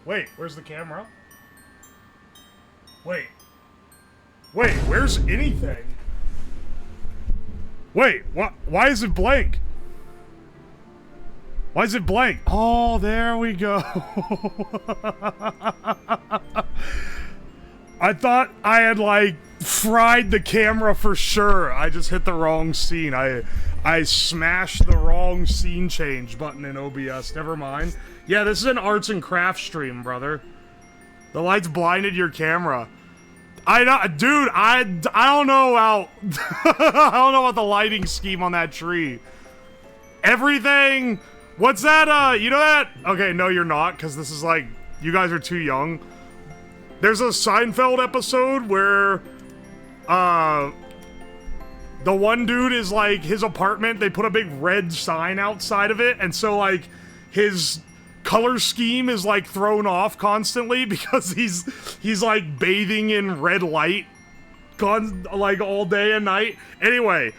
Wait, where's the camera? Wait. Wait, where's anything? Wait, what? Why is it blank? Why is it blank? Oh, there we go. I thought I had, like, fried the camera for sure. I just hit the wrong scene. I smashed the wrong scene change button in OBS. Never mind. Yeah, this is an arts and crafts stream, brother. The lights blinded your camera. Dude, I don't know about I don't know about the lighting scheme on that tree. Everything. What's that? You know that? Okay, no, you're not, because this is like, you guys are too young. There's a Seinfeld episode where the one dude is like, his apartment, they put a big red sign outside of it, and so like his color scheme is like thrown off constantly because he's like bathing in red light like all day and night. Anyway,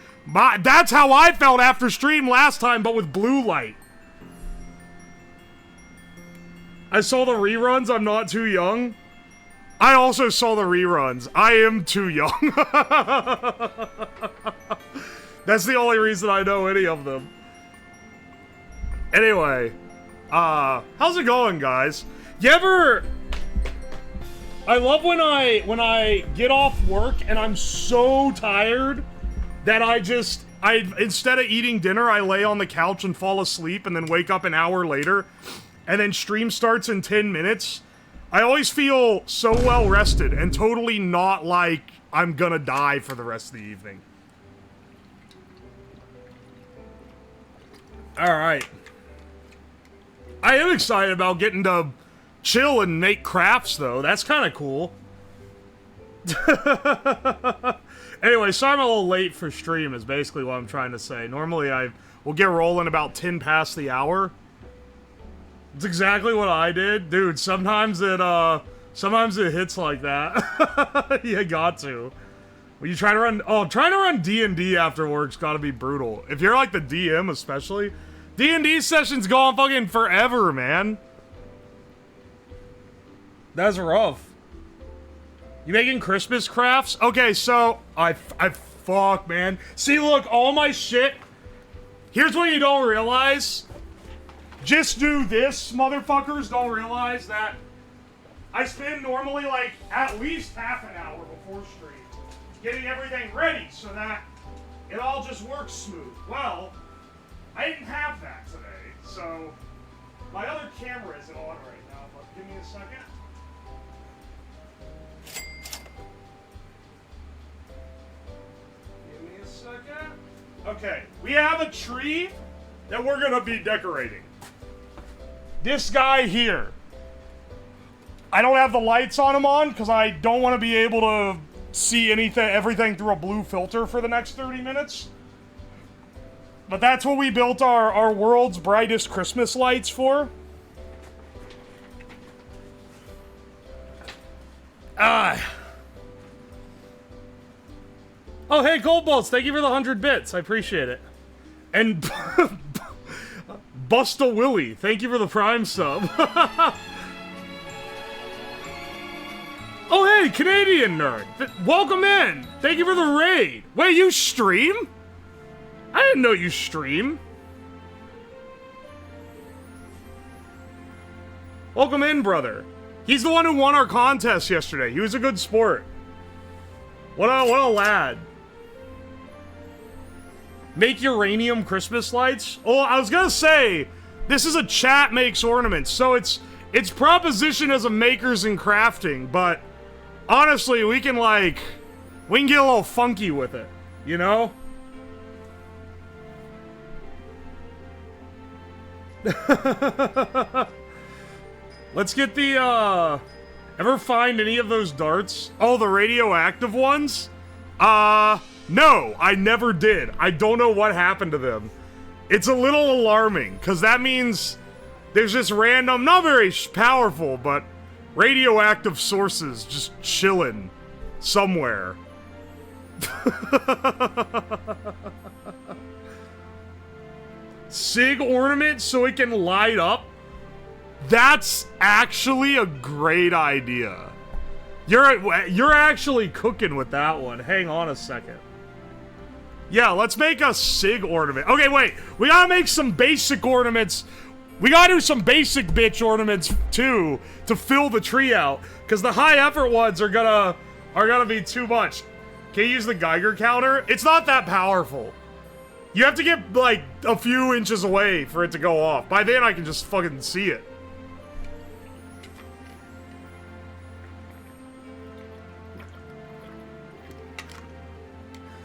that's how I felt after stream last time, but with blue light. I saw the reruns. I'm not too young. I also saw the reruns. I am too young. That's the only reason I know any of them. Anyway, how's it going, guys? You ever... I love when I get off work and I'm so tired that instead of eating dinner, I lay on the couch and fall asleep and then wake up an hour later, and then stream starts in 10 minutes. I always feel so well rested and totally not like I'm gonna die for the rest of the evening. Alright. I am excited about getting to chill and make crafts, though. That's kind of cool. Anyway, sorry I'm a little late for stream is basically what I'm trying to say. Normally I will get rolling about 10 past the hour. It's exactly what I did. Dude, sometimes it hits like that. You got to. When you try to run... Oh, trying to run D&D after work's gotta be brutal. If you're like the DM especially. D&D sessions go on fucking forever, man. That's rough. You making Christmas crafts? Okay, so... Fuck, man. See, look, all my shit... Here's what you don't realize... Just do this, motherfuckers don't realize that I spend normally like at least half an hour before stream getting everything ready so that it all just works smooth. Well, I didn't have that today, so my other camera isn't on right now, but give me a second. Give me a second. Okay, we have a tree that we're gonna be decorating. This guy here. I don't have the lights on him on because I don't want to be able to see everything through a blue filter for the next 30 minutes. But that's what we built our world's brightest Christmas lights for. Oh, hey, Gold Bolts, thank you for the 100 bits. I appreciate it. And... Busta Willie, thank you for the Prime sub. Oh, hey, Canadian nerd. Welcome in. Thank you for the raid. Wait, you stream? I didn't know you stream. Welcome in, brother. He's the one who won our contest yesterday. He was a good sport. What a lad. Make uranium Christmas lights? Oh, I was gonna say, this is a chat makes ornaments, so it's proposition as a makers and crafting, but honestly, we can get a little funky with it, you know? Let's get the, ever find any of those darts? Oh, the radioactive ones? No, I never did. I don't know what happened to them. It's a little alarming, because that means there's just random, not very powerful, but radioactive sources just chilling somewhere. Sig ornament so it can light up? That's actually a great idea. You're actually cooking with that one. Hang on a second. Yeah, let's make a SIG ornament. Okay, wait. We gotta make some basic ornaments. We gotta do some basic bitch ornaments too to fill the tree out, because the high effort ones are gonna be too much. Can you use the Geiger counter? It's not that powerful. You have to get like a few inches away for it to go off. By then I can just fucking see it.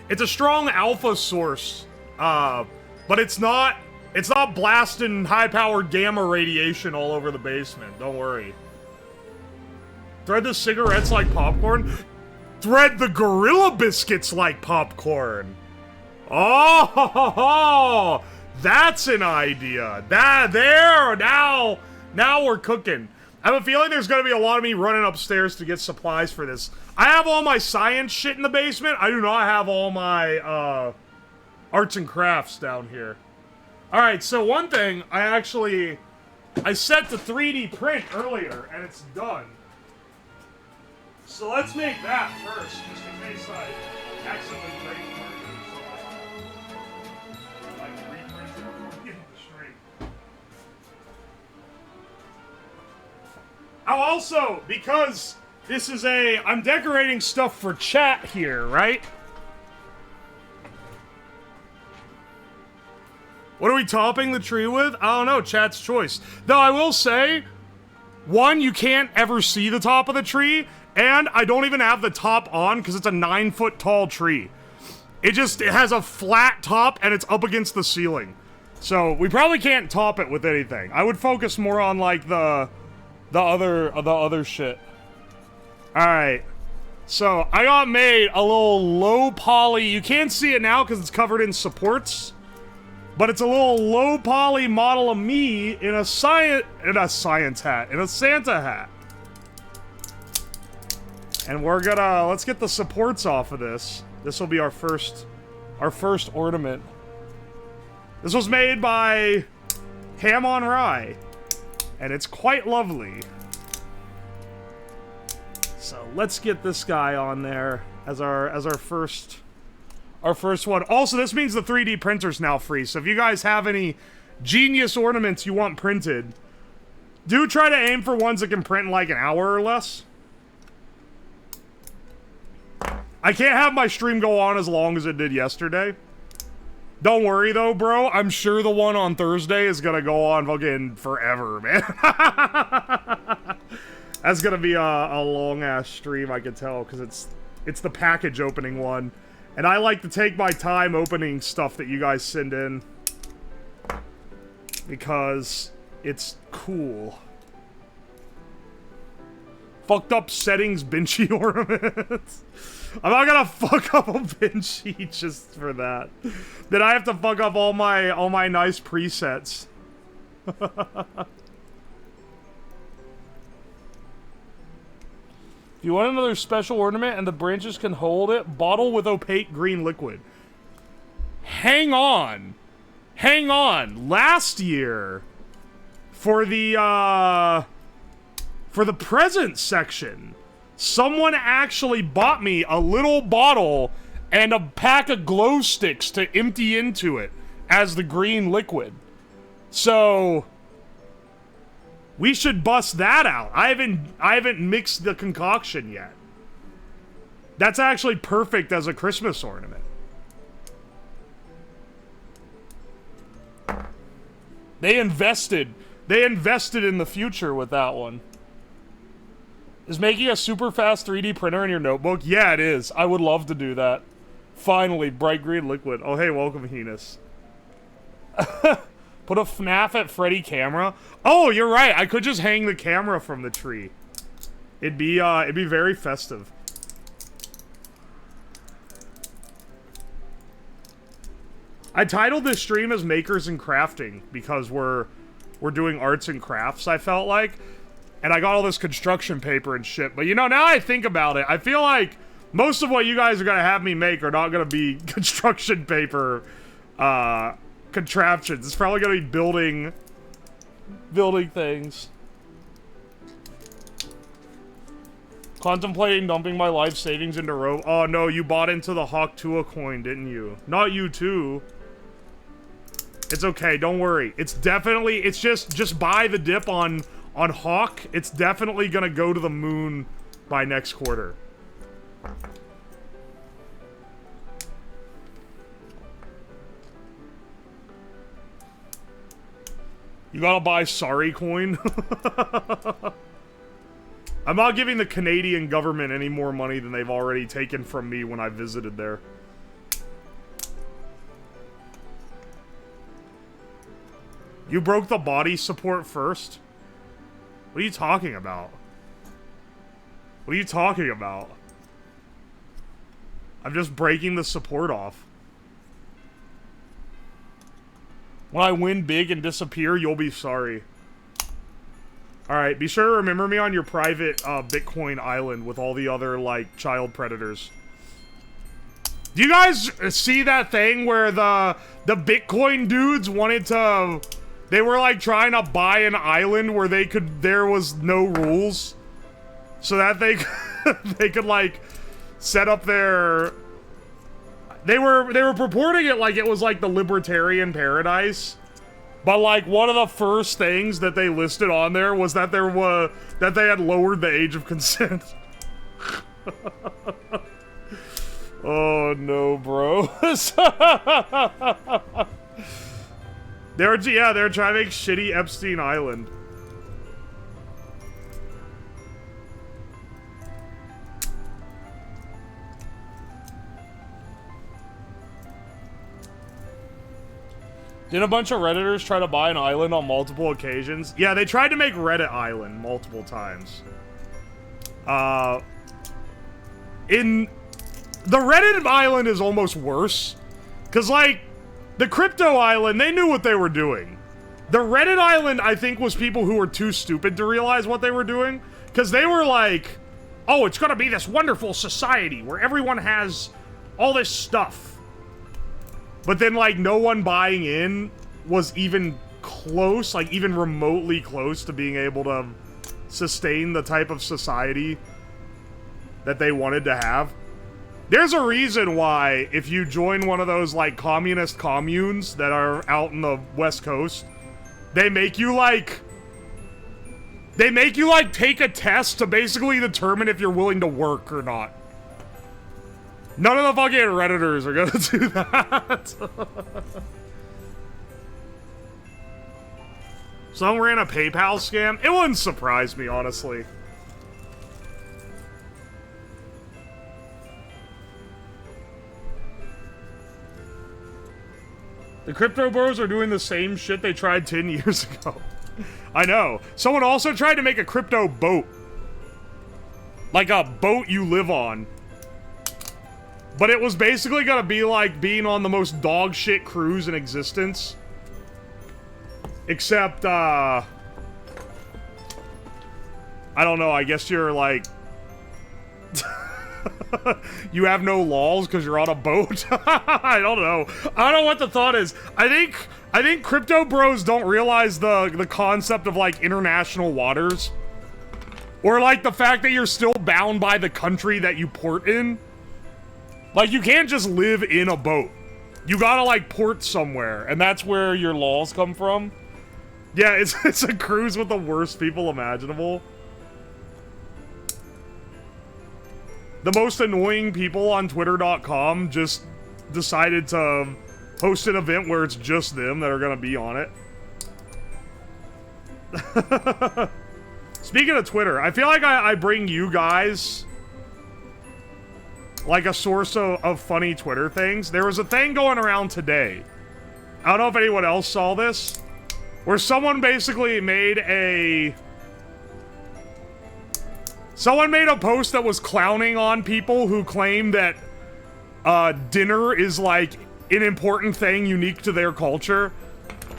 It's a strong alpha source, but it's not blasting high-powered gamma radiation all over the basement. Don't worry. Thread the cigarettes like popcorn. Thread the gorilla biscuits like popcorn. Oh, that's an idea. Now we're cooking. I have a feeling there's gonna be a lot of me running upstairs to get supplies for this. I have all my science shit in the basement. I do not have all my arts and crafts down here. Alright, so one thing I set to 3D print earlier, and it's done. So let's make that first, just in case I accidentally break part of it. Like reprint it before getting the stream. I'll also, because this is I'm decorating stuff for chat here, right? What are we topping the tree with? I don't know, chat's choice. Though I will say, one, you can't ever see the top of the tree, and I don't even have the top on because it's a 9-foot tall tree. It has a flat top and it's up against the ceiling. So we probably can't top it with anything. I would focus more on like the other shit. Alright. So I got made a little low poly. You can't see it now because it's covered in supports. But it's a little low poly model of me in a Santa hat. And we're gonna, let's get the supports off of this. This will be our first ornament. This was made by Ham on Rye, and it's quite lovely. So let's get this guy on there as our first one. Also, this means the 3D printer's now free. So if you guys have any genius ornaments you want printed, do try to aim for ones that can print in like an hour or less. I can't have my stream go on as long as it did yesterday. Don't worry though, bro. I'm sure the one on Thursday is gonna go on fucking forever, man. That's gonna be a long-ass stream, I can tell, because it's the package opening one. And I like to take my time opening stuff that you guys send in, because it's cool. Fucked up settings Benchy ornaments. I'm not gonna fuck up a Benchy just for that. Then I have to fuck up all my nice presets. If you want another special ornament and the branches can hold it, bottle with opaque green liquid. Hang on. Hang on. Last year, for the present section, someone actually bought me a little bottle and a pack of glow sticks to empty into it as the green liquid. So we should bust that out. I haven't mixed the concoction yet. That's actually perfect as a Christmas ornament. They invested in the future with that one. Is making a super fast 3D printer in your notebook? Yeah, it is. I would love to do that. Finally, bright green liquid. Oh, hey, welcome, Heenus. Put a FNAF at Freddy camera. Oh, you're right. I could just hang the camera from the tree. It'd be very festive. I titled this stream as Makers and Crafting because we're doing arts and crafts, I felt like. And I got all this construction paper and shit. But you know, now I think about it, I feel like most of what you guys are gonna have me make are not gonna be construction paper contraptions. It's probably gonna be building things. Contemplating dumping my life savings into Rope. Oh no, you bought into the Hawk Tua coin, didn't you? Not you too. It's okay, don't worry. It's definitely, it's just buy the dip on Hawk. It's definitely gonna go to the moon by next quarter. You gotta buy sorry coin. I'm not giving the Canadian government any more money than they've already taken from me when I visited there. You broke the body support first? What are you talking about? What are you talking about? I'm just breaking the support off. When I win big and disappear, you'll be sorry. Alright, be sure to remember me on your private Bitcoin island with all the other, like, child predators. Do you guys see that thing where the Bitcoin dudes wanted to... They were, like, trying to buy an island where they could... There was no rules. So that they, they could, like, set up their... They were purporting it like it was, like, the libertarian paradise. But, like, one of the first things that they listed on there was that that they had lowered the age of consent. Oh, no, bro. They're trying to make shitty Epstein Island. Did a bunch of Redditors try to buy an island on multiple occasions? Yeah, they tried to make Reddit Island multiple times. In the Reddit Island is almost worse. Because, like, the Crypto Island, they knew what they were doing. The Reddit Island, I think, was people who were too stupid to realize what they were doing. Because they were like, oh, it's gonna be this wonderful society where everyone has all this stuff. But then, like, no one buying in was even close, like, even remotely close to being able to sustain the type of society that they wanted to have. There's a reason why, if you join one of those, like, communist communes that are out in the West Coast, they make you, like, take a test to basically determine if you're willing to work or not. None of the fucking Redditors are gonna do that. Someone ran a PayPal scam? It wouldn't surprise me, honestly. The crypto bros are doing the same shit they tried 10 years ago. I know. Someone also tried to make a crypto boat. Like a boat you live on. But it was basically gonna be like being on the most dog shit cruise in existence. Except, I don't know, I guess you're like... you have no laws because you're on a boat? I don't know. I don't know what the thought is. I think crypto bros don't realize the concept of, like, international waters. Or, like, the fact that you're still bound by the country that you port in. Like, you can't just live in a boat. You gotta, like, port somewhere, and that's where your laws come from. Yeah, it's a cruise with the worst people imaginable. The most annoying people on Twitter.com just decided to host an event where it's just them that are gonna be on it. Speaking of Twitter, I feel like I bring you guys... like a source of funny Twitter things. There was a thing going around today. I don't know if anyone else saw this. Where someone basically made a... Someone made a post that was clowning on people who claim that dinner is, like, an important thing unique to their culture.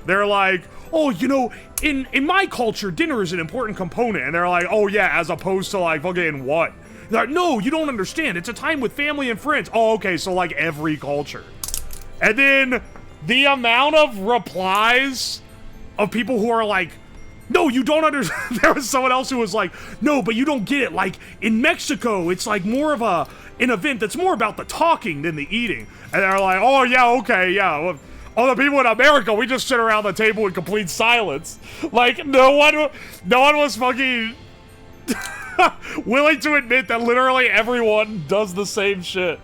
They're like, oh, you know, in my culture, dinner is an important component. And they're like, oh yeah, as opposed to, like, fucking what? They're like, no, you don't understand. It's a time with family and friends. Oh, okay, so, like, every culture. And then the amount of replies of people who are like, No, you don't understand. There was someone else who was like, no, but you don't get it. Like, in Mexico, it's like more of an event that's more about the talking than the eating. And they're like, oh, yeah, okay, yeah. Well, all the people in America, we just sit around the table in complete silence. Like, no one was fucking willing to admit that literally everyone does the same shit.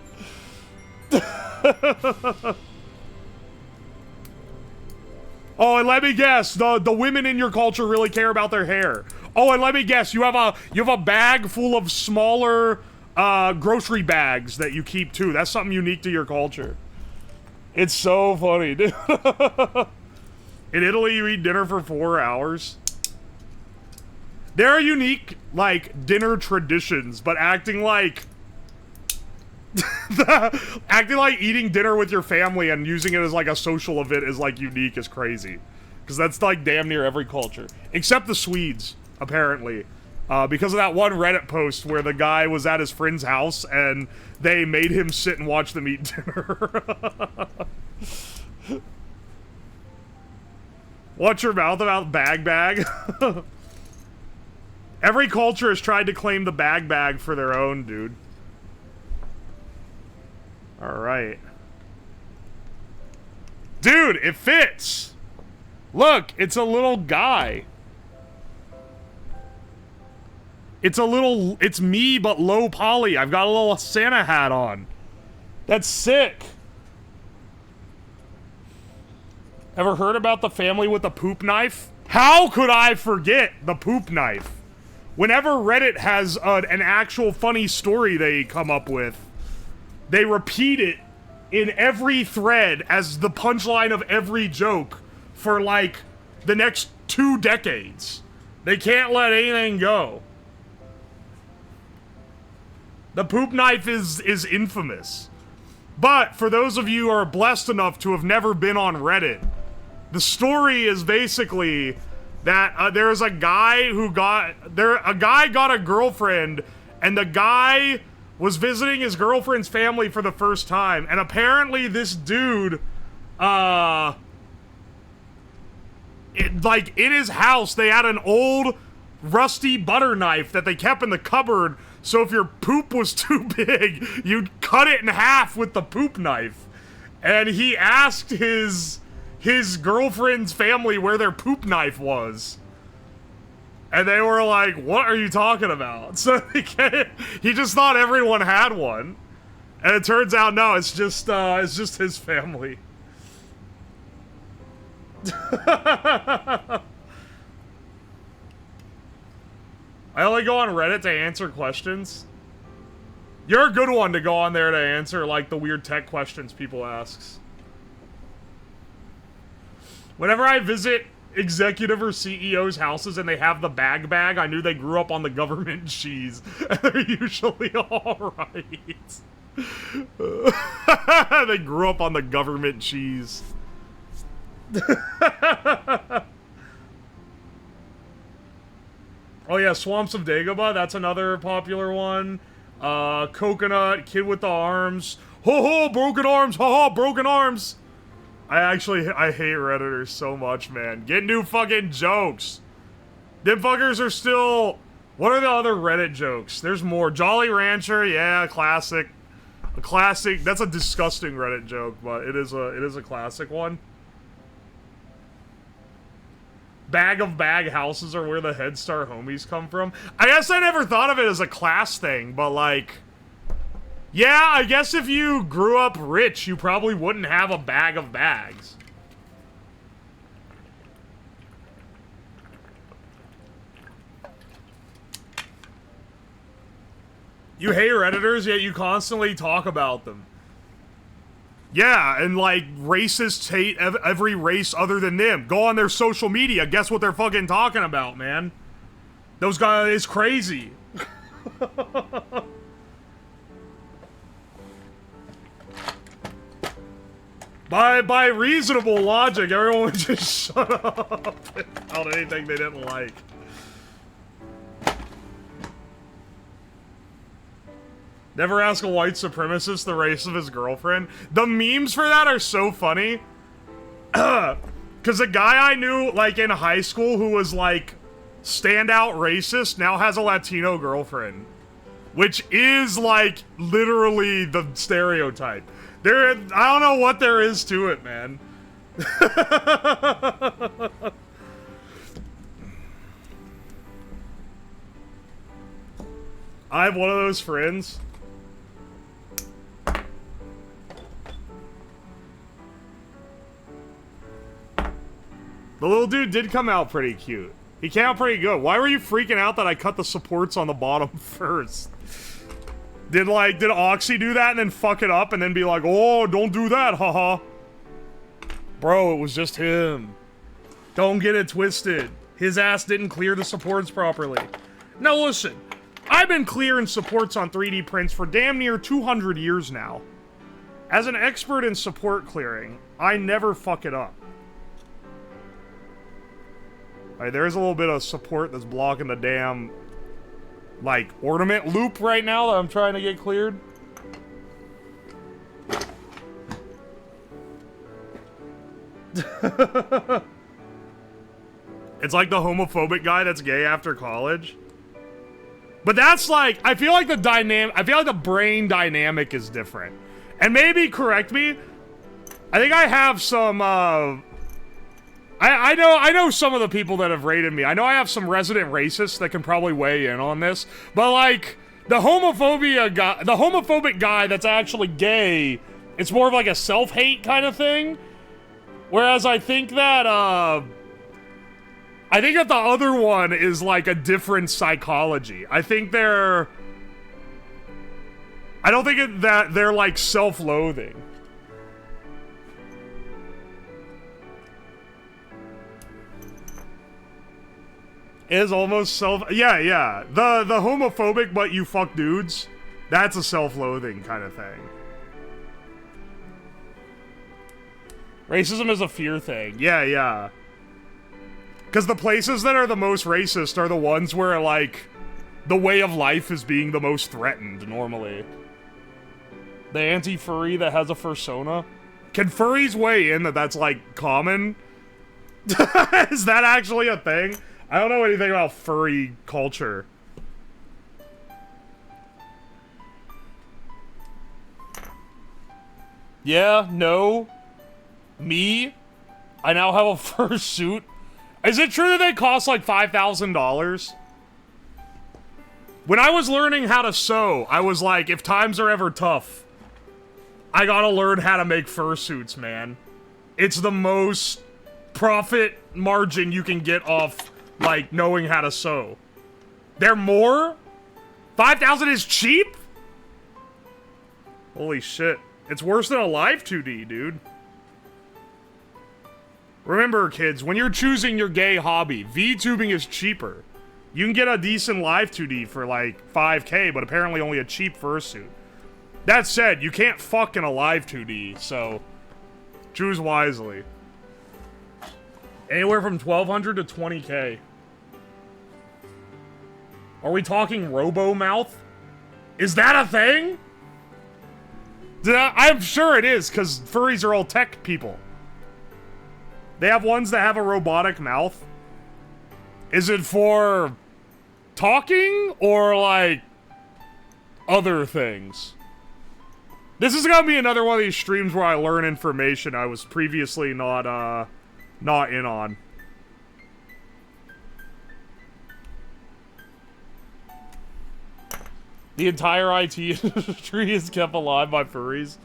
Oh, and let me guess, the women in your culture really care about their hair. Oh, and let me guess, you have a bag full of smaller grocery bags that you keep too. That's something unique to your culture. It's so funny, dude. In Italy, you eat dinner for 4 hours. There are unique, like, dinner traditions, but acting like eating dinner with your family and using it as like a social event is like unique is crazy, because that's like damn near every culture except the Swedes, apparently, because of that one Reddit post where the guy was at his friend's house and they made him sit and watch them eat dinner. Watch your mouth about bag. Every culture has tried to claim the bag for their own, dude. Alright. Dude, it fits! Look, it's a little guy. It's me, but low poly. I've got a little Santa hat on. That's sick. Ever heard about the family with the poop knife? How could I forget the poop knife? Whenever Reddit has an actual funny story they come up with, they repeat it in every thread as the punchline of every joke for, like, the next 2 decades. They can't let anything go. The poop knife is infamous. But, for those of you who are blessed enough to have never been on Reddit, the story is basically that there's a guy who got a girlfriend, and the guy was visiting his girlfriend's family for the first time, and apparently this dude, in his house, they had an old rusty butter knife that they kept in the cupboard, so if your poop was too big, you'd cut it in half with the poop knife. And he asked his girlfriend's family where their poop knife was. And they were like, what are you talking about? So he just thought everyone had one. And it turns out, no, it's just his family. I only go on Reddit to answer questions. You're a good one to go on there to answer, like, the weird tech questions people ask. Whenever I visit executive or CEOs' houses and they have the bag, I knew they grew up on the government cheese. And they're usually alright. They grew up on the government cheese. Oh yeah, Swamps of Dagobah, that's another popular one. Coconut, Kid with the Arms. Ho ho, broken arms, ha ha, broken arms. I hate Redditors so much, man. Get new fucking jokes. Them fuckers are still... What are the other Reddit jokes? There's more. Jolly Rancher, yeah, classic. A classic. That's a disgusting Reddit joke, but it is a classic one. Bag of bag houses are where the Head Start homies come from. I guess I never thought of it as a class thing, but like... Yeah, I guess if you grew up rich, you probably wouldn't have a bag of bags. You hate Redditors, yet you constantly talk about them. Yeah, and like, racists hate every race other than them. Go on their social media, guess what they're fucking talking about, man. Those guys, it's crazy. By reasonable logic, everyone would just shut up about anything they didn't like. Never ask a white supremacist the race of his girlfriend. The memes for that are so funny. Because a guy I knew, like, in high school who was, like, standout racist now has a Latino girlfriend. Which is, like, literally the stereotype. I don't know what there is to it, man. I have one of those friends. The little dude did come out pretty cute. He came out pretty good. Why were you freaking out that I cut the supports on the bottom first? Did Oxy do that and then fuck it up and then be like, oh, don't do that, haha. Bro, it was just him. Don't get it twisted. His ass didn't clear the supports properly. Now listen, I've been clearing supports on 3D prints for damn near 200 years now. As an expert in support clearing, I never fuck it up. Alright, there's a little bit of support that's blocking the damn, like, ornament loop right now that I'm trying to get cleared. It's like the homophobic guy that's gay after college. But that's like, I feel like the brain dynamic is different. And maybe, correct me, I think I have some, I know some of the people that have rated me. I know I have some resident racists that can probably weigh in on this. But like, the homophobic guy that's actually gay, it's more of like a self-hate kind of thing. Whereas I think that the other one is like a different psychology. I don't think that they're like self-loathing. Is almost yeah. The homophobic but you fuck dudes, that's a self-loathing kind of thing. Racism is a fear thing. Yeah. Because the places that are the most racist are the ones where, like, the way of life is being the most threatened, normally. The anti-furry that has a fursona. Can furries weigh in that that's, like, common? Is that actually a thing? I don't know anything about furry culture. Yeah, no. Me? I now have a fursuit. Is it true that they cost like $5,000? When I was learning how to sew, I was like, if times are ever tough, I gotta learn how to make fursuits, man. It's the most profit margin you can get off, like, knowing how to sew. They're more? 5,000 is cheap? Holy shit. It's worse than a live 2D, dude. Remember, kids, when you're choosing your gay hobby, VTubing is cheaper. You can get a decent live 2D for like 5K, but apparently only a cheap fursuit. That said, you can't fuck in a live 2D, so choose wisely. Anywhere from 1,200 to 20K. Are we talking robo-mouth? Is that a thing? I'm sure it is, because furries are all tech people. They have ones that have a robotic mouth. Is it for talking or like other things? This is gonna be another one of these streams where I learn information I was previously not in on. The entire IT industry is kept alive by furries.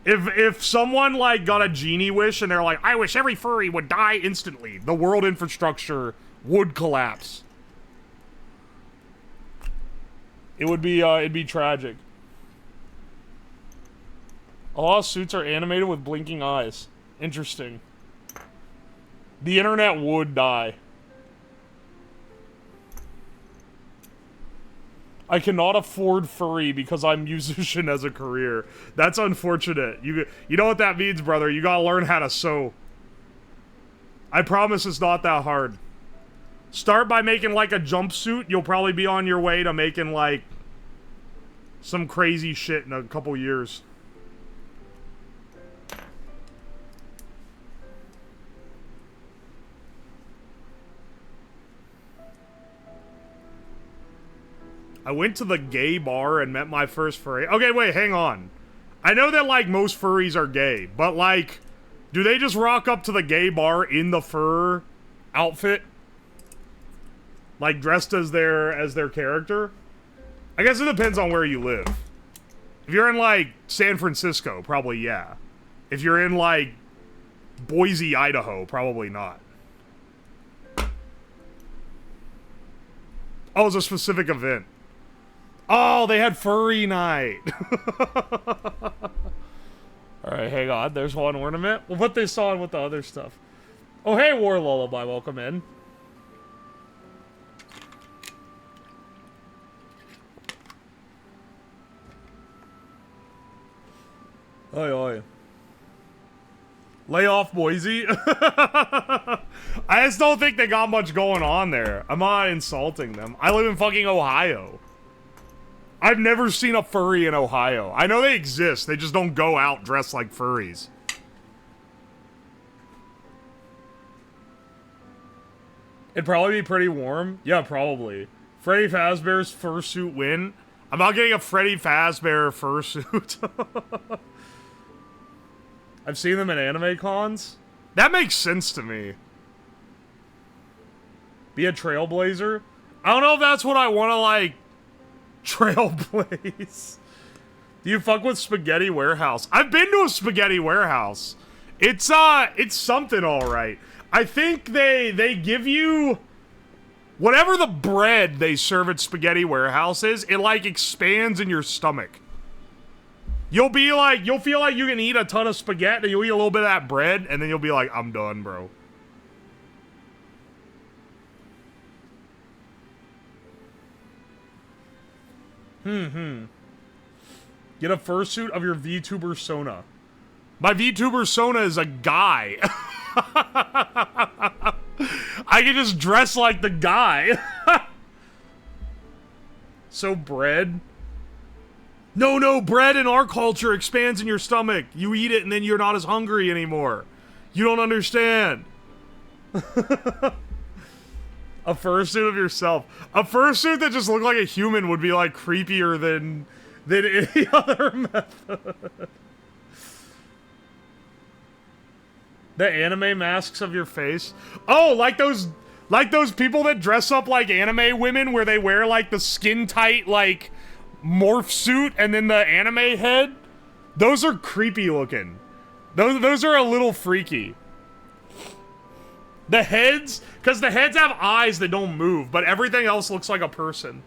If someone, like, got a genie wish and they're like, I wish every furry would die instantly, the world infrastructure would collapse. It would be, it'd be tragic. A lot of suits are animated with blinking eyes. Interesting. The internet would die. I cannot afford furry because I'm musician as a career. That's unfortunate. You know what that means, brother. You gotta learn how to sew. I promise it's not that hard. Start by making, like, a jumpsuit. You'll probably be on your way to making, like, some crazy shit in a couple years. I went to the gay bar and met my first furry. Okay, wait, hang on. I know that, like, most furries are gay, but, like, do they just rock up to the gay bar in the fur outfit? Like, dressed as their character? I guess it depends on where you live. If you're in, like, San Francisco, probably yeah. If you're in, like, Boise, Idaho, probably not. Oh, it was a specific event. Oh, they had furry night. Alright, hang on. There's one ornament. We'll put this on with the other stuff. Oh, hey, War Lullaby. Welcome in. Oi, oi. Lay off, Boise. I just don't think they got much going on there. I'm not insulting them. I live in fucking Ohio. I've never seen a furry in Ohio. I know they exist. They just don't go out dressed like furries. It'd probably be pretty warm. Yeah, probably. Freddy Fazbear's fursuit win. I'm not getting a Freddy Fazbear fursuit. I've seen them in anime cons. That makes sense to me. Be a trailblazer? I don't know if that's what I want to, like, trailblaze. Do you fuck with Spaghetti Warehouse? I've been to a Spaghetti Warehouse. It's something alright. I think they give you... whatever the bread they serve at Spaghetti Warehouse is, it, like, expands in your stomach. You'll be like, you'll feel like you can eat a ton of spaghetti, and you'll eat a little bit of that bread, and then you'll be like, I'm done, bro. Get a fursuit of your VTuber Sona. My VTuber Sona is a guy. I can just dress like the guy. So bread? No, bread in our culture expands in your stomach. You eat it and then you're not as hungry anymore. You don't understand. A fursuit of yourself. A fursuit that just looked like a human would be, like, creepier than any other method. The anime masks of your face. Oh, like those people that dress up like anime women where they wear, like, the skin tight, like, morph suit and then the anime head. Those are creepy looking. Those are a little freaky. The heads, because the heads have eyes that don't move, but everything else looks like a person.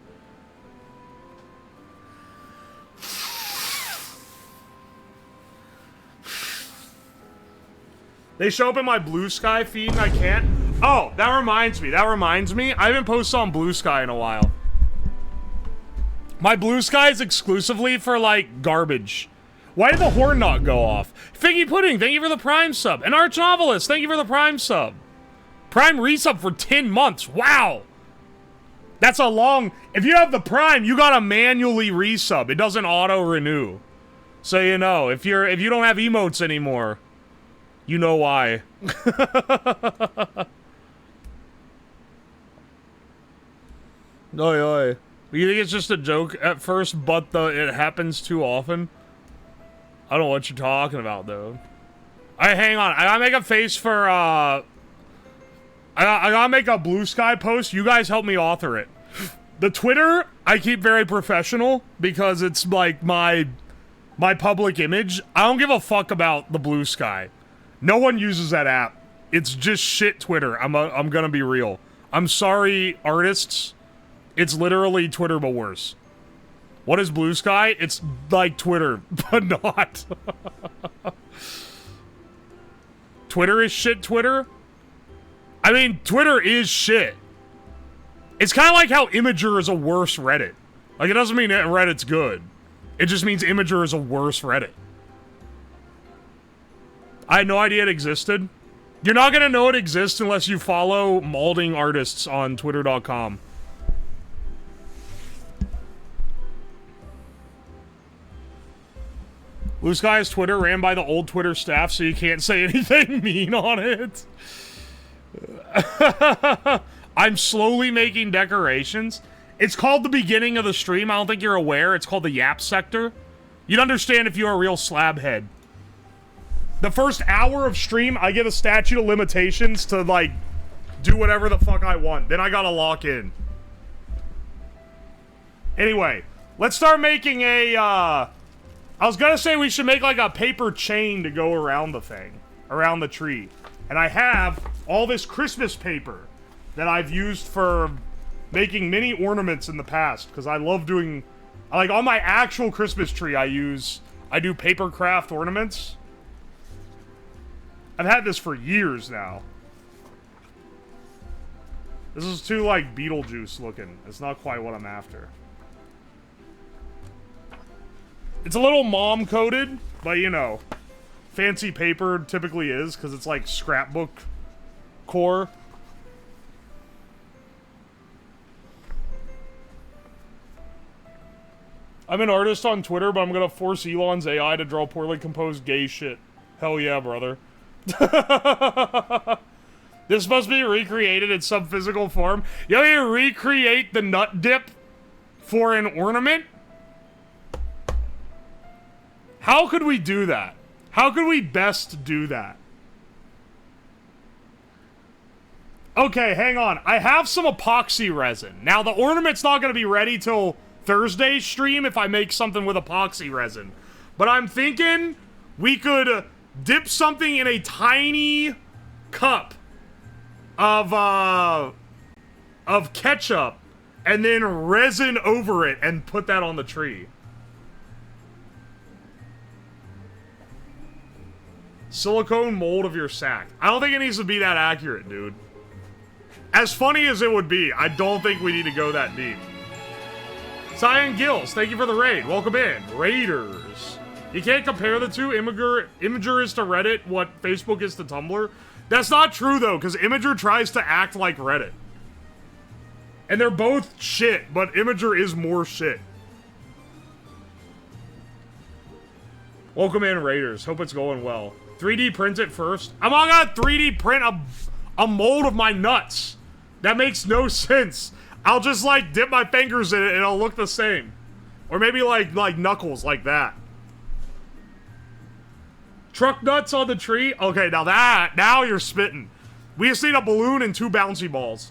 They show up in my Blue Sky feed and I can't. Oh, that reminds me. I haven't posted on Blue Sky in a while. My Blue Sky is exclusively for, like, garbage. Why did the horn not go off? Figgy Pudding, thank you for the Prime sub. And Arch Novelist, thank you for the Prime sub. Prime resub for 10 months. Wow. That's a long... If you have the Prime, you gotta manually resub. It doesn't auto-renew. So you know, if you don't have emotes anymore, you know why. Oi, oi. You think it's just a joke at first, but it happens too often? I don't know what you're talking about, though. Alright, hang on. I gotta make a face for, I gotta make a Blue Sky post. You guys help me author it. The Twitter, I keep very professional, because it's, like, my public image. I don't give a fuck about the Blue Sky. No one uses that app. It's just shit Twitter. I'm gonna be real. I'm sorry, artists. It's literally Twitter, but worse. What is Blue Sky? It's like Twitter, but not. Twitter is shit Twitter? I mean, Twitter is shit. It's kind of like how Imgur is a worse Reddit. Like, it doesn't mean that Reddit's good. It just means Imgur is a worse Reddit. I had no idea it existed. You're not gonna know it exists unless you follow molding artists on twitter.com. Blue Sky's Twitter ran by the old Twitter staff, so you can't say anything mean on it. I'm slowly making decorations. It's called the beginning of the stream. I don't think you're aware. It's called the Yap sector. You'd understand if you're a real slab head. The first hour of stream, I get a statute of limitations to, like, do whatever the fuck I want. Then I gotta lock in. Anyway, let's start making a, I was gonna say we should make, like, a paper chain to go around the thing. Around the tree. And I have all this Christmas paper that I've used for making mini ornaments in the past. Because I love doing, like, on my actual Christmas tree, I do paper craft ornaments. I've had this for years now. This is too, like, Beetlejuice looking. It's not quite what I'm after. It's a little mom-coded, but, you know, fancy paper typically is, because it's, like, scrapbook core. I'm an artist on Twitter, but I'm gonna force Elon's AI to draw poorly composed gay shit. Hell yeah, brother. This must be recreated in some physical form. You want me to recreate the nut dip for an ornament? How could we do that? How could we best do that? Okay, hang on. I have some epoxy resin. Now, the ornament's not going to be ready till Thursday's stream if I make something with epoxy resin. But I'm thinking we could dip something in a tiny cup of ketchup and then resin over it and put that on the tree. Silicone mold of your sack. I don't think it needs to be that accurate, dude. As funny as it would be, I don't think we need to go that deep. Cyan Gills, thank you for the raid. Welcome in. Raiders. You can't compare the two. Imager is to Reddit what Facebook is to Tumblr. That's not true, though, because Imager tries to act like Reddit. And they're both shit, but Imager is more shit. Welcome in, Raiders. Hope it's going well. 3D print it first. I'm not gonna 3D print a mold of my nuts. That makes no sense. I'll just, like, dip my fingers in it and it'll look the same. Or maybe, like Knuckles, like that. Truck nuts on the tree? Okay, now you're spitting. We just need a balloon and 2 bouncy balls.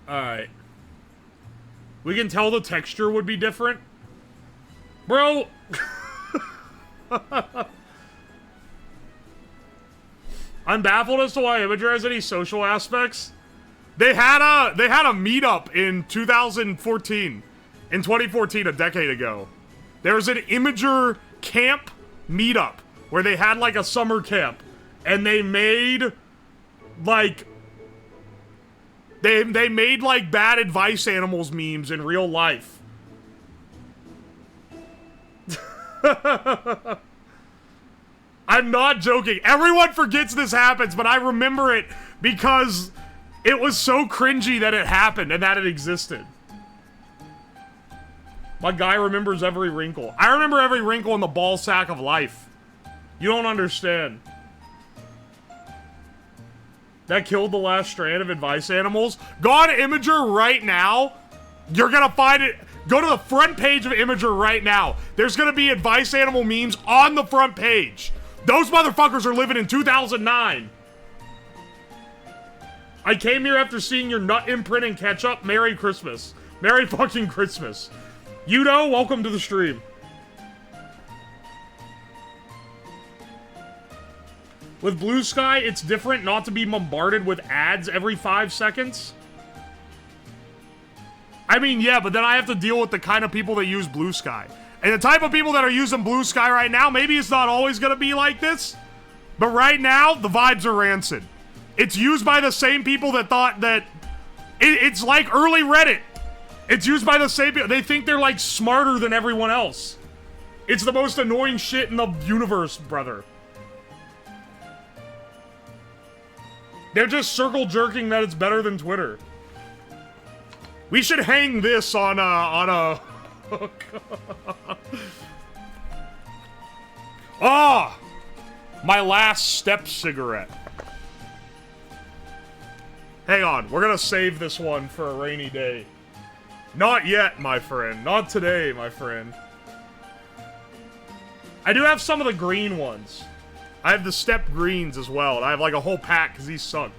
Alright. We can tell the texture would be different. Bro! I'm baffled as to why Imager has any social aspects. They had a meetup in 2014. In 2014, a decade ago. There was an Imager camp meetup where they had like a summer camp. And they made like they made like bad advice animals memes in real life. I'm not joking. Everyone forgets this happens, but I remember it because it was so cringy that it happened and that it existed. My guy remembers every wrinkle. I remember every wrinkle in the ball sack of life. You don't understand. That killed the last strand of advice animals. Go on Imager right now. You're gonna find it. Go to the front page of Imager right now. There's gonna be advice animal memes on the front page. Those motherfuckers are living in 2009. I came here after seeing your nut imprint and ketchup. Merry Christmas. Merry fucking Christmas. Yudo, welcome to the stream. With Blue Sky, it's different not to be bombarded with ads every 5 seconds. I mean, yeah, but then I have to deal with the kind of people that use Blue Sky. And the type of people that are using Blue Sky right now, maybe it's not always going to be like this. But right now, the vibes are rancid. It's used by the same people that thought that... It's like early Reddit. It's used by the same people. They think they're, like, smarter than everyone else. It's the most annoying shit in the universe, brother. They're just circle jerking that it's better than Twitter. We should hang this on a hook. Ah! My last step cigarette. Hang on, we're gonna save this one for a rainy day. Not yet, my friend. Not today, my friend. I do have some of the green ones. I have the step greens as well, and I have like a whole pack because these suck.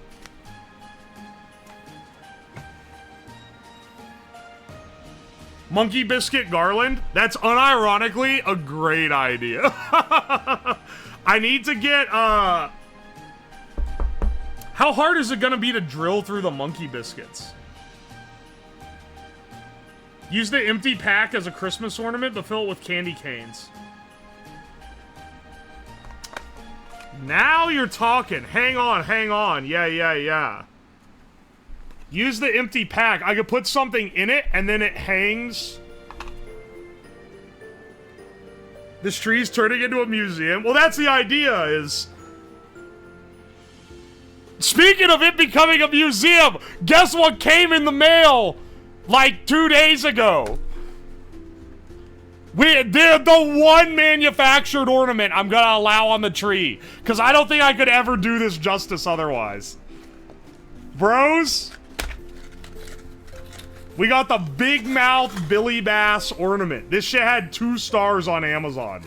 Monkey biscuit garland? That's unironically a great idea. I need to get, how hard is it gonna be to drill through the monkey biscuits? Use the empty pack as a Christmas ornament, but fill it with candy canes. Now you're talking. Hang on. Yeah. Use the empty pack. I could put something in it, and then it hangs. This tree's turning into a museum. Well, that's the idea, is... Speaking of it becoming a museum, guess what came in the mail like 2 days ago? They're the one manufactured ornament I'm gonna allow on the tree. Because I don't think I could ever do this justice otherwise. Bros, we got the Big Mouth Billy Bass ornament. This shit had 2 stars on Amazon.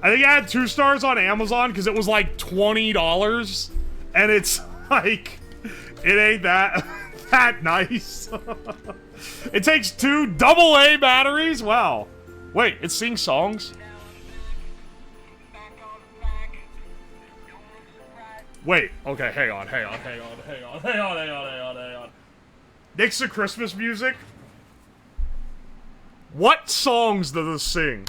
I think it had 2 stars on Amazon because it was like $20. And it's like, it ain't that nice. It takes 2 AA batteries? Wow. Wait, it sings songs? Wait, okay, hang on. Next to Christmas music? What songs does this sing?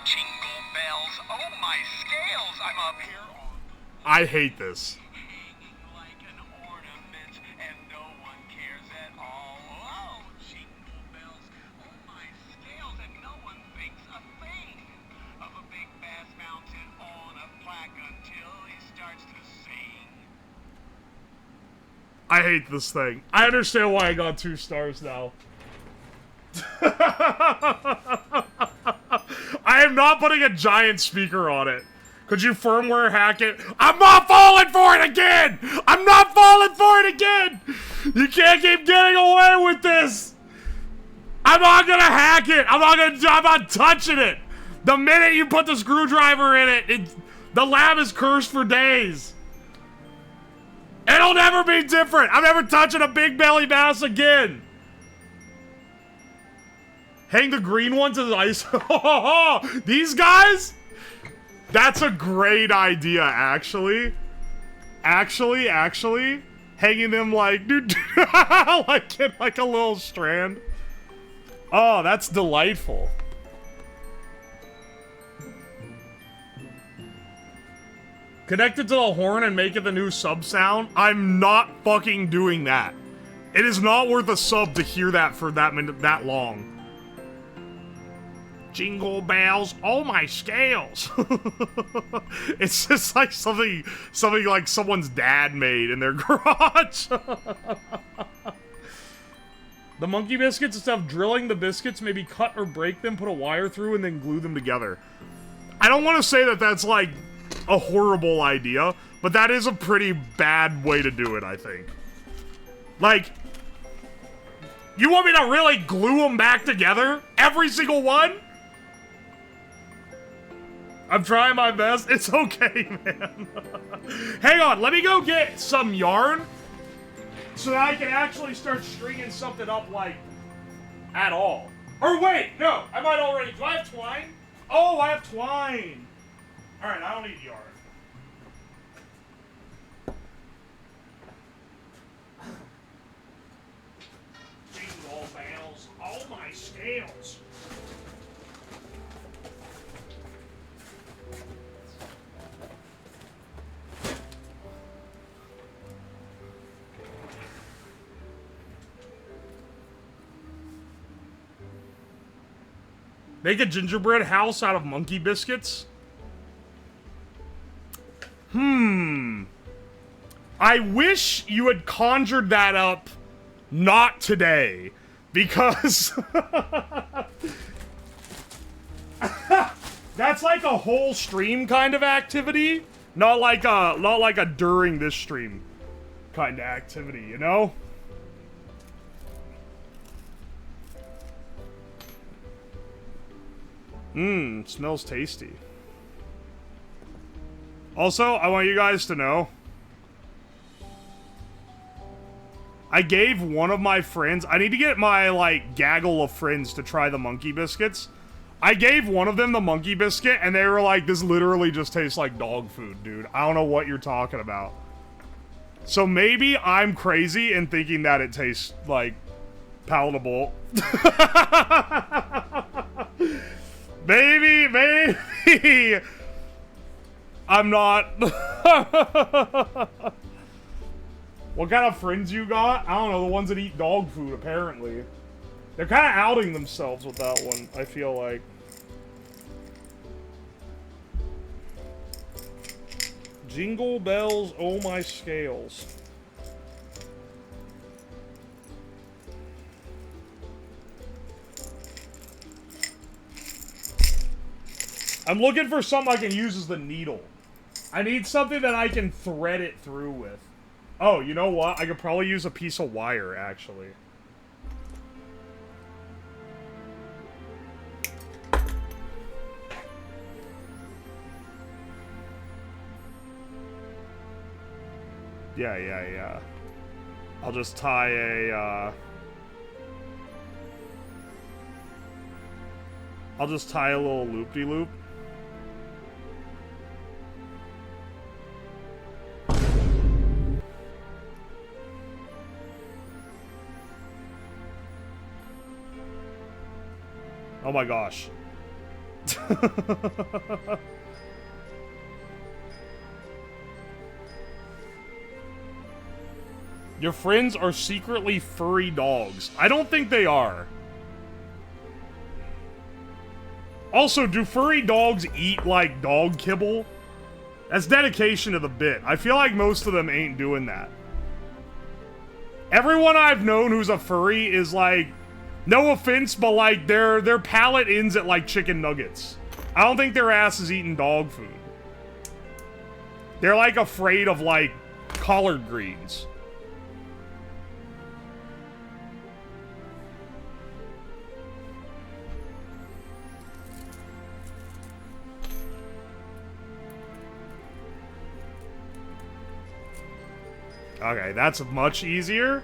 Jingle bells, oh my scales, I'm up here on... I hate this. Like an ornament, and no one cares at all. Oh, jingle bells, oh my scales, and no one thinks a thing of a big bass mounted on a plaque until he starts to sing. I hate this thing. I understand why I got 2 stars now. I am not putting a giant speaker on it. Could you firmware hack it? I'm not falling for it again! I'm not falling for it again! You can't keep getting away with this! I'm not gonna hack it! I'm not touching it! The minute you put the screwdriver in it, the lab is cursed for days. It'll never be different! I'm never touching a big belly bass again! Hang the green ones as ice. These guys? That's a great idea, actually. Actually. Hanging them like, like a little strand. Oh, that's delightful. Connect it to the horn and make it the new sub sound? I'm not fucking doing that. It is not worth a sub to hear that for that long. Jingle bells, oh my scales. It's just like something like someone's dad made in their garage. The monkey biscuits, instead of drilling the biscuits, maybe cut or break them, put a wire through, and then glue them together. I don't want to say that that's like a horrible idea, but that is a pretty bad way to do it, I think. Like, you want me to really glue them back together? Every single one? I'm trying my best. It's okay, man. Hang on, let me go get some yarn so that I can actually start stringing something up, like, at all. Or wait, no, I might already. Do I have twine? Oh, I have twine. All right, I don't need yarn. Jingle bells, oh my scales. Make a gingerbread house out of monkey biscuits? I wish you had conjured that up not today. Because that's like a whole stream kind of activity, not like a during this stream kind of activity, you know? Mmm, smells tasty. Also, I want you guys to know, I gave one of my friends, I need to get my, like, gaggle of friends to try the monkey biscuits. I gave one of them the monkey biscuit, and they were like, this literally just tastes like dog food, dude. I don't know what you're talking about. So maybe I'm crazy in thinking that it tastes, like, palatable. Maybe. I'm not. What kind of friends you got? I don't know, the ones that eat dog food, apparently. They're kind of outing themselves with that one, I feel like. Jingle bells, oh my scales. I'm looking for something I can use as the needle. I need something that I can thread it through with. Oh, you know what? I could probably use a piece of wire, actually. Yeah. I'll just tie a, I'll just tie a little loop-de-loop. Oh my gosh. Your friends are secretly furry dogs. I don't think they are. Also, do furry dogs eat, like, dog kibble? That's dedication to the bit. I feel like most of them ain't doing that. Everyone I've known who's a furry is, like, no offense, but, like, their palate ends at, like, chicken nuggets. I don't think their ass is eating dog food. They're, like, afraid of, like, collard greens. Okay, that's much easier.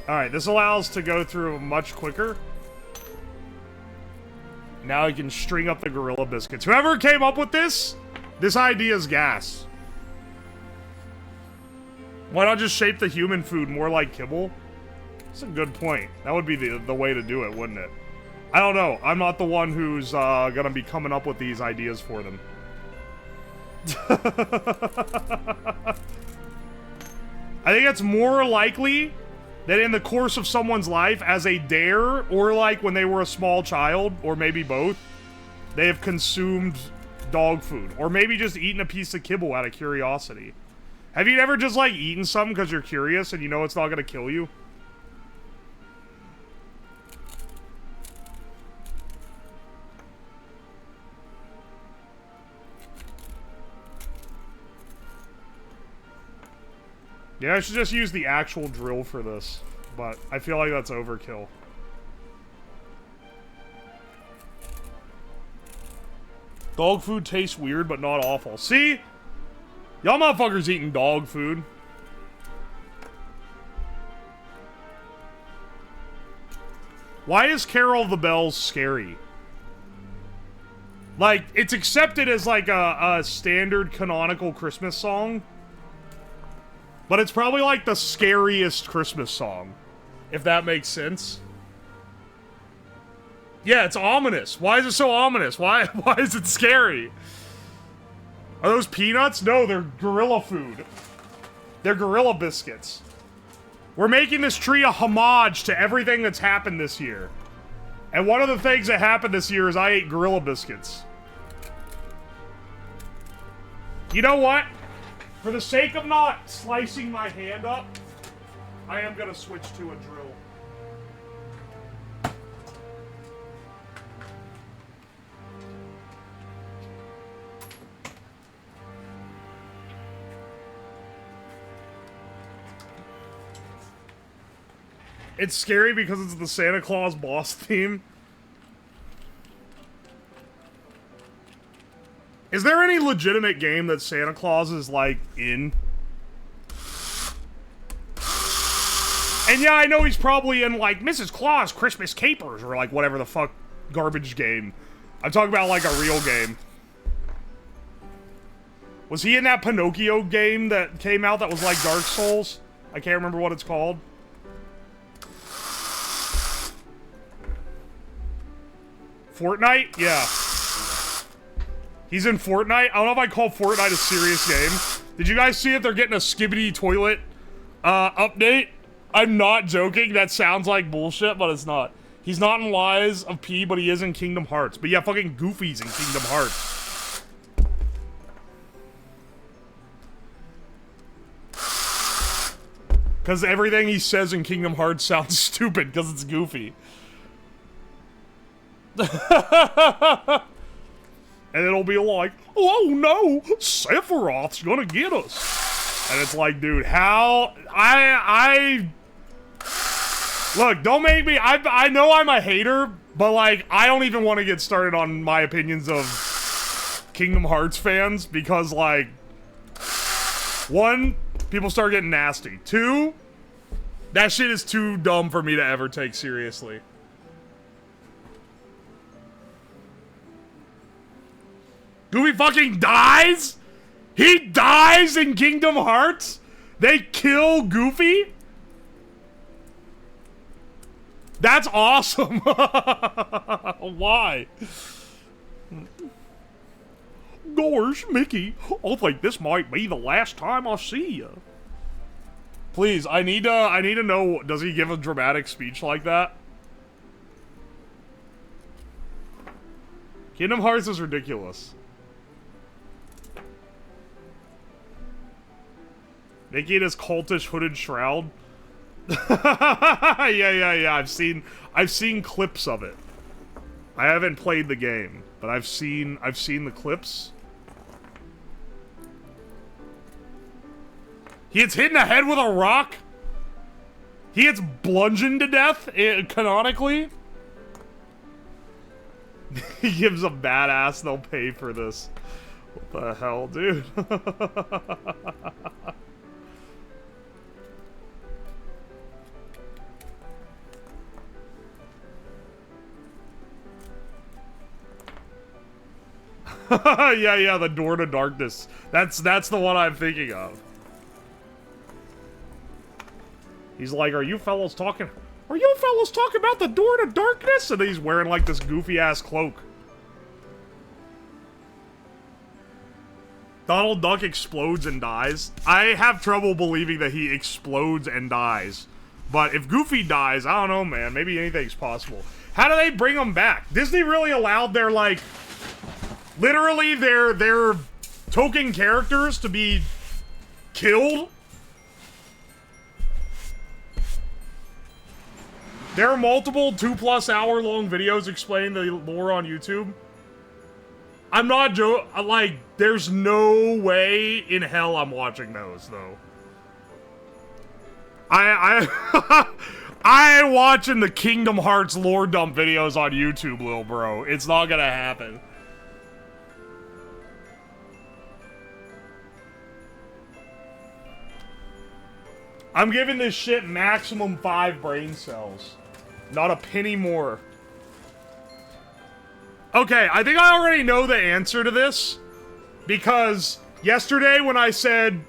Alright, this allows to go through much quicker. Now I can string up the gorilla biscuits. Whoever came up with this idea is gas. Why not just shape the human food more like kibble? That's a good point. That would be the way to do it, wouldn't it? I don't know. I'm not the one who's gonna be coming up with these ideas for them. I think it's more likely that in the course of someone's life, as a dare, or like when they were a small child, or maybe both, they have consumed dog food. Or maybe just eaten a piece of kibble out of curiosity. Have you ever just, like, eaten something because you're curious and you know it's not gonna kill you? Yeah, I should just use the actual drill for this, but I feel like that's overkill. Dog food tastes weird, but not awful. See? Y'all motherfuckers eating dog food. Why is Carol of the Bells scary? Like, it's accepted as, like, a standard canonical Christmas song. But it's probably, like, the scariest Christmas song. If that makes sense. Yeah, it's ominous. Why is it so ominous? Why is it scary? Are those peanuts? No, they're gorilla food. They're gorilla biscuits. We're making this tree a homage to everything that's happened this year. And one of the things that happened this year is I ate gorilla biscuits. You know what? For the sake of not slicing my hand up, I am gonna switch to a drill. It's scary because it's the Santa Claus boss theme. Is there any legitimate game that Santa Claus is, like, in? And yeah, I know he's probably in, like, Mrs. Claus Christmas Capers, or, like, whatever the fuck garbage game. I'm talking about, like, a real game. Was he in that Pinocchio game that came out that was like Dark Souls? I can't remember what it's called. Fortnite? Yeah. He's in Fortnite? I don't know if I call Fortnite a serious game. Did you guys see it? They're getting a Skibbity toilet update. I'm not joking. That sounds like bullshit, but it's not. He's not in Lies of P, but he is in Kingdom Hearts. But yeah, fucking Goofy's in Kingdom Hearts. Because everything he says in Kingdom Hearts sounds stupid because it's Goofy. And it'll be like, oh no, Sephiroth's gonna get us. And it's like, dude, how... Look, don't make me... I know I'm a hater, but, like, I don't even want to get started on my opinions of Kingdom Hearts fans, because, like... One, people start getting nasty. Two, that shit is too dumb for me to ever take seriously. Goofy fucking dies? He dies in Kingdom Hearts? They kill Goofy? That's awesome. Why? Gosh, Mickey, I think this might be the last time I see you. Please, I need to know, does he give a dramatic speech like that? Kingdom Hearts is ridiculous. Mickey in his cultish hooded shroud. yeah. I've seen clips of it. I haven't played the game, but I've seen the clips. He gets hit in the head with a rock. He gets bludgeoned to death, canonically. He gives a badass, they'll pay for this. What the hell, dude? yeah, the Door to Darkness. That's the one I'm thinking of. He's like, are you fellas talking about the Door to Darkness? And he's wearing like this goofy ass cloak. Donald Duck explodes and dies. I have trouble believing that he explodes and dies. But if Goofy dies, I don't know, man. Maybe anything's possible. How do they bring him back? Disney really allowed their, like... Literally, their token characters to be killed? There are multiple 2+ hour long videos explaining the lore on YouTube. I'm not joking. Like, there's no way in hell I'm watching those, though. I ain't watching the Kingdom Hearts lore dump videos on YouTube, lil bro. It's not gonna happen. I'm giving this shit maximum 5 brain cells. Not a penny more. Okay, I think I already know the answer to this. Because yesterday when I said,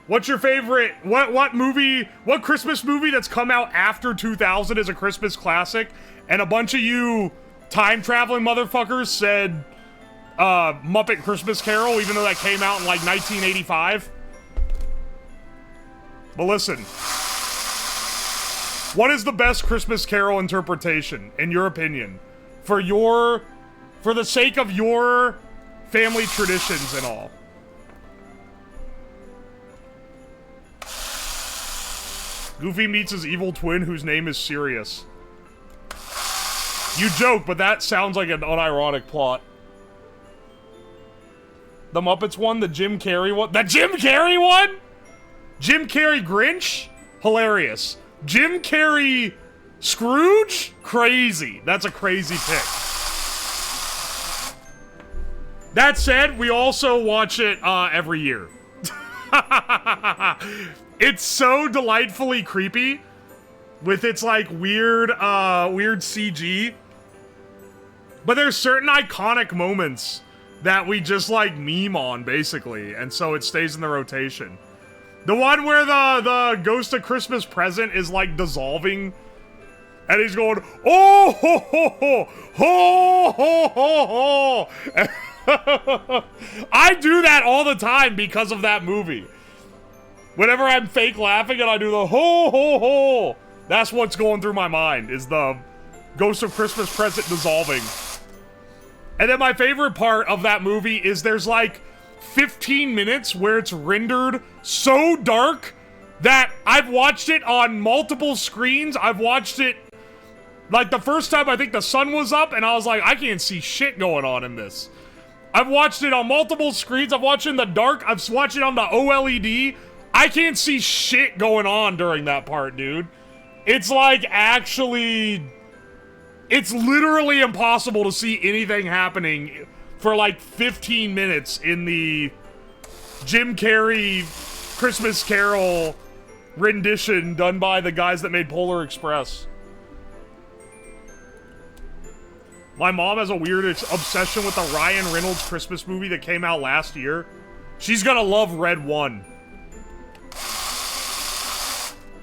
what's your favorite, what Christmas movie that's come out after 2000 is a Christmas classic? And a bunch of you time-traveling motherfuckers said, Muppet Christmas Carol, even though that came out in like 1985. But listen, what is the best Christmas Carol interpretation, in your opinion? For the sake of your family traditions and all. Goofy meets his evil twin whose name is Sirius. You joke, but that sounds like an unironic plot. The Muppets one? The Jim Carrey one? The Jim Carrey one?! Jim Carrey Grinch? Hilarious. Jim Carrey Scrooge? Crazy. That's a crazy pick. That said, we also watch it every year. It's so delightfully creepy with its like weird CG. But there's certain iconic moments that we just like meme on basically, and so it stays in the rotation. The one where the Ghost of Christmas Present is like dissolving and he's going, oh ho ho ho ho ho ho ho. I do that all the time because of that movie. Whenever I'm fake laughing and I do the ho ho ho, that's what's going through my mind, is the Ghost of Christmas Present dissolving. And then my favorite part of that movie is there's like 15 minutes where it's rendered so dark that I've watched it on multiple screens. I've watched it, like the first time I think the sun was up and I was like, I can't see shit going on in this. I've watched it on multiple screens. I've watched it in the dark. I've watched it on the OLED. I can't see shit going on during that part, dude. It's like actually... It's literally impossible to see anything happening for like 15 minutes in the Jim Carrey Christmas Carol rendition done by the guys that made Polar Express. My mom has a weird obsession with the Ryan Reynolds Christmas movie that came out last year. She's gonna love Red 1.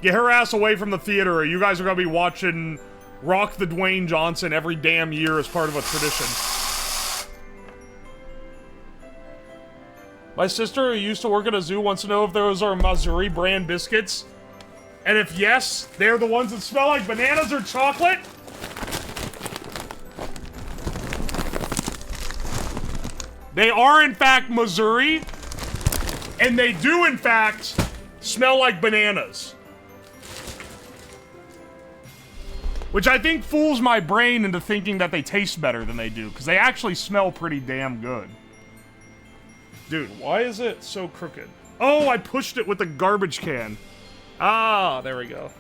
Get her ass away from the theater, or you guys are gonna be watching Rock the Dwayne Johnson every damn year as part of a tradition. My sister, who used to work at a zoo, wants to know if those are Missouri brand biscuits. And if yes, they're the ones that smell like bananas or chocolate. They are, in fact, Missouri. And they do, in fact, smell like bananas. Which I think fools my brain into thinking that they taste better than they do, because they actually smell pretty damn good. Dude, why is it so crooked? Oh, I pushed it with the garbage can. Ah, there we go.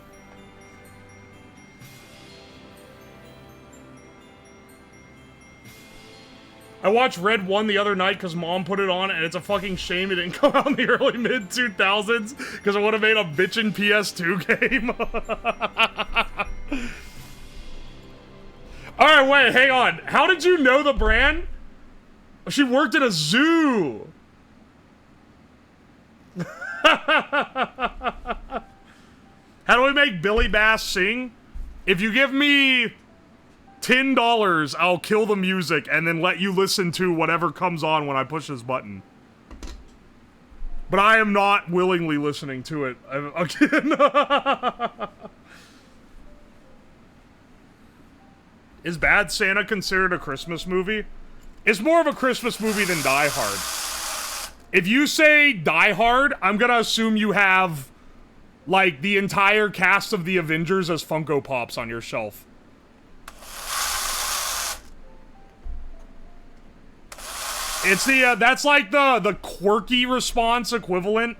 I watched Red 1 the other night because Mom put it on, and it's a fucking shame it didn't come out in the early mid-2000s, because it would have made a bitchin' PS2 game. Alright, wait, hang on. How did you know the brand? She worked at a zoo. How do we make Billy Bass sing? If you give me $10, I'll kill the music and then let you listen to whatever comes on when I push this button. But I am not willingly listening to it again. Is Bad Santa considered a Christmas movie? It's more of a Christmas movie than Die Hard. If you say Die Hard, I'm gonna assume you have, like, the entire cast of the Avengers as Funko Pops on your shelf. It's the, that's like the quirky response equivalent.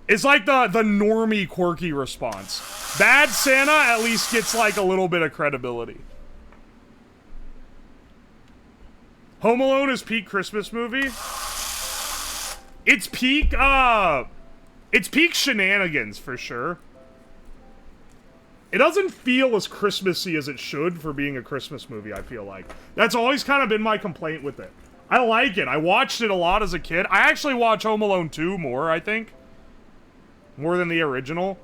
It's like the normie quirky response. Bad Santa at least gets, like, a little bit of credibility. Home Alone is peak Christmas movie. It's peak shenanigans for sure. It doesn't feel as Christmassy as it should for being a Christmas movie, I feel like. That's always kind of been my complaint with it. I like it. I watched it a lot as a kid. I actually watch Home Alone 2 more, I think. More than the original.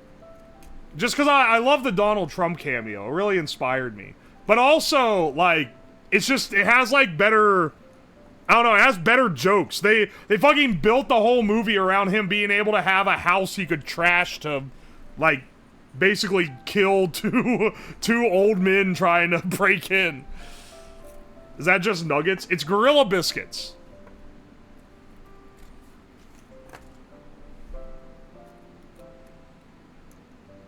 Just because I love the Donald Trump cameo. It really inspired me. But also, like, it's just, it has, like, better... I don't know, it has better jokes. They fucking built the whole movie around him being able to have a house he could trash to, like, basically kill two old men trying to break in. Is that just nuggets? It's Gorilla Biscuits.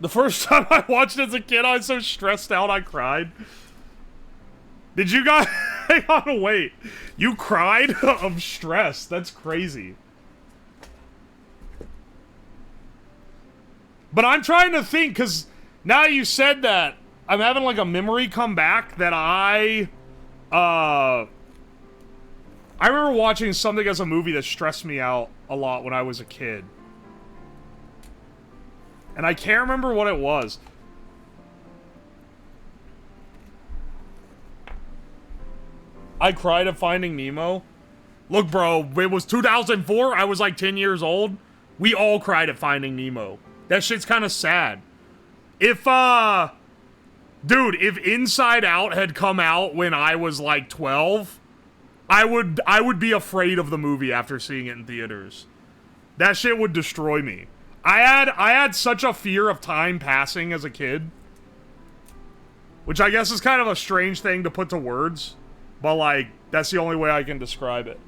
The first time I watched it as a kid, I was so stressed out I cried. Did you guys... Hang on, wait. You cried of stress. That's crazy. But I'm trying to think, because now you said that, I'm having like a memory come back that I remember watching something as a movie that stressed me out a lot when I was a kid. And I can't remember what it was. I cried at Finding Nemo. Look, bro, it was 2004. I was like 10 years old. We all cried at Finding Nemo. That shit's kind of sad. If, dude, if Inside Out had come out when I was like 12, I would be afraid of the movie after seeing it in theaters. That shit would destroy me. I had such a fear of time passing as a kid. Which I guess is kind of a strange thing to put to words. But, like, that's the only way I can describe it.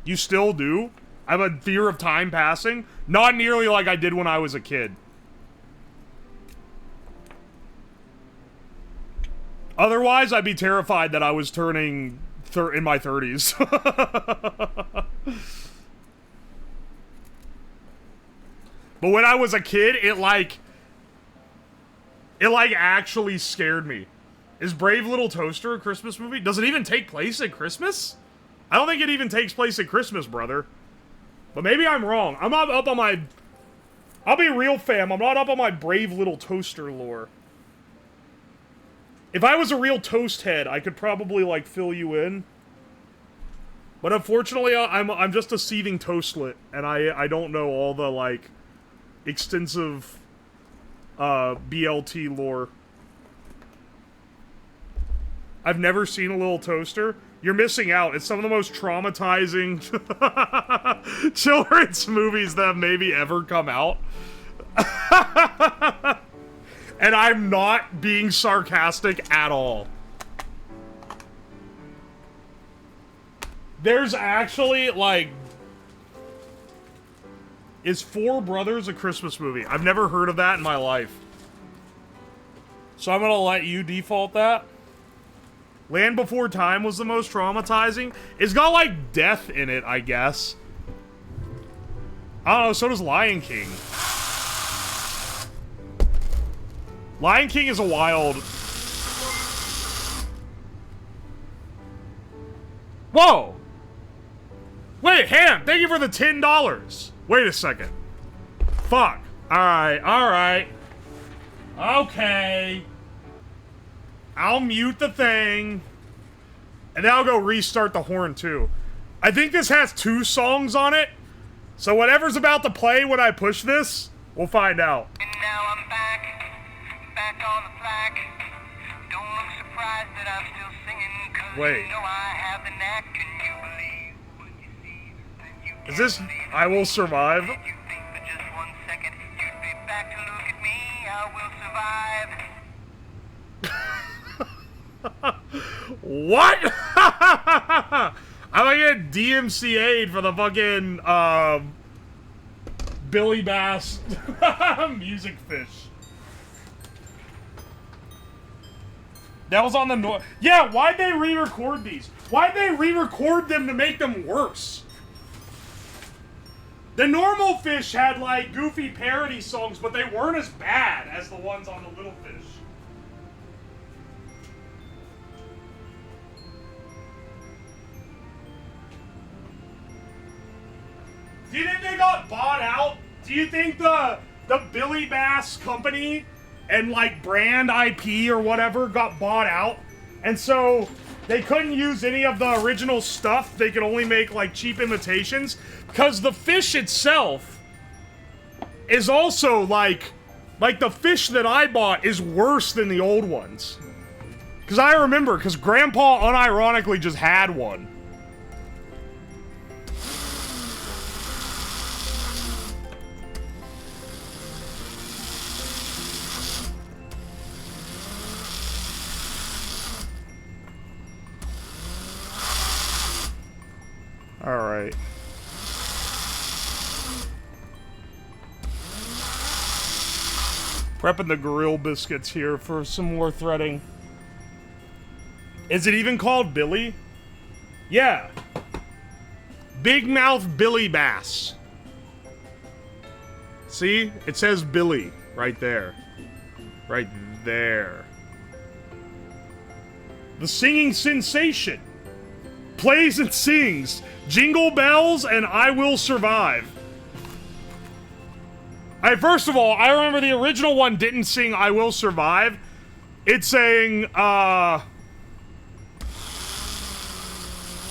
You still do? I have a fear of time passing? Not nearly like I did when I was a kid. Otherwise, I'd be terrified that I was turning in my 30s. But when I was a kid, it actually scared me. Is Brave Little Toaster a Christmas movie? Does it even take place at Christmas? I don't think it even takes place at Christmas, brother. But maybe I'm wrong. I'm not up on my... I'll be real, fam. I'm not up on my Brave Little Toaster lore. If I was a real toast head, I could probably, like, fill you in. But unfortunately, I'm just a seething toastlet, and I don't know all the, like, extensive BLT lore. I've never seen A Little Toaster. You're missing out. It's some of the most traumatizing children's movies that have maybe ever come out. And I'm not being sarcastic at all. There's actually, like... Is Four Brothers a Christmas movie? I've never heard of that in my life. So I'm gonna let you default that. Land Before Time was the most traumatizing. It's got, like, death in it, I guess. I don't know, so does Lion King. Lion King is a wild... Whoa! Wait, Ham, thank you for the $10. Wait a second. Fuck. Alright, alright. Okay. I'll mute the thing. And then I'll go restart the horn, too. I think this has 2 songs on it. So whatever's about to play when I push this, we'll find out. And now I'm back on the flag. Don't look surprised that I'm still singing, 'cause Wait. you know I have the knack. Can you believe what you see? Then you Is this I Will Survive? you think for just 1 second you'd be back to look at me. I will survive. What? I'm gonna get DMCA'd for the fucking, Billy Bass music fish. That was on the yeah, why'd they re-record these? Why'd they re-record them to make them worse? The normal fish had, like, goofy parody songs, but they weren't as bad as the ones on the little fish. Do you think they got bought out? Do you think the Billy Bass company and, like, brand IP or whatever got bought out? And so they couldn't use any of the original stuff. They could only make, like, cheap imitations. Because the fish itself is also, like, the fish that I bought is worse than the old ones. Because I remember, because Grandpa unironically just had one. Alright. Prepping the grill biscuits here for some more threading. Is it even called Billy? Yeah. Big Mouth Billy Bass. See? It says Billy right there. Right there. The singing sensation. Plays and sings Jingle Bells and I Will Survive. First of all, I remember the original one didn't sing I Will Survive. It sang,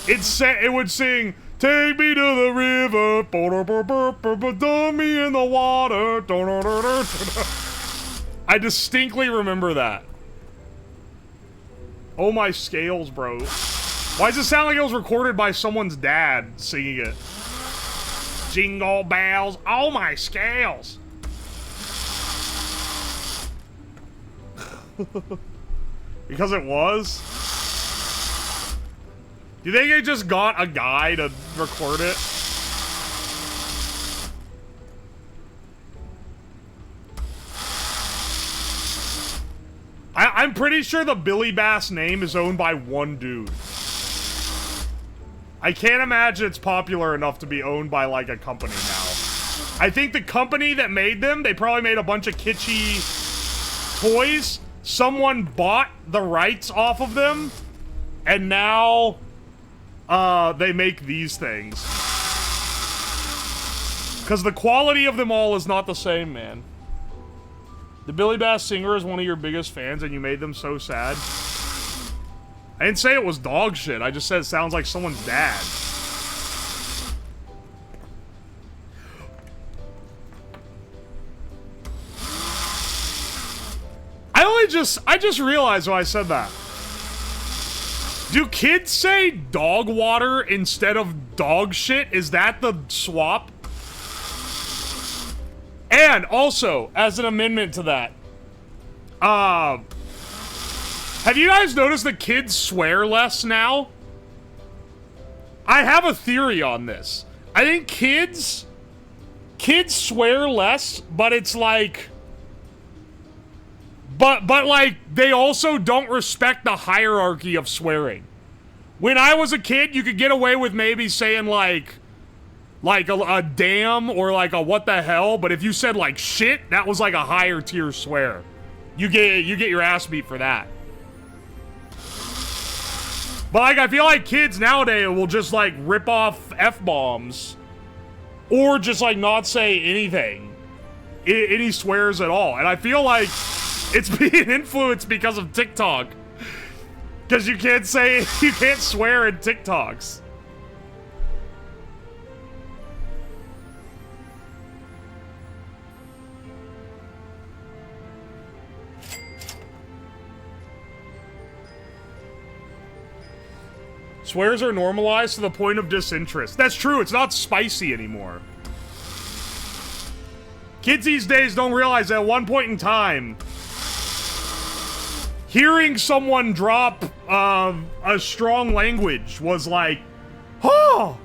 it would sing, take me to the river, dump me in the water. I distinctly remember that. Oh my scales, bro. Why does it sound like it was recorded by someone's dad singing it? Jingle bells, oh my scales. Because it was? Do you think they just got a guy to record it? I'm pretty sure the Billy Bass name is owned by one dude. I can't imagine it's popular enough to be owned by, like, a company now. I think the company that made them, they probably made a bunch of kitschy toys. Someone bought the rights off of them, and now, they make these things. Because the quality of them all is not the same, man. The Billy Bass singer is one of your biggest fans, and you made them so sad. I didn't say it was dog shit. I just said it sounds like someone's dad. I just realized when I said that. Do kids say dog water instead of dog shit? Is that the swap? And also, as an amendment to that, have you guys noticed that kids swear less now? I have a theory on this. I think kids swear less, but it's like, but like, they also don't respect the hierarchy of swearing. When I was a kid, you could get away with maybe saying like a damn or like a what the hell, but if you said like shit, that was like a higher tier swear. You get your ass beat for that. But like, I feel like kids nowadays will just like rip off F-bombs or just like not say anything, any swears at all. And I feel like it's being influenced because of TikTok. Because you can't swear in TikToks. Swears are normalized to the point of disinterest. That's true, it's not spicy anymore. Kids these days don't realize that at one point in time, hearing someone drop a strong language was like, oh!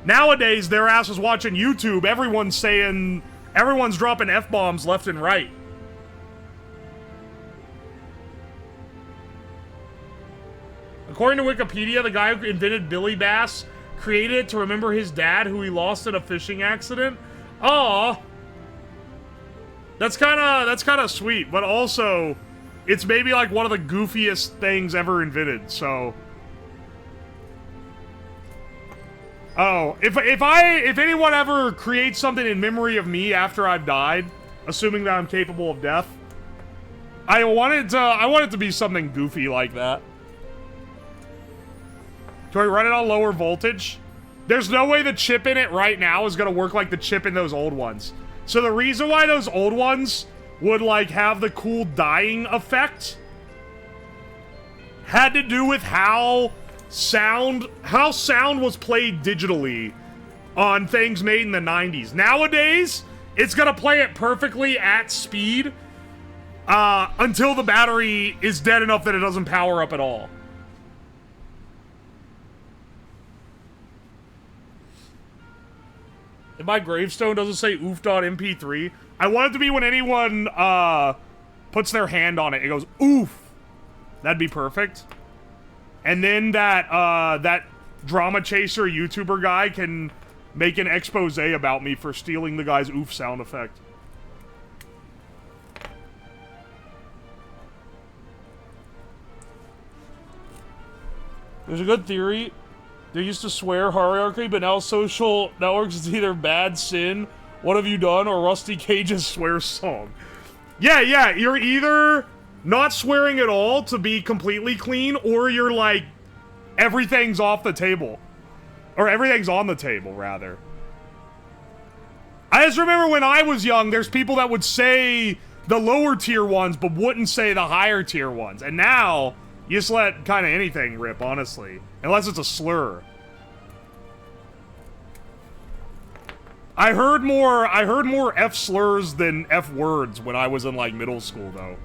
Nowadays, their ass is watching YouTube, everyone's dropping F-bombs left and right. According to Wikipedia, the guy who invented Billy Bass created it to remember his dad, who he lost in a fishing accident. Aw. That's kinda sweet, but also, it's maybe like one of the goofiest things ever invented, so. Oh, if anyone ever creates something in memory of me after I've died, assuming that I'm capable of death, I want it to be something goofy like that. Can we run it on lower voltage? There's no way the chip in it right now is gonna work like the chip in those old ones. So the reason why those old ones would like have the cool dying effect had to do with how sound was played digitally on things made in the 90s. Nowadays, it's gonna play it perfectly at speed until the battery is dead enough that it doesn't power up at all. If my gravestone doesn't say oof.mp3, I want it to be when anyone puts their hand on it, it goes oof. That'd be perfect. And then that drama chaser YouTuber guy can make an expose about me for stealing the guy's oof sound effect. There's a good theory. They used to swear hierarchy, but now social networks is either bad sin, what have you done, or Rusty Cage's swear song. Yeah, you're either not swearing at all to be completely clean, or you're like, everything's off the table. Or everything's on the table, rather. I just remember when I was young, there's people that would say the lower tier ones, but wouldn't say the higher tier ones. And now, you just let kind of anything rip, honestly. Unless it's a slur. I heard more F slurs than F words when I was in, like, middle school, though.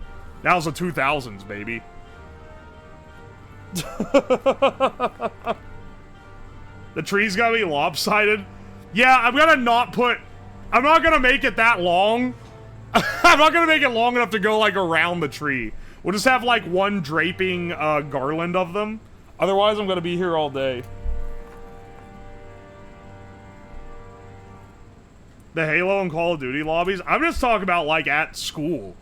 That was the 2000s, baby. The tree's gotta be lopsided. Yeah, I'm not gonna make it that long. I'm not gonna make it long enough to go, like, around the tree. We'll just have, like, one draping, garland of them. Otherwise, I'm gonna be here all day. The Halo and Call of Duty lobbies? I'm just talking about, like, at school.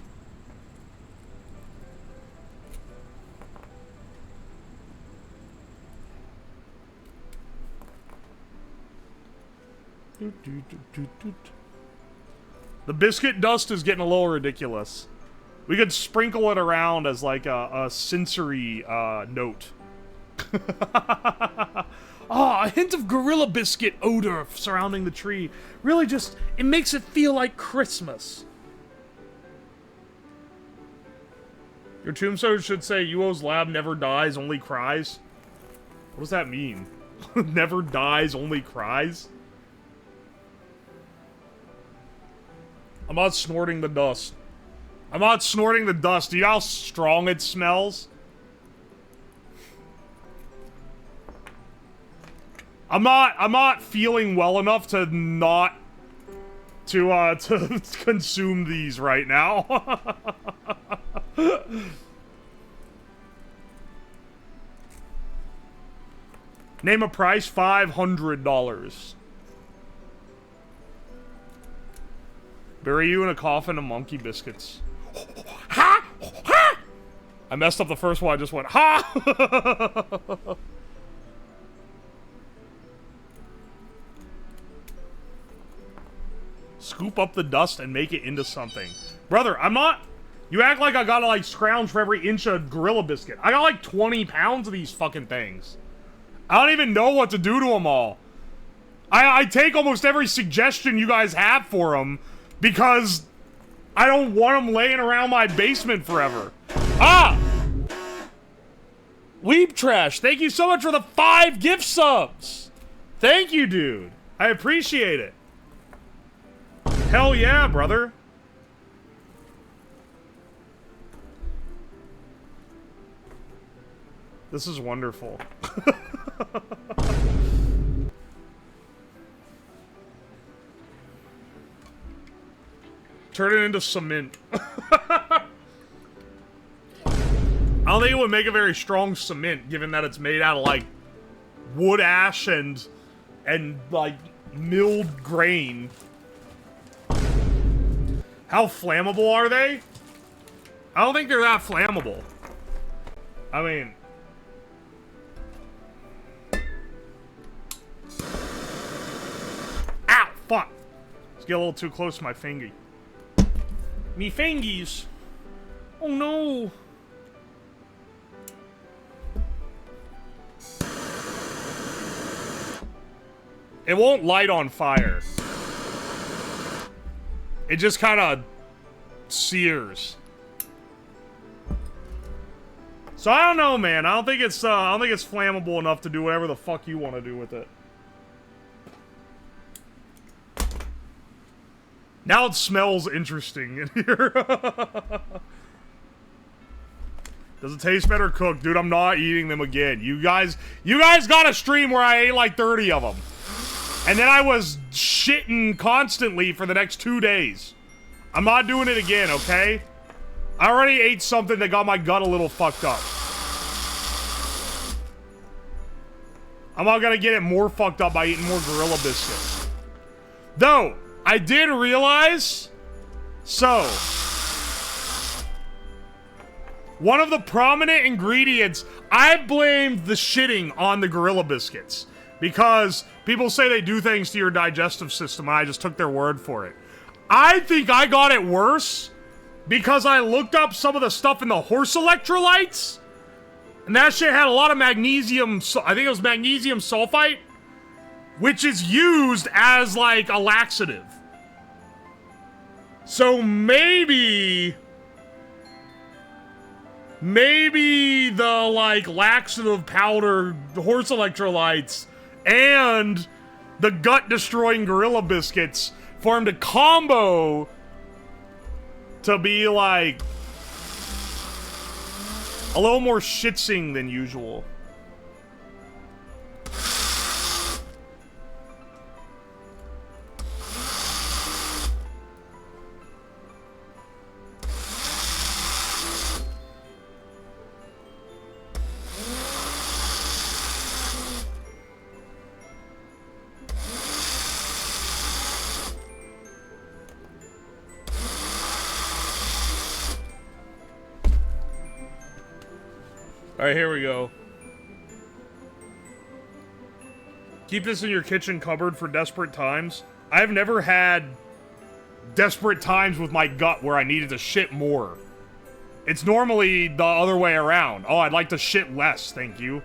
The biscuit dust is getting a little ridiculous. We could sprinkle it around as like a sensory note. A hint of gorilla biscuit odor surrounding the tree. Really just, it makes it feel like Christmas. Your tombstone should say, Uwoslab never dies, only cries. What does that mean? Never dies, only cries? I'm not snorting the dust. I'm not snorting the dust. Do you know how strong it smells? I'm not feeling well enough to not to consume these right now. Name a price, $500. Bury you in a coffin of monkey biscuits. Ha! Ha! I messed up the first one, I just went, ha! Scoop up the dust and make it into something. Brother, I'm not... You act like I gotta, like, scrounge for every inch of gorilla biscuit. I got, like, 20 pounds of these fucking things. I don't even know what to do to them all. I take almost every suggestion you guys have for them, because I don't want them laying around my basement forever. Ah! Weeb Trash, thank you so much for the 5 gift subs. Thank you, dude. I appreciate it. Hell yeah, brother. This is wonderful. Turn it into cement. I don't think it would make a very strong cement, given that it's made out of, like, wood ash and like, milled grain. How flammable are they? I don't think they're that flammable. I mean... Ow! Fuck! Let's get a little too close to my fingy. Me fingies! Oh no! It won't light on fire. It just kind of sears. So I don't know, man. I don't think it's flammable enough to do whatever the fuck you want to do with it. Now it smells interesting in here. Does it taste better cooked? Dude, I'm not eating them again. You guys got a stream where I ate like 30 of them. And then I was shitting constantly for the next 2 days. I'm not doing it again, okay? I already ate something that got my gut a little fucked up. I'm not gonna get it more fucked up by eating more gorilla biscuits. Though, I did realize... So... one of the prominent ingredients... I blamed the shitting on the Gorilla Biscuits because people say they do things to your digestive system, and I just took their word for it. I think I got it worse because I looked up some of the stuff in the horse electrolytes, and that shit had a lot of magnesium, I think it was magnesium sulfite, which is used as, like, a laxative. So maybe the, like, laxative powder, the horse electrolytes, and the gut-destroying Gorilla Biscuits formed a combo to be, like, a little more shitsing than usual. Alright, here we go. Keep this in your kitchen cupboard for desperate times. I've never had desperate times with my gut where I needed to shit more. It's normally the other way around. Oh, I'd like to shit less, thank you.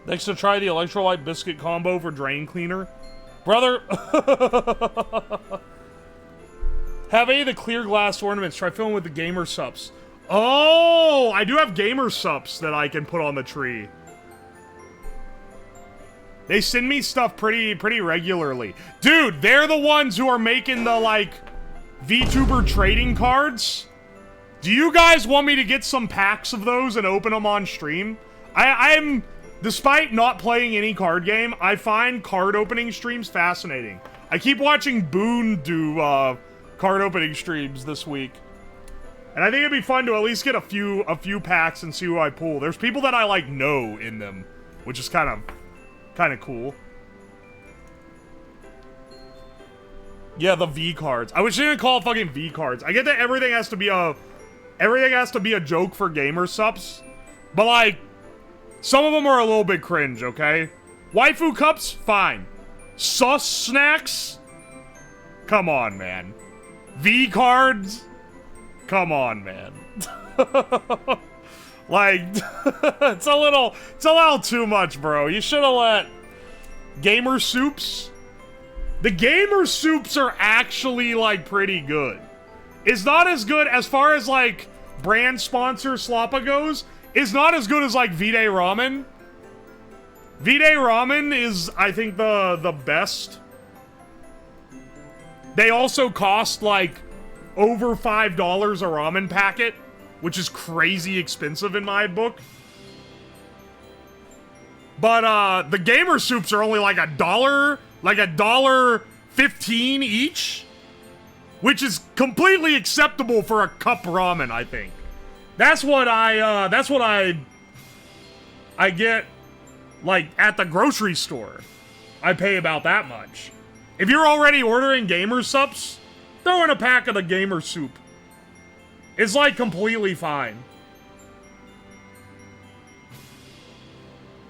Next to try the electrolyte biscuit combo for drain cleaner. Brother! Have any of the clear glass ornaments. Try filling with the gamer sups. Oh! I do have gamer sups that I can put on the tree. They send me stuff pretty regularly. Dude, they're the ones who are making the, like, VTuber trading cards. Do you guys want me to get some packs of those and open them on stream? I'm... Despite not playing any card game, I find card opening streams fascinating. I keep watching Boone do card opening streams this week. And I think it'd be fun to at least get a few packs and see who I pull. There's people that I like know in them, which is kind of cool. Yeah, the V cards. I wish they didn't call it fucking V cards. I get that everything has to be a joke for gamer subs, but like some of them are a little bit cringe, okay? Waifu cups, fine. Sus snacks? Come on, man. V cards? Come on, man. Like, it's a little too much, bro. You should have let gamer soups. The gamer soups are actually, like, pretty good. It's not as good as far as, like, brand sponsor Slappa goes. It's not as good as, like, V-Day Ramen. V-Day Ramen is, I think, the best. They also cost, like, over $5 a ramen packet, which is crazy expensive in my book. But, the gamer soups are only, like, $1.15 each, which is completely acceptable for a cup ramen, I think. That's what I get, like, at the grocery store. I pay about that much. If you're already ordering gamer subs, throw in a pack of the gamer soup. It's, like, completely fine.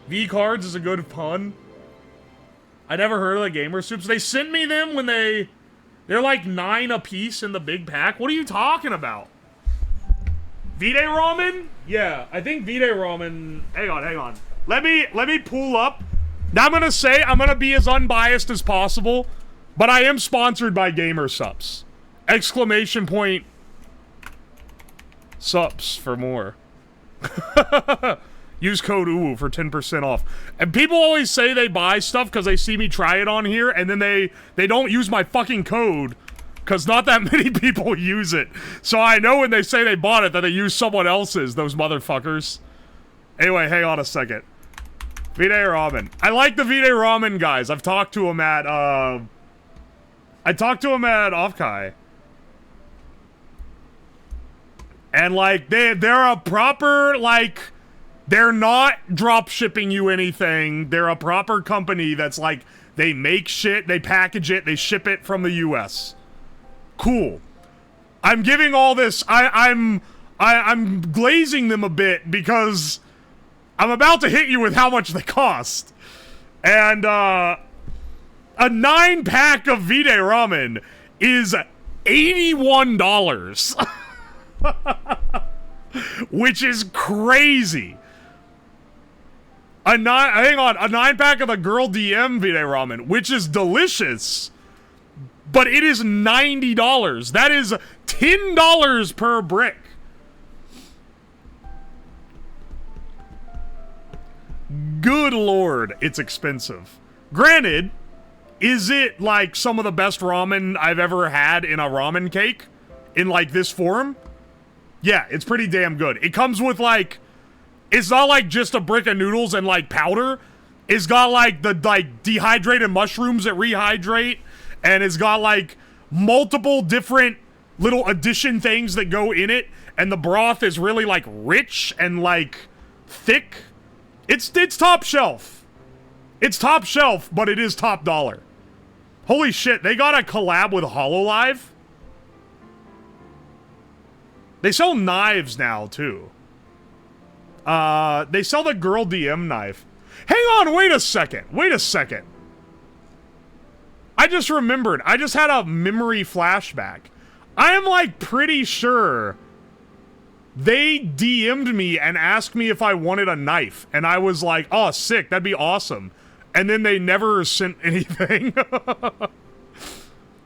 V-cards is a good pun. I never heard of the gamer soups. They sent me them when they're like 9 a piece in the big pack. What are you talking about? V-Day Ramen? Yeah, I think V-Day Ramen... Hang on. Let me pull up. Now I'm gonna say, I'm gonna be as unbiased as possible, but I am sponsored by Gamer Sups. Exclamation point... Sups for more. Use code UWU for 10% off. And people always say they buy stuff because they see me try it on here, and then they don't use my fucking code. Because not that many people use it. So I know when they say they bought it that they use someone else's, those motherfuckers. Anyway, hang on a second. V-Day Ramen. I like the V-Day Ramen guys. I've talked to them at, Offkai. And, like, they're a proper, like... They're not drop shipping you anything. They're a proper company that's, like, They make shit, they package it, they ship it from the US. Cool. I'm giving all this, I'm glazing them a bit because I'm about to hit you with how much they cost. And, a 9-pack of Vide Ramen is $81. Which is crazy. Hang on, a 9-pack of the Girl DM Vide Ramen, which is delicious, but it is $90. That is $10 per brick. Good lord, it's expensive. Granted, is it like some of the best ramen I've ever had in a ramen cake? In like this form? Yeah, it's pretty damn good. It comes with like, it's not like just a brick of noodles and like powder. It's got like the dehydrated mushrooms that rehydrate, and it's got like multiple different little addition things that go in it, and the broth is really like rich and like thick. It's top shelf. It's top shelf, but it is top dollar. Holy shit, they got a collab with HoloLive? They sell knives now, too. They sell the Girl DM knife. Hang on, wait a second. Wait a second. I just remembered. I just had a memory flashback. I am, like, pretty sure they DM'd me and asked me if I wanted a knife. And I was like, oh, sick, that'd be awesome. And then they never sent anything.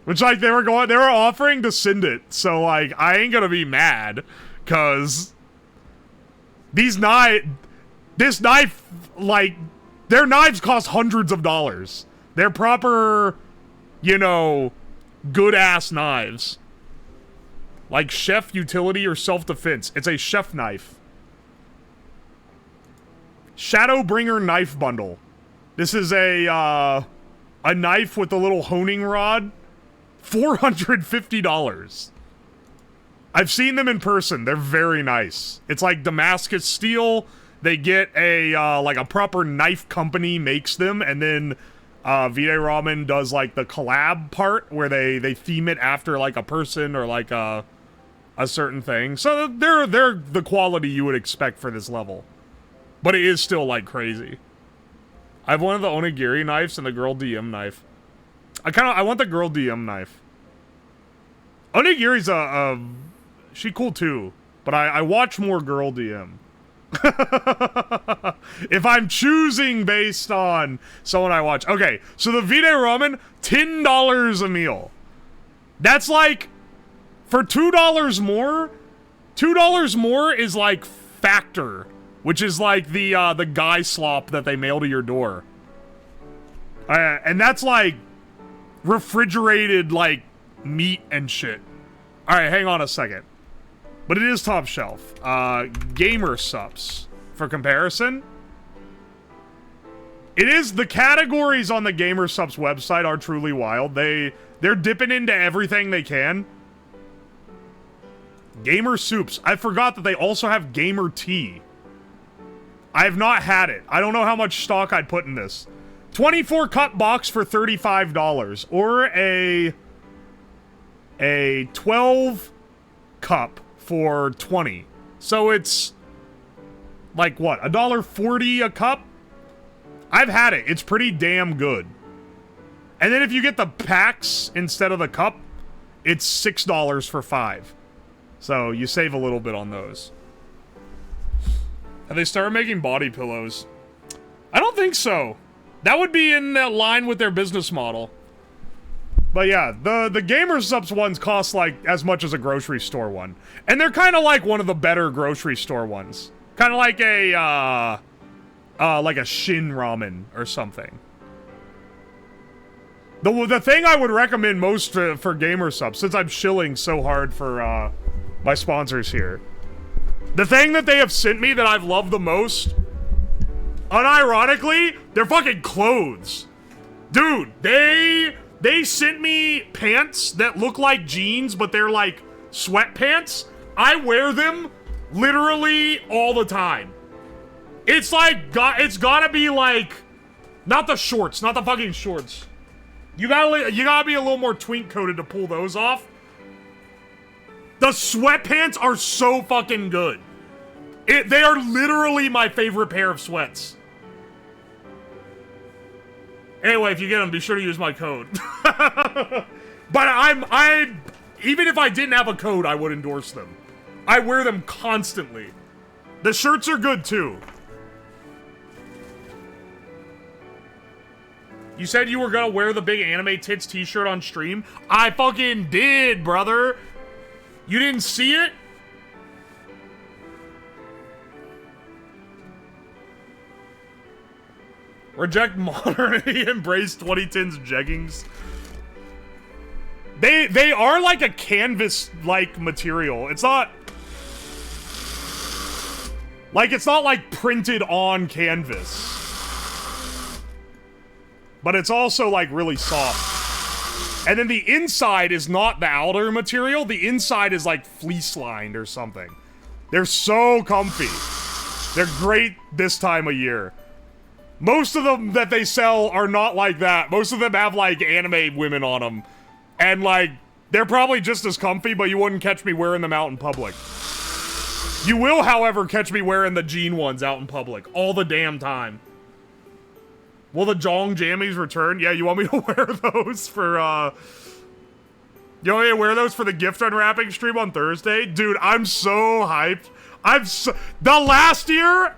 Which, like, they were offering to send it. So, like, I ain't gonna be mad. Cause this knife, like, their knives cost hundreds of dollars. They're proper, you know, good-ass knives. Like chef utility or self-defense. It's a chef knife. Shadowbringer knife bundle. This is a knife with a little honing rod. $450. I've seen them in person. They're very nice. It's like Damascus steel. They get a, like a proper knife company makes them, and then, Vide Ramen does, like, the collab part, where they theme it after, like, a person or, like, a certain thing. So they're the quality you would expect for this level. But it is still, like, crazy. I have one of the onigiri knives and the Girl DM knife. I want the Girl DM knife. Onigiri's she cool too, but I watch more Girl DM. If I'm choosing based on someone I watch. Okay, so the Vide Ramen, $10 a meal. That's like, for $2 more, $2 more is like Factor, which is like the guy slop that they mail to your door. And that's like refrigerated, like, meat and shit. Alright, hang on a second. But it is top shelf. Gamer Sups. For comparison, it is, the categories on the Gamer Sups website are truly wild. They're dipping into everything they can. Gamer Soups. I forgot that they also have Gamer Tea. I have not had it. I don't know how much stock I'd put in this. 24 cup box for $35, or a 12 cup for $20. So it's like what, $1.40 a cup? I've had it. It's pretty damn good. And then if you get the packs instead of the cup, it's $6 for 5. So you save a little bit on those. Have they started making body pillows? I don't think so. That would be in line with their business model. But yeah, the Gamer Subs ones cost like as much as a grocery store one. And they're kind of like one of the better grocery store ones. Kind of like a Shin Ramen or something. The thing I would recommend most for Gamer Subs, since I'm shilling so hard for my sponsors here. The thing that they have sent me that I've loved the most, unironically, they're fucking clothes. Dude, they sent me pants that look like jeans, but they're like sweatpants. I wear them literally all the time. It's like, it's gotta be like Not the shorts, not the fucking shorts. You gotta be a little more twink coated to pull those off. The sweatpants are so fucking good. They are literally my favorite pair of sweats. Anyway, if you get them, be sure to use my code. But even if I didn't have a code, I would endorse them. I wear them constantly. The shirts are good too. You said you were gonna wear the big anime tits t-shirt on stream? I fucking did, brother. You didn't see it? Reject modernity, embrace 2010s jeggings. They are like a canvas-like material. It's not... Like, it's not like printed on canvas. But it's also like really soft. And then the inside is not the outer material. The inside is like fleece-lined or something. They're so comfy. They're great this time of year. Most of them that they sell are not like that. Most of them have like anime women on them. And like, they're probably just as comfy, but you wouldn't catch me wearing them out in public. You will, however, catch me wearing the jean ones out in public. All the damn time. Will the Jong Jammies return? Yeah, you want me to wear those for, You want me to wear those for the gift unwrapping stream on Thursday? Dude, I'm so hyped. The last year...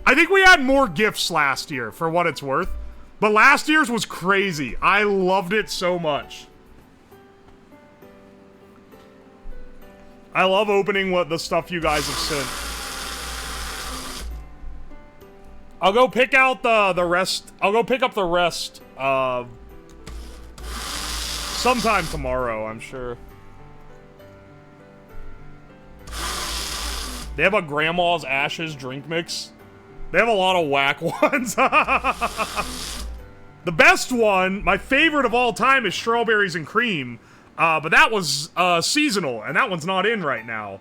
I think we had more gifts last year, for what it's worth. But last year's was crazy. I loved it so much. I love opening the stuff you guys have sent. I'll go pick out the rest. I'll go pick up the rest sometime tomorrow, I'm sure. They have a Grandma's Ashes drink mix. They have a lot of whack ones. The best one, my favorite of all time, is Strawberries and Cream. But that was seasonal, and that one's not in right now.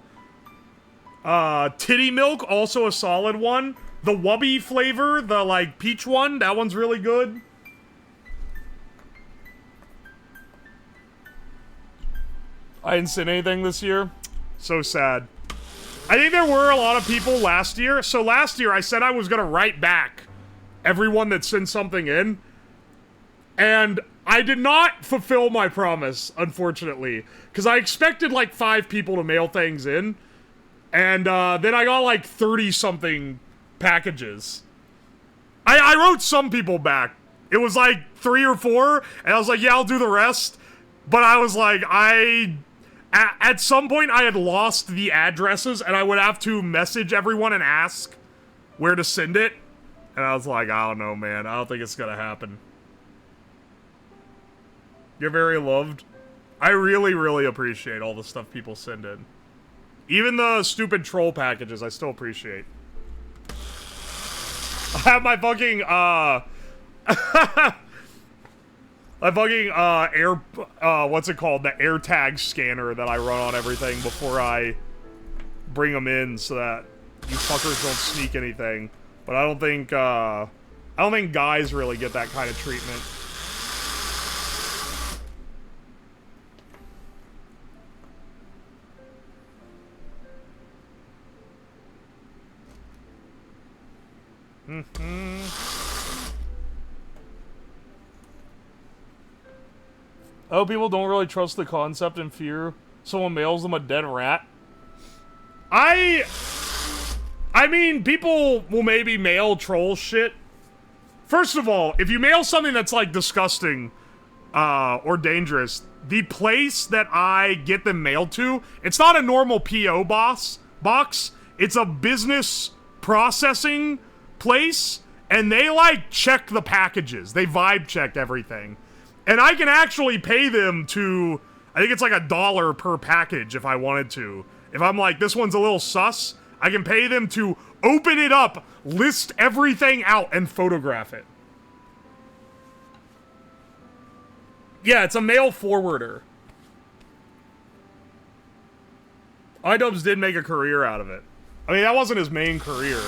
Titty Milk, also a solid one. The Wubby flavor, the like peach one, that one's really good. I didn't send anything this year. So sad. I think there were a lot of people last year. So last year I said I was gonna write back everyone that sent something in. And I did not fulfill my promise, unfortunately. Because I expected like 5 people to mail things in. And then I got like 30-something packages. I wrote some people back. It was like 3 or 4. And I was like, yeah, I'll do the rest. But I was like, at some point, I had lost the addresses, and I would have to message everyone and ask where to send it. And I was like, I don't know, man. I don't think it's gonna happen. You're very loved. I really, really appreciate all the stuff people send in. Even the stupid troll packages, I still appreciate. I have my fucking, my fucking, what's it called? The AirTag scanner that I run on everything before I bring them in so that you fuckers don't sneak anything. But I don't think guys really get that kind of treatment. Oh, people don't really trust the concept and fear someone mails them a dead rat. I mean, people will maybe mail troll shit. First of all, if you mail something that's like disgusting or dangerous, the place that I get them mailed to, it's not a normal PO box. It's a business processing place, and they like check the packages. They vibe check everything. And I can actually pay them to, I think it's like $1 per package if I wanted to. If I'm like, this one's a little sus, I can pay them to open it up, list everything out, and photograph it. Yeah, it's a mail forwarder. iDubbbz did make a career out of it. I mean, that wasn't his main career.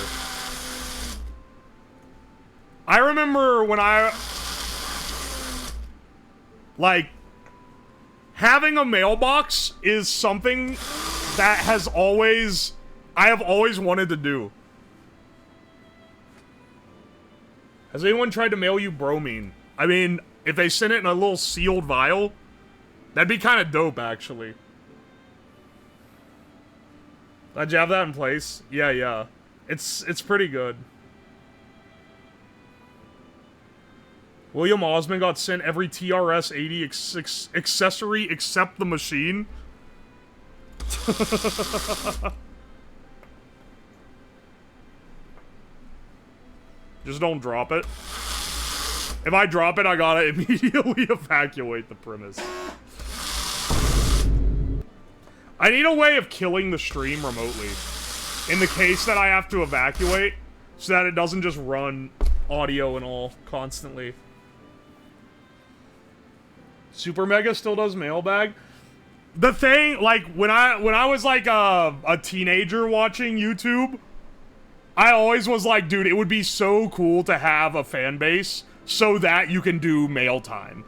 I remember when like, having a mailbox is something that I have always wanted to do. Has anyone tried to mail you bromine? I mean, if they sent it in a little sealed vial, that'd be kind of dope, actually. Did you have that in place? Yeah. It's pretty good. William Osmond got sent every TRS-80 accessory except the machine. Just don't drop it. If I drop it, I gotta immediately evacuate the premise. I need a way of killing the stream remotely. In the case that I have to evacuate, so that it doesn't just run audio and all constantly. Super Mega still does mailbag. The thing, like, when I was like a teenager watching YouTube, I always was like, dude, it would be so cool to have a fan base so that you can do mail time.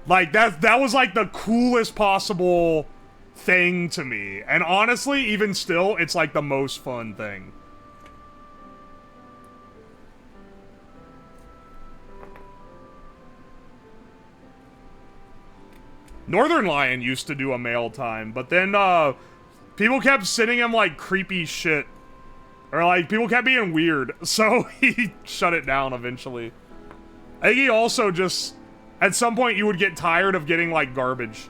Like, that was like the coolest possible thing to me. And honestly, even still, it's like the most fun thing. Northern Lion used to do a mail time, but then people kept sending him like creepy shit. Or like people kept being weird, so he shut it down eventually. I think he also just, at some point you would get tired of getting like garbage.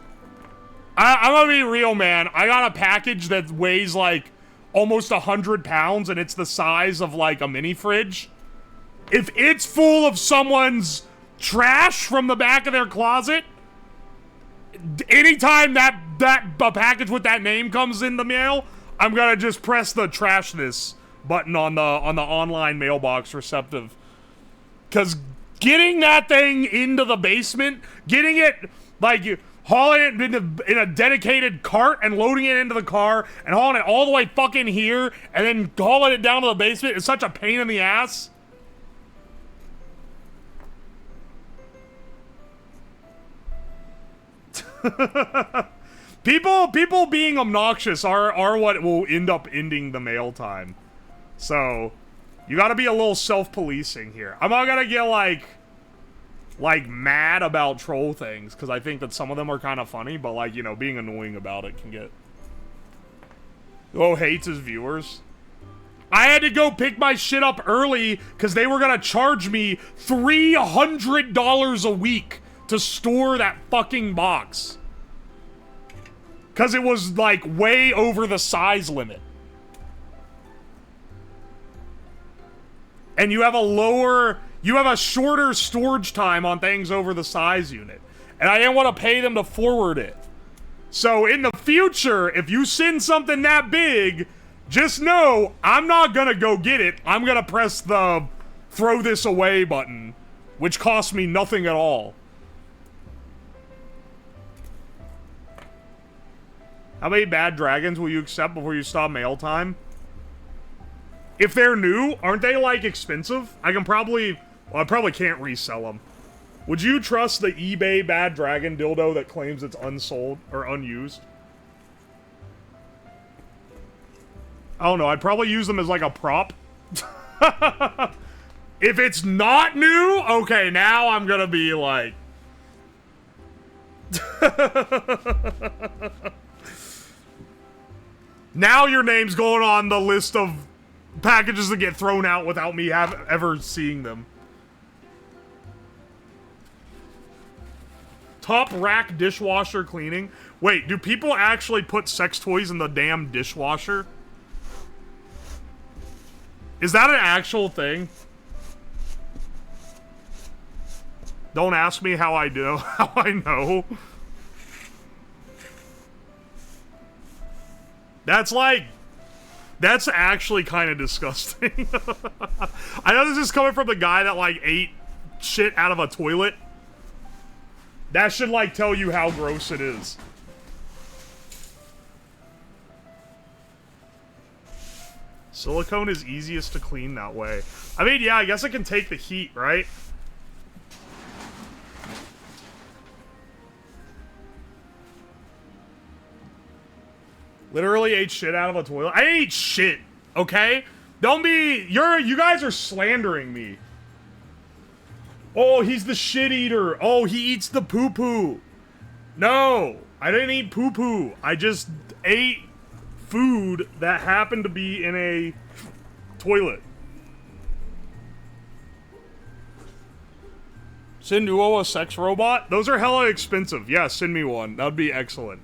I'm gonna be real, man. I got a package that weighs like almost 100 pounds and it's the size of like a mini fridge. If it's full of someone's trash from the back of their closet, anytime that a package with that name comes in the mail, I'm gonna just press the trash this button on the online mailbox receptive. Cause getting that thing into the basement, getting it, like, hauling it in a dedicated cart and loading it into the car and hauling it all the way fucking here and then hauling it down to the basement is such a pain in the ass. People being obnoxious are what will end up ending the mail time. So, you gotta be a little self-policing here. I'm not gonna get like mad about troll things, because I think that some of them are kind of funny, but like, you know, being annoying about it can get... Oh, hates his viewers. I had to go pick my shit up early, because they were gonna charge me $300 a week to store that fucking box. Because it was, like, way over the size limit. And you have a shorter storage time on things over the size unit. And I didn't want to pay them to forward it. So in the future, if you send something that big, just know I'm not gonna go get it. I'm gonna press the throw this away button, which costs me nothing at all. How many bad dragons will you accept before you stop mail time? If they're new, aren't they, like, expensive? I probably can't resell them. Would you trust the eBay bad dragon dildo that claims it's unsold or unused? I don't know, I'd probably use them as, like, a prop. If it's not new, okay, now I'm gonna be, like... Now your name's going on the list of packages that get thrown out without me ever seeing them. Top rack dishwasher cleaning. Wait, do people actually put sex toys in the damn dishwasher? Is that an actual thing? Don't ask me how I do, how I know. That's actually kind of disgusting. I know this is coming from the guy that, like, ate shit out of a toilet. That should, like, tell you how gross it is. Silicone is easiest to clean that way. I mean, yeah, I guess it can take the heat, right? Literally ate shit out of a toilet. I ate shit, okay? Don't be... You guys are slandering me. Oh, he's the shit eater. Oh, he eats the poo-poo. No, I didn't eat poo-poo. I just ate food that happened to be in a toilet. Send Uwo a sex robot? Those are hella expensive. Yeah, send me one. That would be excellent.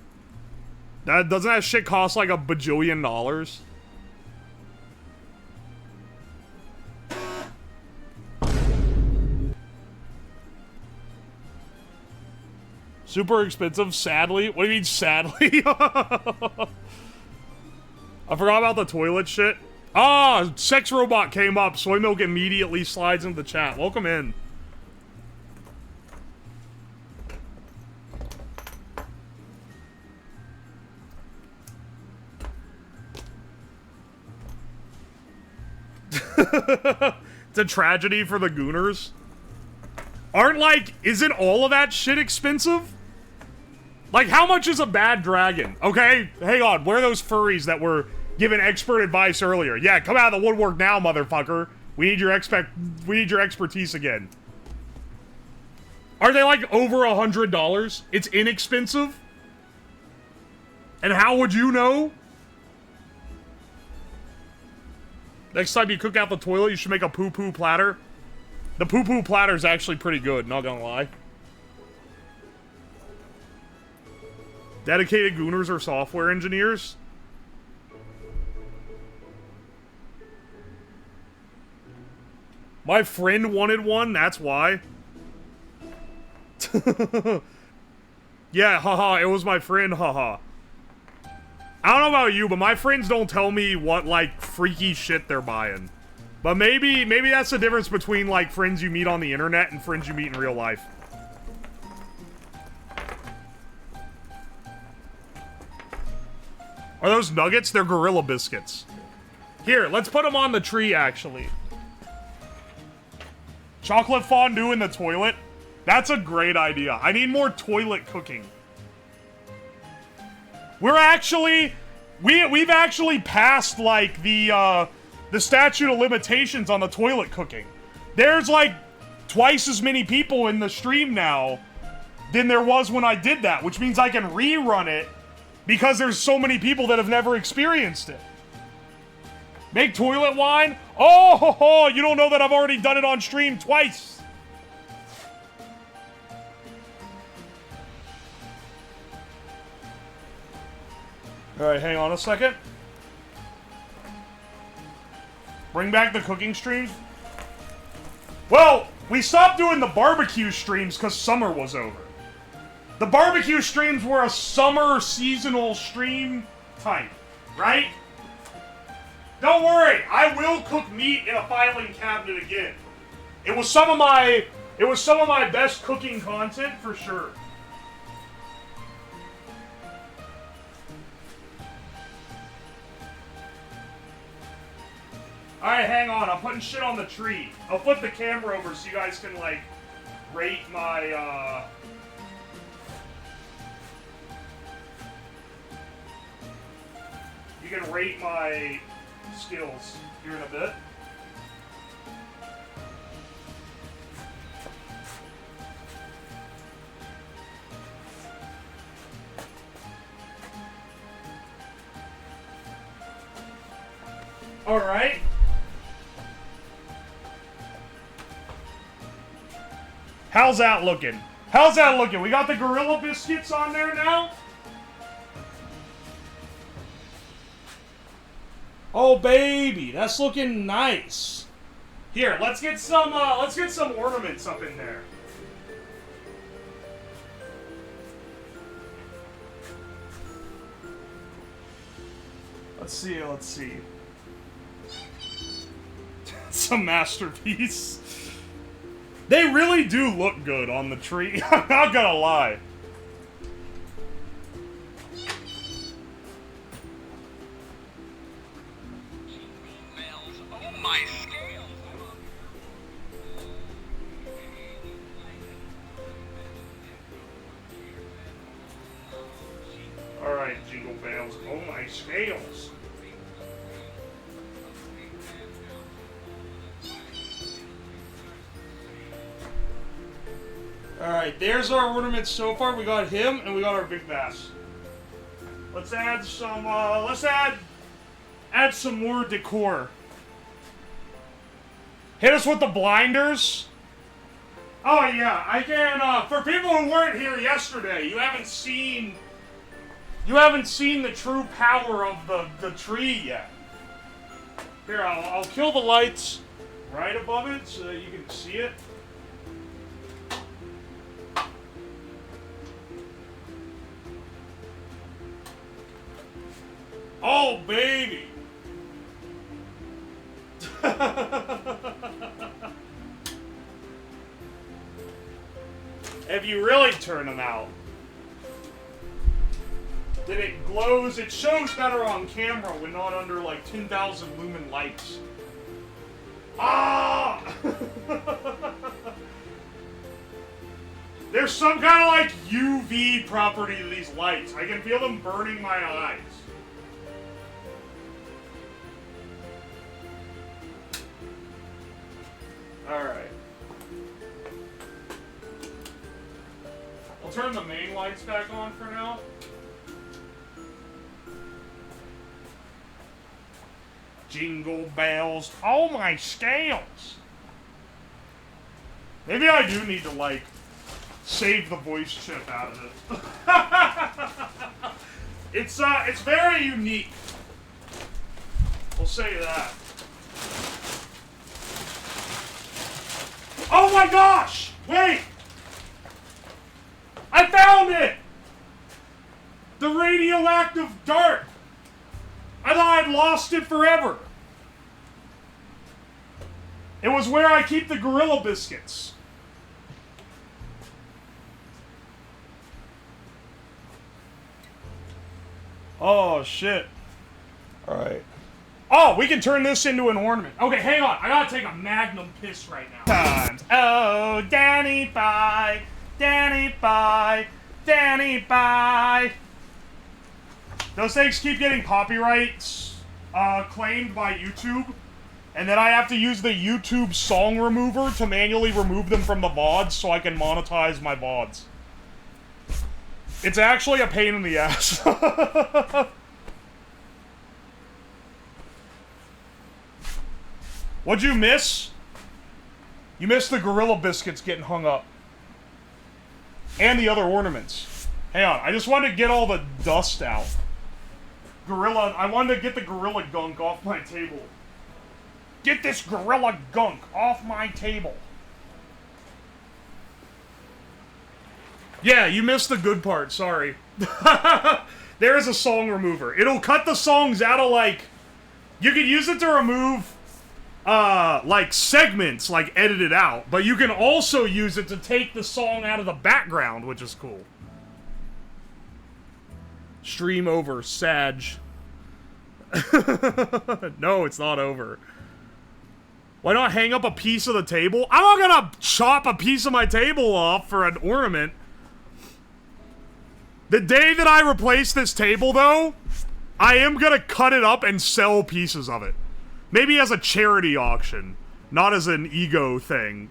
Doesn't that shit cost like $1 bajillion? Super expensive, sadly. What do you mean, sadly? I forgot about the toilet shit. Ah, sex robot came up. Soy Milk immediately slides into the chat. Welcome in. It's a tragedy for the Gooners. Isn't all of that shit expensive? Like, how much is a bad dragon? Okay, hang on. Where are those furries that were given expert advice earlier? Yeah, come out of the woodwork now, motherfucker. We need your expertise again. Are they like over $100? It's inexpensive? And how would you know? Next time you cook out the toilet, you should make a poo-poo platter. The poo-poo platter is actually pretty good, not gonna lie. Dedicated Gooners are software engineers. My friend wanted one, that's why. Yeah, haha, it was my friend, haha. I don't know about you, but my friends don't tell me what, like, freaky shit they're buying. But maybe that's the difference between, like, friends you meet on the internet and friends you meet in real life. Are those nuggets? They're gorilla biscuits. Here, let's put them on the tree, actually. Chocolate fondue in the toilet? That's a great idea. I need more toilet cooking. We've actually passed, like, the statute of limitations on the toilet cooking. There's, like, twice as many people in the stream now than there was when I did that, which means I can rerun it because there's so many people that have never experienced it. Make toilet wine? Oh, ho, ho, you don't know that I've already done it on stream twice. Alright, hang on a second. Bring back the cooking streams? Well, we stopped doing the barbecue streams because summer was over. The barbecue streams were a summer seasonal stream type, right? Don't worry, I will cook meat in a filing cabinet again. It was some of my best cooking content for sure. Alright, hang on. I'm putting shit on the tree. I'll flip the camera over so you guys can, like, rate my, You can rate my skills here in a bit. Alright. How's that looking? How's that looking? We got the gorilla biscuits on there now? Oh baby, that's looking nice. Here, let's get some ornaments up in there. Let's see. It's a masterpiece. They really do look good on the tree. I'm not gonna lie. Alright, there's our ornaments so far. We got him, and we got our big bass. Let's add some, add some more decor. Hit us with the blinders. Oh yeah, I can, for people who weren't here yesterday, you haven't seen the true power of the tree yet. Here, I'll kill the lights right above it so that you can see it. Oh, baby! If you really turn them out, then it glows. It shows better on camera when not under like 10,000 lumen lights. Ah! There's some kind of like UV property to these lights. I can feel them burning my eyes. Alright. I'll turn the main lights back on for now. Jingle bells. Oh, my scales! Maybe I do need to, like, save the voice chip out of it. It's very unique. We'll say that. Oh my gosh! Wait! I found it! The radioactive dart! I thought I'd lost it forever. It was where I keep the gorilla biscuits. Oh, shit. Alright. Oh, we can turn this into an ornament. Okay, hang on. I gotta take a magnum piss right now. Times. Oh, Danny, bye. Danny, bye. Danny, bye. Those things keep getting copyrights claimed by YouTube. And then I have to use the YouTube song remover to manually remove them from the VODs so I can monetize my VODs. It's actually a pain in the ass. What'd you miss? You missed the gorilla biscuits getting hung up. And the other ornaments. Hang on, I just wanted to get all the dust out. I wanted to get the gorilla gunk off my table. Get this gorilla gunk off my table. Yeah, you missed the good part, sorry. There is a song remover. It'll cut the songs out of, like... You could use it to remove, like, segments, like, edited out. But you can also use it to take the song out of the background, which is cool. Stream over, Sag. No, it's not over. Why not hang up a piece of the table? I'm not gonna chop a piece of my table off for an ornament. The day that I replace this table, though, I am gonna cut it up and sell pieces of it. Maybe as a charity auction, not as an ego thing.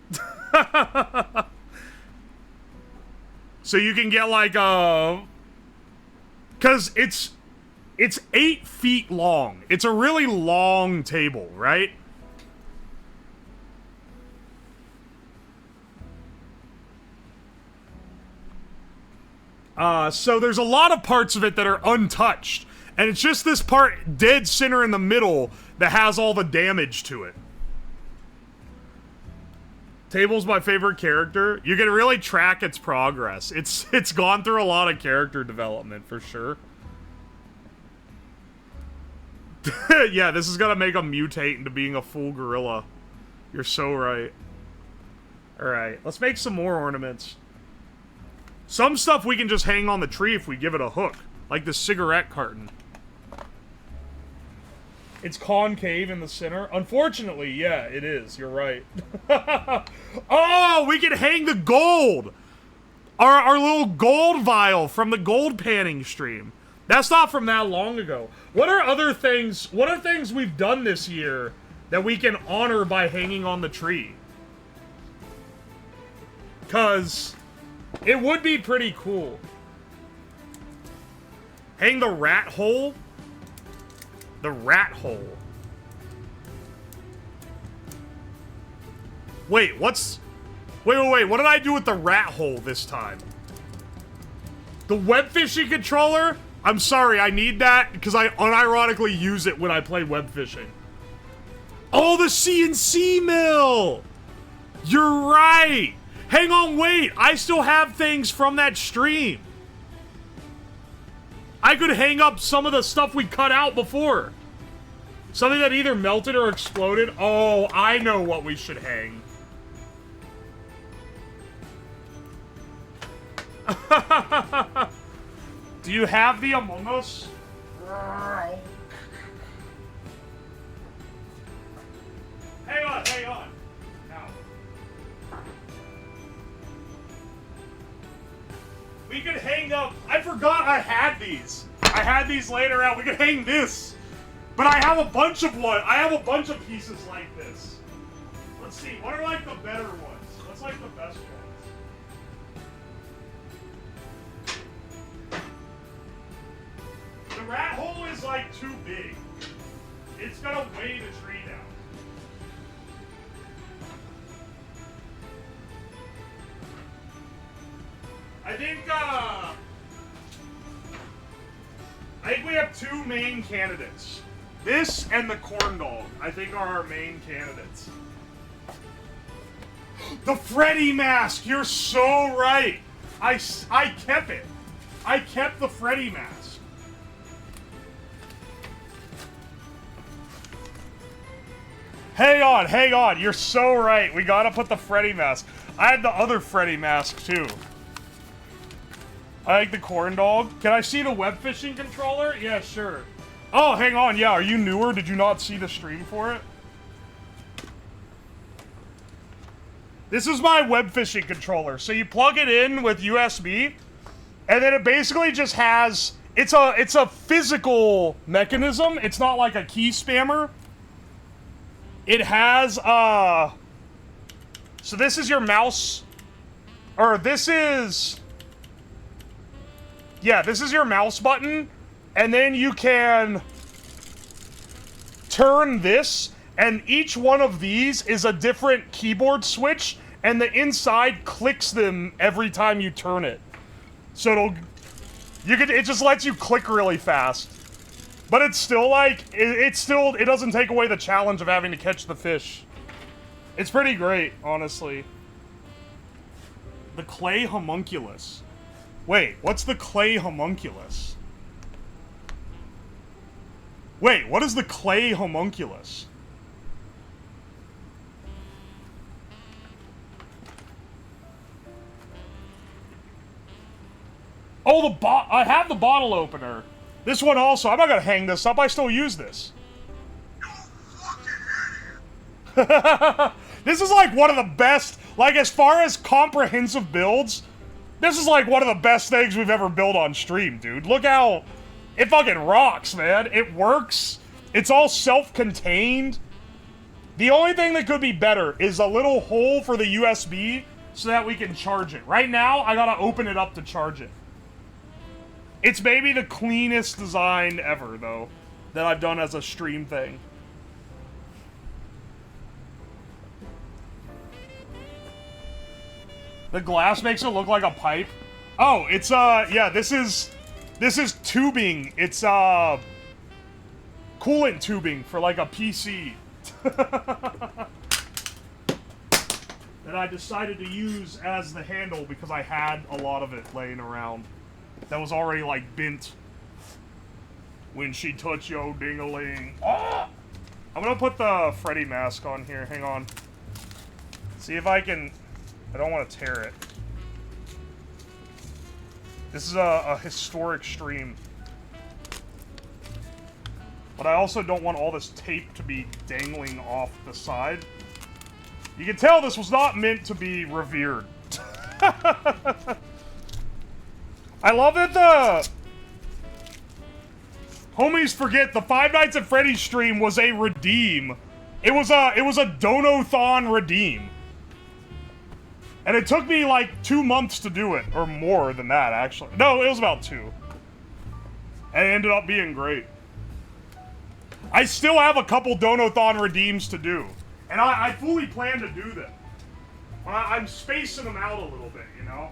So you can get like a... Because it's 8 feet long. It's a really long table, right? So there's a lot of parts of it that are untouched. And it's just this part dead center in the middle that has all the damage to it. Table's my favorite character. You can really track its progress. It's gone through a lot of character development, for sure. Yeah, this is gonna make him mutate into being a full gorilla. You're so right. Alright, let's make some more ornaments. Some stuff we can just hang on the tree if we give it a hook. Like the cigarette carton. It's concave in the center. Unfortunately, yeah, it is. You're right. Oh, we can hang the gold! Our little gold vial from the gold panning stream. That's not from that long ago. What are things we've done this year that we can honor by hanging on the tree? Because It would be pretty cool. Hang the rat hole? The rat hole. Wait, what's... Wait, what did I do with the rat hole this time? The web fishing controller? I'm sorry, I need that because I unironically use it when I play web fishing. Oh, the CNC mill! You're right! Hang on, wait! I still have things from that stream. I could hang up some of the stuff we cut out before. Something that either melted or exploded. Oh, I know what we should hang. Do you have the Among Us? Hang on. Now. We could hang up. I forgot I had these. I had these laying around. We could hang this. But I have a bunch of of pieces like this. Let's see. What are like the better ones? What's like the best ones? The rat hole is like too big. It's gonna weigh the tree down. I think we have two main candidates. This and the corn dog, I think, are our main candidates. The Freddy mask! You're so right! I kept it. I kept the Freddy mask. Hang on. You're so right. We gotta put the Freddy mask. I had the other Freddy mask, too. I like the corn dog. Can I see the web fishing controller? Yeah, sure. Oh, hang on. Yeah, are you newer? Did you not see the stream for it? This is my web fishing controller. So you plug it in with USB, and then it basically just has... It's a physical mechanism. It's not like a key spammer. It has, So this is your mouse... Or this is... Yeah, this is your mouse button, and then you can turn this, and each one of these is a different keyboard switch, and the inside clicks them every time you turn it. So it just lets you click really fast. But it's still like, it doesn't take away the challenge of having to catch the fish. It's pretty great, honestly. The clay homunculus. Wait, what's the clay homunculus? Wait, what is the clay homunculus? Oh, I have the bottle opener. This one also. I'm not gonna hang this up. I still use this. This is like one of the best, like as far as comprehensive builds, this is like one of the best things we've ever built on stream, dude. Look how it fucking rocks, man. It works. It's all self-contained. The only thing that could be better is a little hole for the USB so that we can charge it. Right now, I gotta open it up to charge it. It's maybe the cleanest design ever, though, that I've done as a stream thing. The glass makes it look like a pipe. Oh, it's, yeah, this is tubing. It's, coolant tubing for, like, a PC. That I decided to use as the handle because I had a lot of it laying around. That was already, like, bent. When she touched yo ding-a-ling. Oh! I'm gonna put the Freddy mask on here. Hang on. See if I can... I don't want to tear it. This is a historic stream. But I also don't want all this tape to be dangling off the side. You can tell this was not meant to be revered. I love that the homies forget the Five Nights at Freddy's stream was a redeem. It was a Dono-thon redeem. And it took me like 2 months to do it, or more than that, actually. No, it was about 2. And it ended up being great. I still have a couple Donathon redeems to do. And I fully plan to do them. I'm spacing them out a little bit, you know?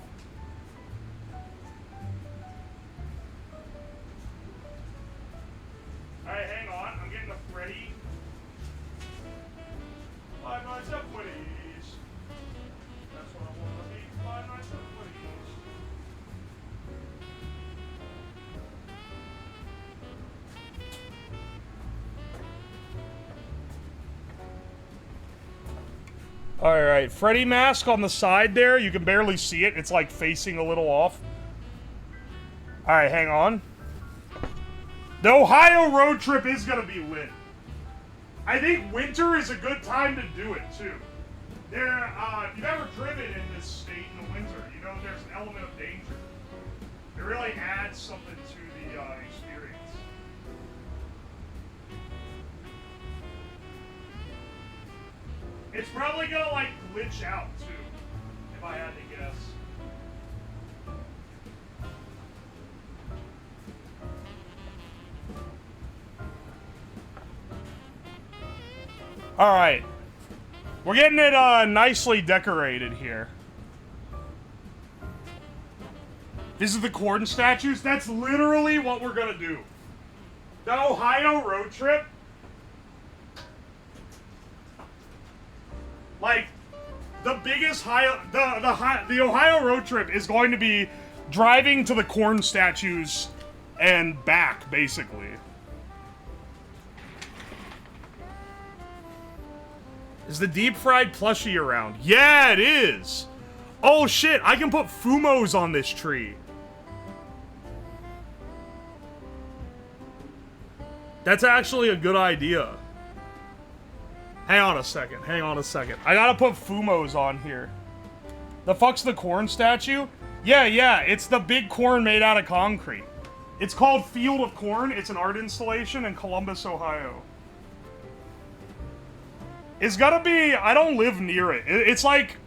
Alright, hang on. I'm getting a Freddy. 5 Nights at Freddy's. That's what I want to be. 5 Nights at Freddy's. Alright, Freddy mask on the side there. You can barely see it. It's like facing a little off. Alright, hang on. The Ohio road trip is gonna be lit. I think winter is a good time to do it, too. If you've ever driven in this state in the winter, you know there's an element of danger. It really adds something to the experience. It's probably gonna, like, glitch out, too, if I had to guess. Alright. We're getting it, nicely decorated here. This is the corn statues? That's literally what we're gonna do. The Ohio road trip. Like, the biggest the Ohio road trip is going to be driving to the corn statues and back, basically. Is the deep fried plushie around? Yeah, it is. Oh shit, I can put Fumos on this tree. That's actually a good idea. Hang on a second. I gotta put Fumos on here. The fuck's the corn statue? Yeah, it's the big corn made out of concrete. It's called Field of Corn. It's an art installation in Columbus, Ohio. It's gotta be... I don't live near it. It's like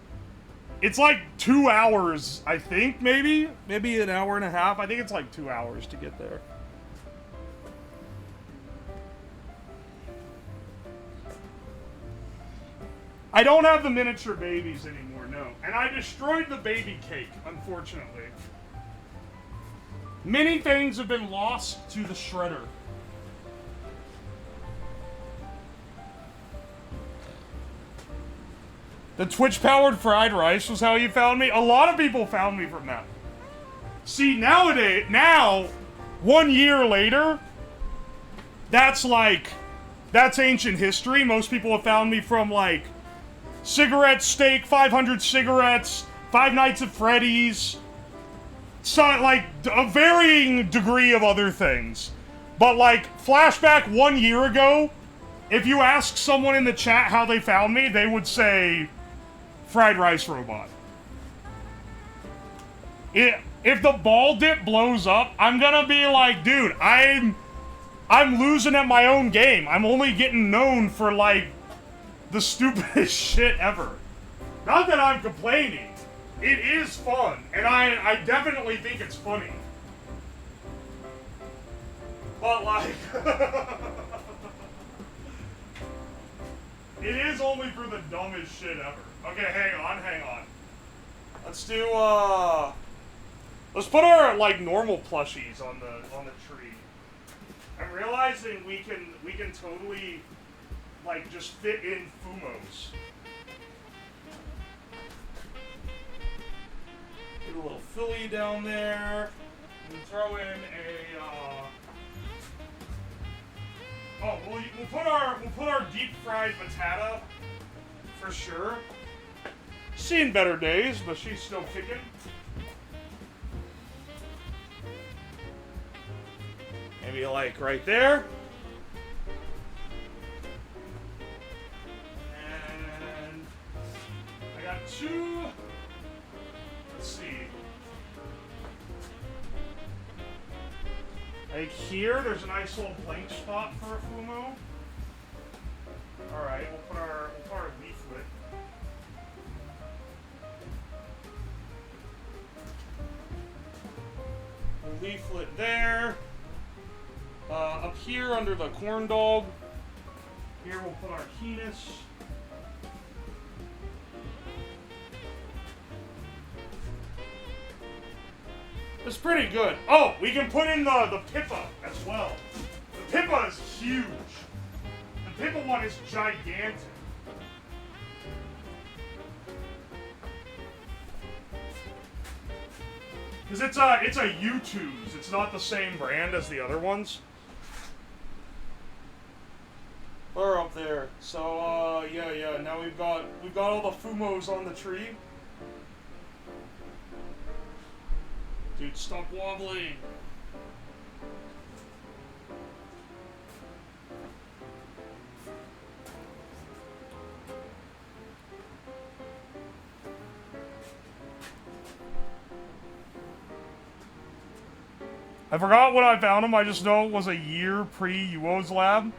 2 hours, I think, maybe? Maybe an hour and a half. I think it's like 2 hours to get there. I don't have the miniature babies anymore, no. And I destroyed the baby cake, unfortunately. Many things have been lost to the shredder. The Twitch-powered fried rice was how you found me? A lot of people found me from that. See, now, 1 year later, that's ancient history. Most people have found me from, like, cigarette steak, 500 cigarettes, 5 Nights at Freddy's, so, like, a varying degree of other things. But, like, flashback 1 year ago, if you ask someone in the chat how they found me, they would say... fried rice robot. If the ball dip blows up, I'm gonna be like, dude, I'm losing at my own game. I'm only getting known for, like, the stupidest shit ever. Not that I'm complaining. It is fun, and I definitely think it's funny. But, like... it is only for the dumbest shit ever. Okay, hang on. Let's do, let's put our, like, normal plushies on the tree. I'm realizing we can totally, like, just fit in Fumos. Get a little Philly down there. And throw in a, oh, we'll put our deep fried batata for sure. Seen better days, but she's still kicking. Maybe like right there. And I got 2. Let's see. Like here, there's a nice little blank spot for a Fumo. Alright, we'll put our leaflet. leaflet there. Up here under the corn dog. Here we'll put our Kenis. It's pretty good. Oh, we can put in the Pippa as well. The Pippa is huge. The Pippa one is gigantic. Because it's a U2s. It's not the same brand as the other ones. We're up there. So yeah. Now we've got all the Fumos on the tree. Dude, stop wobbling. I forgot when I found him. I just know it was a year pre-Uwoslab.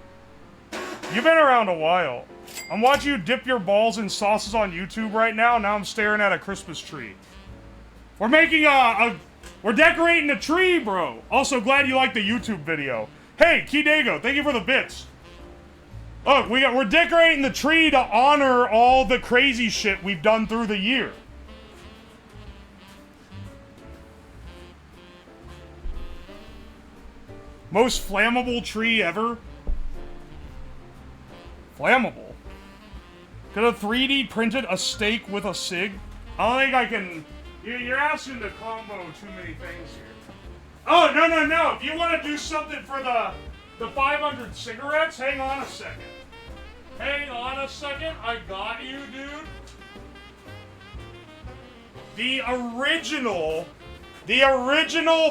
You've been around a while. I'm watching you dip your balls in sauces on YouTube right now. Now I'm staring at a Christmas tree. We're making we're decorating a tree, bro. Also, glad you liked the YouTube video. Hey, Kidego, thank you for the bits. Look, we're decorating the tree to honor all the crazy shit we've done through the year. Most flammable tree ever. Flammable. Could have 3D printed a steak with a SIG? I don't think I can... You're asking to combo too many things here. Oh, no. If you want to do something for the 500 cigarettes, hang on a second. Hang on a second. I got you, dude. The original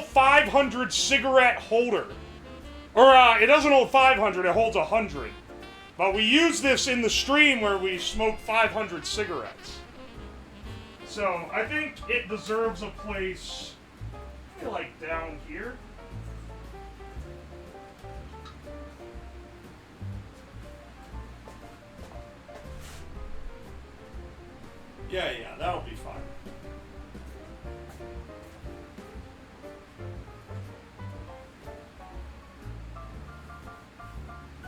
500 cigarette holder. Or, it doesn't hold 500, it holds 100. But we use this in the stream where we smoke 500 cigarettes. So, I think it deserves a place, maybe like down here. Yeah, that'll be fine.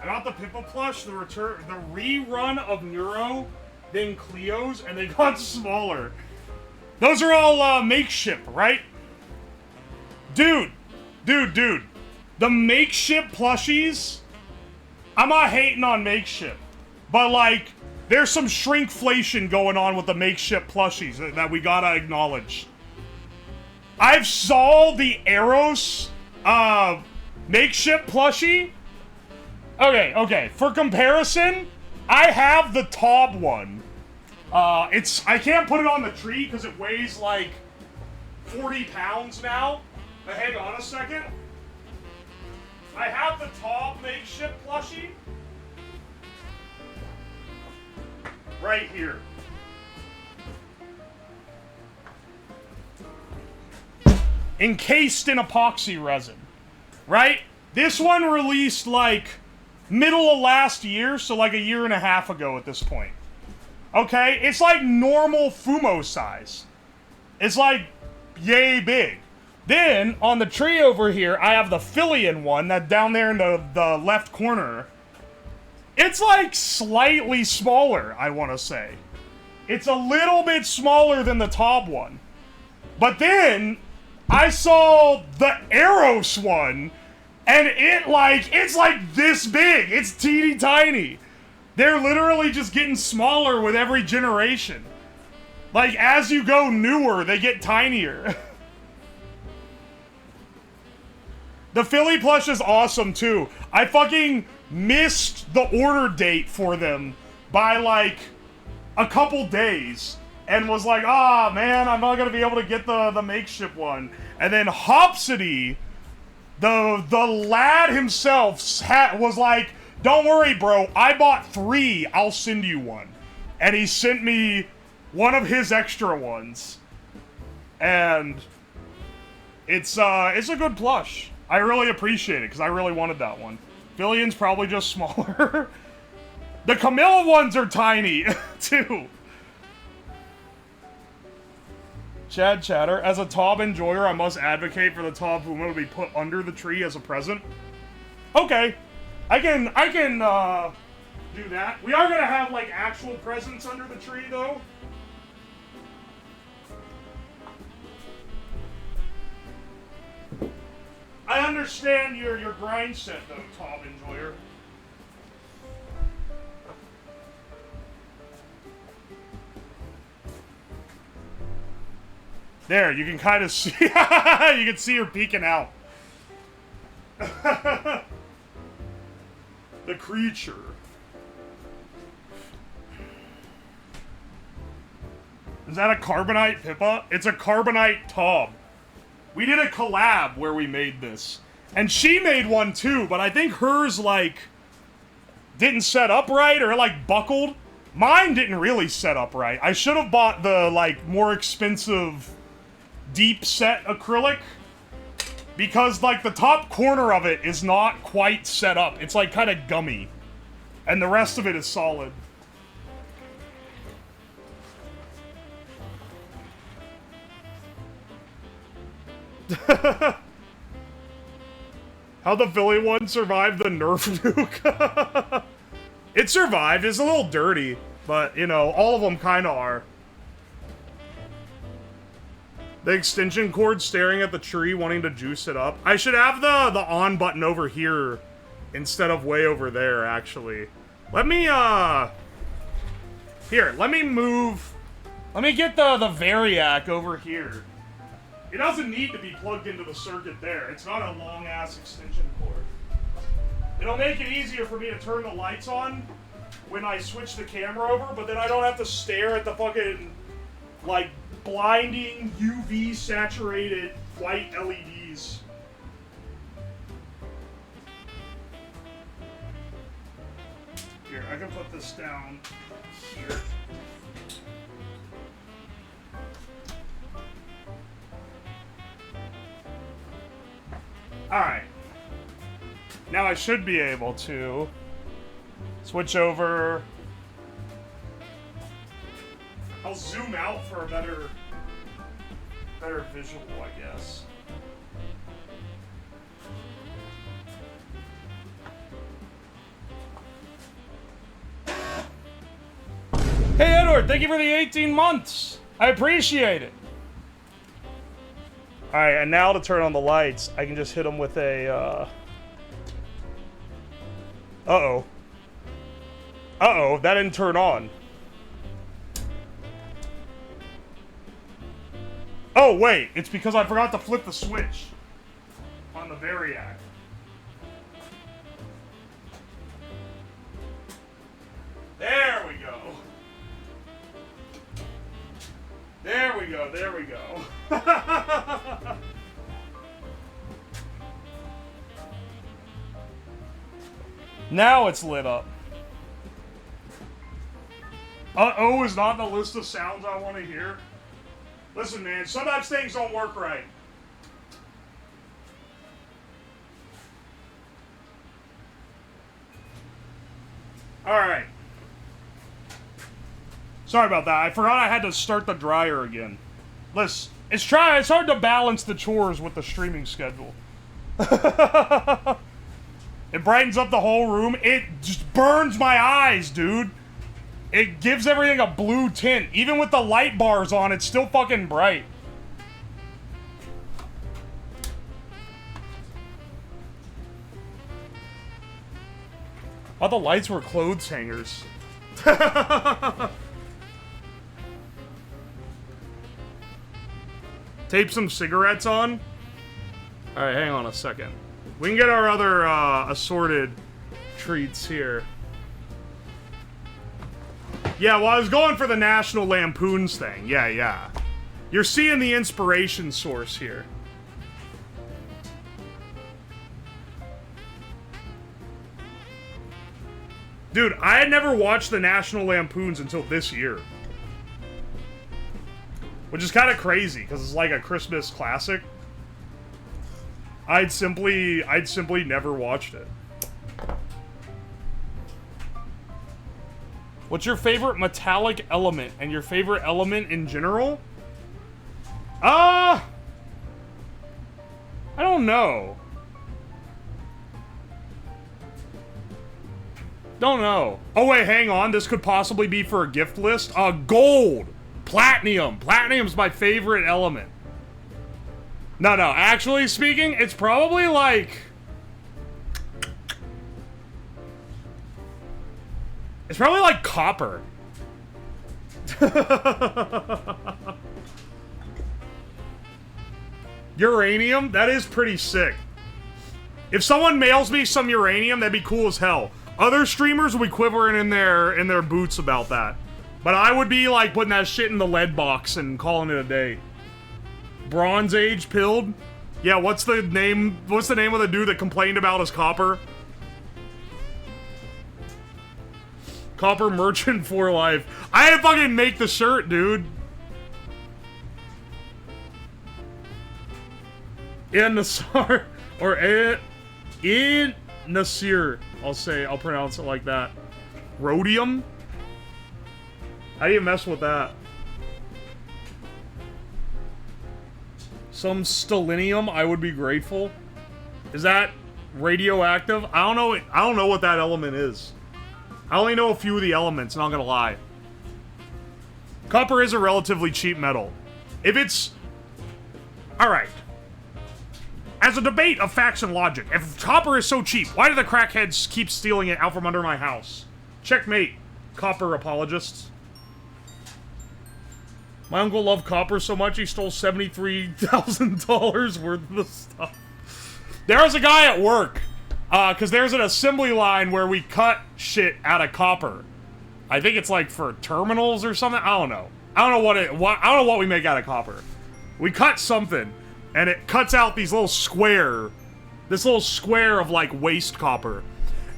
I got the Pippa plush, the rerun of Neuro, then Cleo's, and they got smaller. Those are all makeshift, right? Dude. The makeshift plushies, I'm not hating on makeshift, but like, there's some shrinkflation going on with the makeshift plushies that we gotta acknowledge. I've saw the Eros makeshift plushie. Okay. For comparison, I have the Taub one. I can't put it on the tree because it weighs like 40 pounds now. But hang on a second. I have the Taub makeshift plushie. Right here. Encased in epoxy resin. Right? This one released like middle of last year, so like a year and a half ago at this point. Okay? It's like normal Fumo size. It's like yay big. Then, on the tree over here, I have the Filian one that down there in the left corner. It's like slightly smaller, I want to say. It's a little bit smaller than the Taub one. But then, I saw the Eros one, and it's like this big. It's teeny tiny. They're literally just getting smaller with every generation. Like, as you go newer, they get tinier. The Philly plush is awesome, too. I fucking missed the order date for them by, like, a couple days. And was like, man, I'm not gonna be able to get the makeshift one. And then Hopsity, the lad himself, was like, don't worry, bro, I bought 3, I'll send you one. And he sent me one of his extra ones. And it's a good plush. I really appreciate it, because I really wanted that one. Filian's probably just smaller. The Camilla ones are tiny, too. Chad Chatter, as a Taub enjoyer, I must advocate for the Taub Puma to be put under the tree as a present. Okay. I can, do that. We are gonna have, like, actual presents under the tree, though. I understand your grind set, though, Taub enjoyer. There, you can kind of see, you can see her peeking out. The creature. Is that a carbonite Pippa? It's a carbonite Taub. We did a collab where we made this. And she made one too, but I think hers, like, didn't set up right or, like, buckled. Mine didn't really set up right. I should have bought the, like, more expensive deep set acrylic, because like the top corner of it is not quite set up. It's like kind of gummy, and the rest of it is solid. How the Philly one survived the Nerf nuke? It survived. It's a little dirty, but you know, all of them kind of are. The extension cord staring at the tree, wanting to juice it up. I should have the on button over here instead of way over there, actually. Let me, here, let me move... Let me get the Variac over here. It doesn't need to be plugged into the circuit there. It's not a long-ass extension cord. It'll make it easier for me to turn the lights on when I switch the camera over, but then I don't have to stare at the fucking, like, blinding UV saturated white LEDs. Here, I can put this down here. Alright. Now I should be able to switch over. I'll zoom out for a better visual, I guess. Hey Edward, thank you for the 18 months. I appreciate it. All right, and now to turn on the lights, I can just hit them with a. Uh-oh, that didn't turn on. Oh, wait, it's because I forgot to flip the switch on the Variac. There we go. There we go, there we go. Now it's lit up. Uh-oh is not in the list of sounds I want to hear. Listen, man, sometimes things don't work right. Alright. Sorry about that. I forgot I had to start the dryer again. Listen, it's hard to balance the chores with the streaming schedule. It brightens up the whole room. It just burns my eyes, dude. It gives everything a blue tint. Even with the light bars on, it's still fucking bright. Oh, the lights were clothes hangers. Tape some cigarettes on. Alright, hang on a second. We can get our other assorted treats here. Yeah, well, I was going for the National Lampoons thing. Yeah. You're seeing the inspiration source here. Dude, I had never watched the National Lampoons until this year. Which is kind of crazy, because it's like a Christmas classic. I'd simply never watched it. What's your favorite metallic element and your favorite element in general? I don't know. Don't know. Oh wait, hang on. This could possibly be for a gift list. Gold. Platinum. Platinum's my favorite element. No, actually speaking, it's probably like... It's probably like copper. Uranium? That is pretty sick. If someone mails me some uranium, that'd be cool as hell. Other streamers will be quivering in their boots about that. But I would be like putting that shit in the lead box and calling it a day. Bronze Age pilled? Yeah, what's the name of the dude that complained about his copper? Copper merchant for life. I had to fucking make the shirt, dude. In Nasir or in Nasir. I'll pronounce it like that. Rhodium? How do you mess with that? Some stellinium, I would be grateful. Is that radioactive? I don't know what that element is. I only know a few of the elements, not gonna lie. Copper is a relatively cheap metal. If it's... Alright. As a debate of facts and logic, if copper is so cheap, why do the crackheads keep stealing it out from under my house? Checkmate, copper apologists. My uncle loved copper so much he stole $73,000 worth of the stuff. There was a guy at work, because there's an assembly line where we cut shit out of copper. I think it's like for terminals or something. I don't know. I don't know what we make out of copper. We cut something, and it cuts out this little square of like waste copper.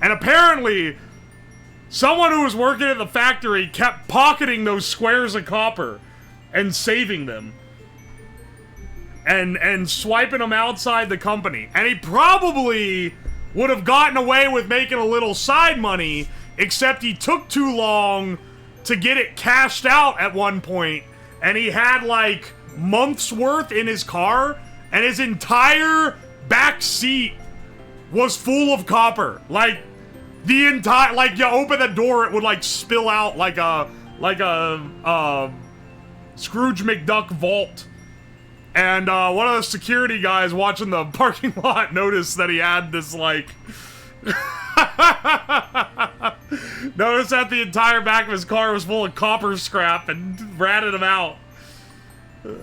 And apparently, someone who was working at the factory kept pocketing those squares of copper and saving them. And swiping them outside the company. And he probably would have gotten away with making a little side money, except he took too long to get it cashed out at one point, and he had like months worth in his car, and his entire back seat was full of copper. Like the entire, like you open the door, it would like spill out like a Scrooge McDuck vault. And one of the security guys watching the parking lot noticed that he had this, like... noticed that the entire back of his car was full of copper scrap and ratted him out. And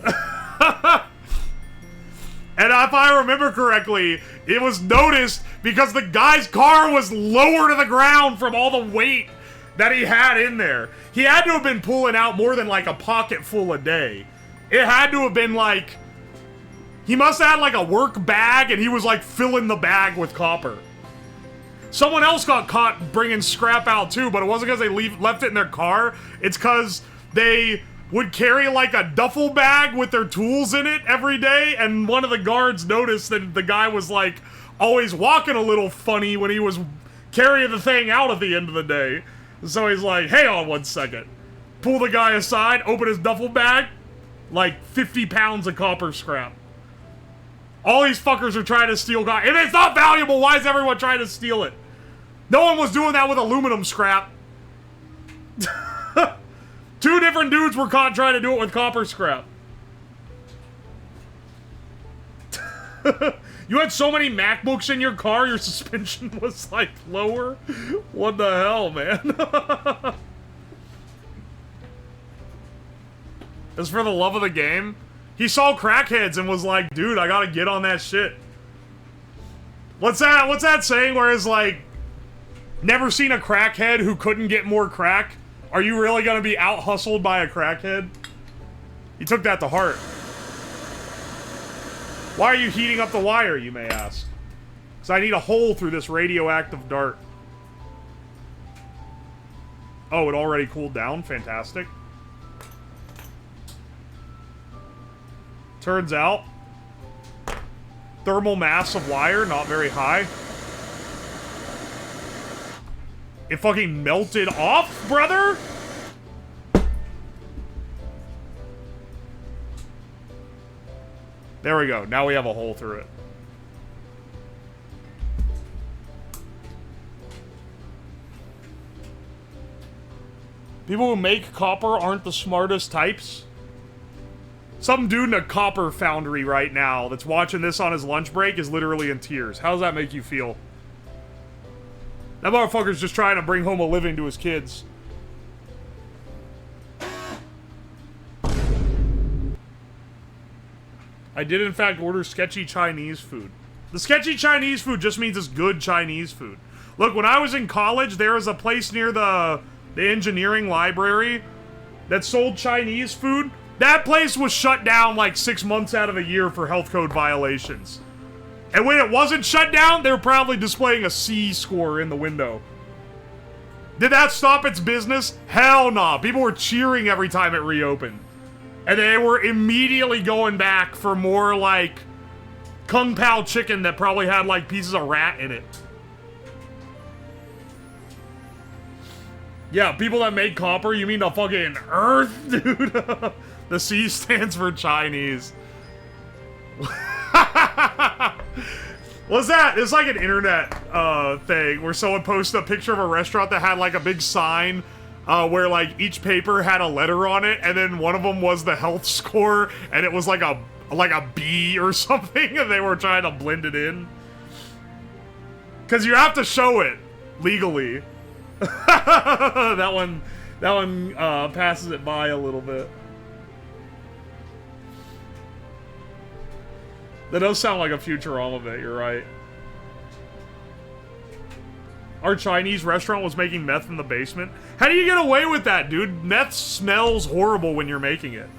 if I remember correctly, it was noticed because the guy's car was lower to the ground from all the weight that he had in there. He had to have been pulling out more than, like, a pocket full a day. It had to have been like, he must have had like a work bag and he was like filling the bag with copper. Someone else got caught bringing scrap out too, but it wasn't because they left it in their car. It's because they would carry like a duffel bag with their tools in it every day, and one of the guards noticed that the guy was like always walking a little funny when he was carrying the thing out at the end of the day. So he's like, hey, on one second. Pull the guy aside, open his duffel bag, like 50 pounds of copper scrap. All these fuckers are trying to steal copper. If it's not valuable, why is everyone trying to steal it? No one was doing that with aluminum scrap. 2 different dudes were caught trying to do it with copper scrap. You had so many MacBooks in your car, your suspension was, like, lower? What the hell, man? It's for the love of the game. He saw crackheads and was like, dude, I gotta get on that shit. What's that saying where it's like, never seen a crackhead who couldn't get more crack? Are you really gonna be out-hustled by a crackhead? He took that to heart. Why are you heating up the wire, you may ask? Because I need a hole through this radioactive dart. Oh, it already cooled down? Fantastic. Turns out, thermal mass of wire, not very high. It fucking melted off, brother? There we go. Now we have a hole through it. People who make copper aren't the smartest types. Some dude in a copper foundry right now that's watching this on his lunch break is literally in tears. How does that make you feel? That motherfucker's just trying to bring home a living to his kids. I did in fact order sketchy Chinese food. The sketchy Chinese food just means it's good Chinese food. Look, when I was in college, there was a place near the engineering library that sold Chinese food. That place was shut down like 6 months out of a year for health code violations. And when it wasn't shut down, they were proudly displaying a C score in the window. Did that stop its business? Hell no. People were cheering every time it reopened. And they were immediately going back for more like Kung Pao chicken that probably had like pieces of rat in it. Yeah, people that make copper, you mean the fucking Earth, dude? The C stands for Chinese. What's that? It's like an internet thing where someone posted a picture of a restaurant that had like a big sign where like each paper had a letter on it, and then one of them was the health score, and it was like a B or something, and they were trying to blend it in. Cause you have to show it legally. that one passes it by a little bit. That does sound like a Futurama bit, you're right. Our Chinese restaurant was making meth in the basement. How do you get away with that, dude? Meth smells horrible when you're making it.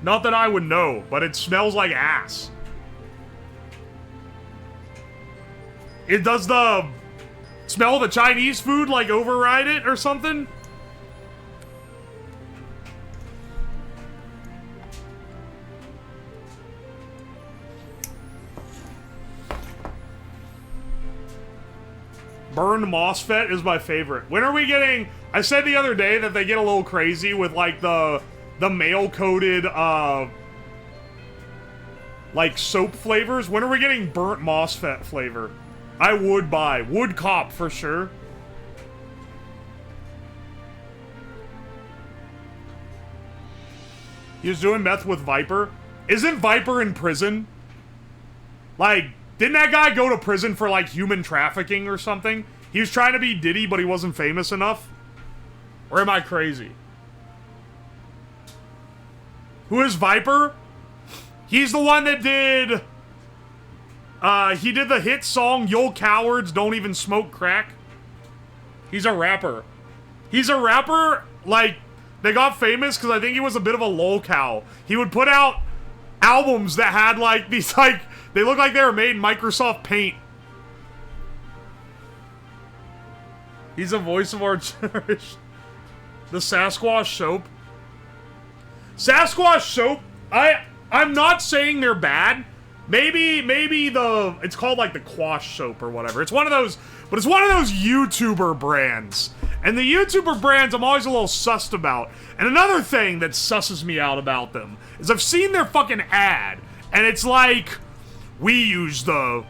Not that I would know, but it smells like ass. It does the smell of the Chinese food, like, override it or something? Burned MOSFET is my favorite. When are we getting... I said the other day that they get a little crazy with, like, the mail-coated, like, soap flavors. When are we getting burnt MOSFET flavor? I would buy. Would cop, for sure. He was doing meth with Viper. Isn't Viper in prison? Like, didn't that guy go to prison for, like, human trafficking or something? He was trying to be Diddy, but he wasn't famous enough? Or am I crazy? Who is Viper? He's the one that did... he did the hit song, Yo Cowards Don't Even Smoke Crack. He's a rapper. He's a rapper, like, they got famous because I think he was a bit of a lolcow. He would put out albums that had, like, these, like, they look like they were made in Microsoft Paint. He's a voice of our generation. The Sasquatch soap. Sasquatch soap, I'm not saying they're bad. Maybe it's called like the Quash soap or whatever. It's one of those, but it's one of those YouTuber brands. And the YouTuber brands I'm always a little sussed about. And another thing that susses me out about them is I've seen their fucking ad, and it's like, we use the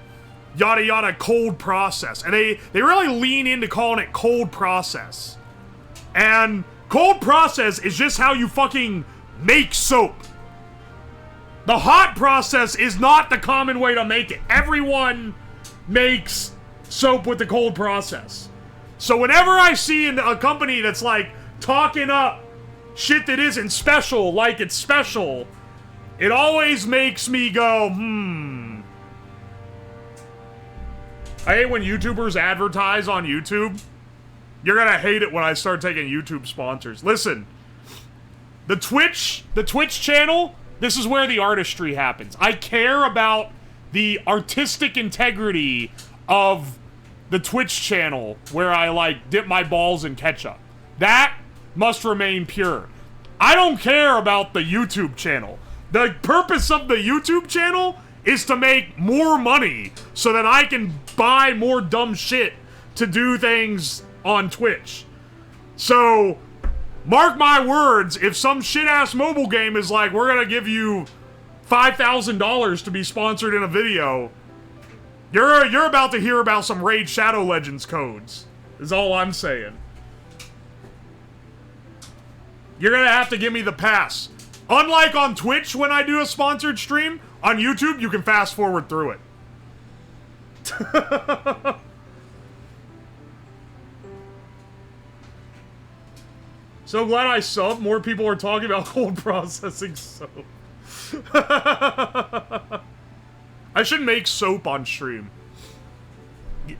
yada yada cold process. And they really lean into calling it cold process. And cold process is just how you fucking make soap. The hot process is not the common way to make it. Everyone makes soap with the cold process. So whenever I see a company that's like talking up shit that isn't special like it's special, it always makes me go, I hate when YouTubers advertise on YouTube. You're gonna hate it when I start taking YouTube sponsors. Listen, the Twitch channel, this is where the artistry happens. I care about the artistic integrity of the Twitch channel where I, like, dip my balls in ketchup. That must remain pure. I don't care about the YouTube channel. The purpose of the YouTube channel is to make more money so that I can buy more dumb shit to do things on Twitch. So, mark my words, if some shit-ass mobile game is like, we're gonna give you $5,000 to be sponsored in a video, you're about to hear about some Raid Shadow Legends codes, is all I'm saying. You're gonna have to give me the pass. Unlike on Twitch when I do a sponsored stream, on YouTube you can fast forward through it. So glad I subbed. More people are talking about cold processing soap. I should make soap on stream.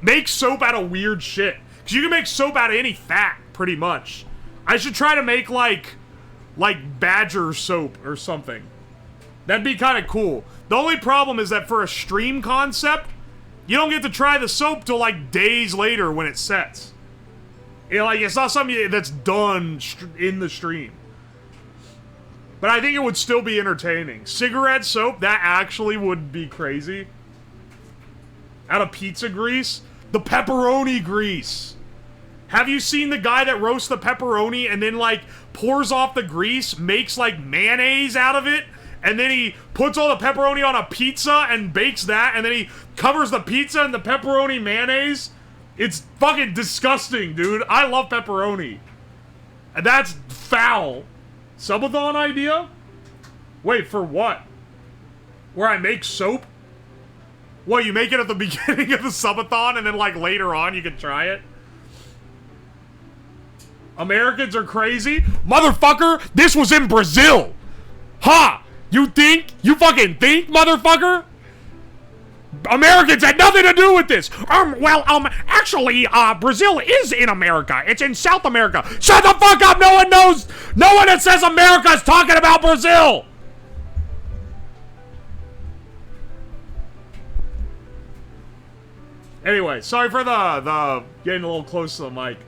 Make soap out of weird shit. Because you can make soap out of any fat, pretty much. I should try to make, like badger soap or something. That'd be kind of cool. The only problem is that for a stream concept, you don't get to try the soap till, like, days later when it sets. You know, like, it's not something that's done in the stream. But I think it would still be entertaining. Cigarette soap, that actually would be crazy. Out of pizza grease? The pepperoni grease. Have you seen the guy that roasts the pepperoni and then, like, pours off the grease, makes, like, mayonnaise out of it, and then he puts all the pepperoni on a pizza and bakes that, and then he covers the pizza in the pepperoni mayonnaise? It's fucking disgusting, dude. I love pepperoni. And that's foul. Subathon idea? Wait, for what? Where I make soap? What, you make it at the beginning of the subathon and then, like, later on you can try it? Americans are crazy? Motherfucker, this was in Brazil! Ha! You think? You fucking think, motherfucker? Americans had nothing to do with this! Actually, Brazil is in America. It's in South America. Shut the fuck up! No one knows! No one that says America is talking about Brazil! Anyway, sorry for the getting a little close to the mic.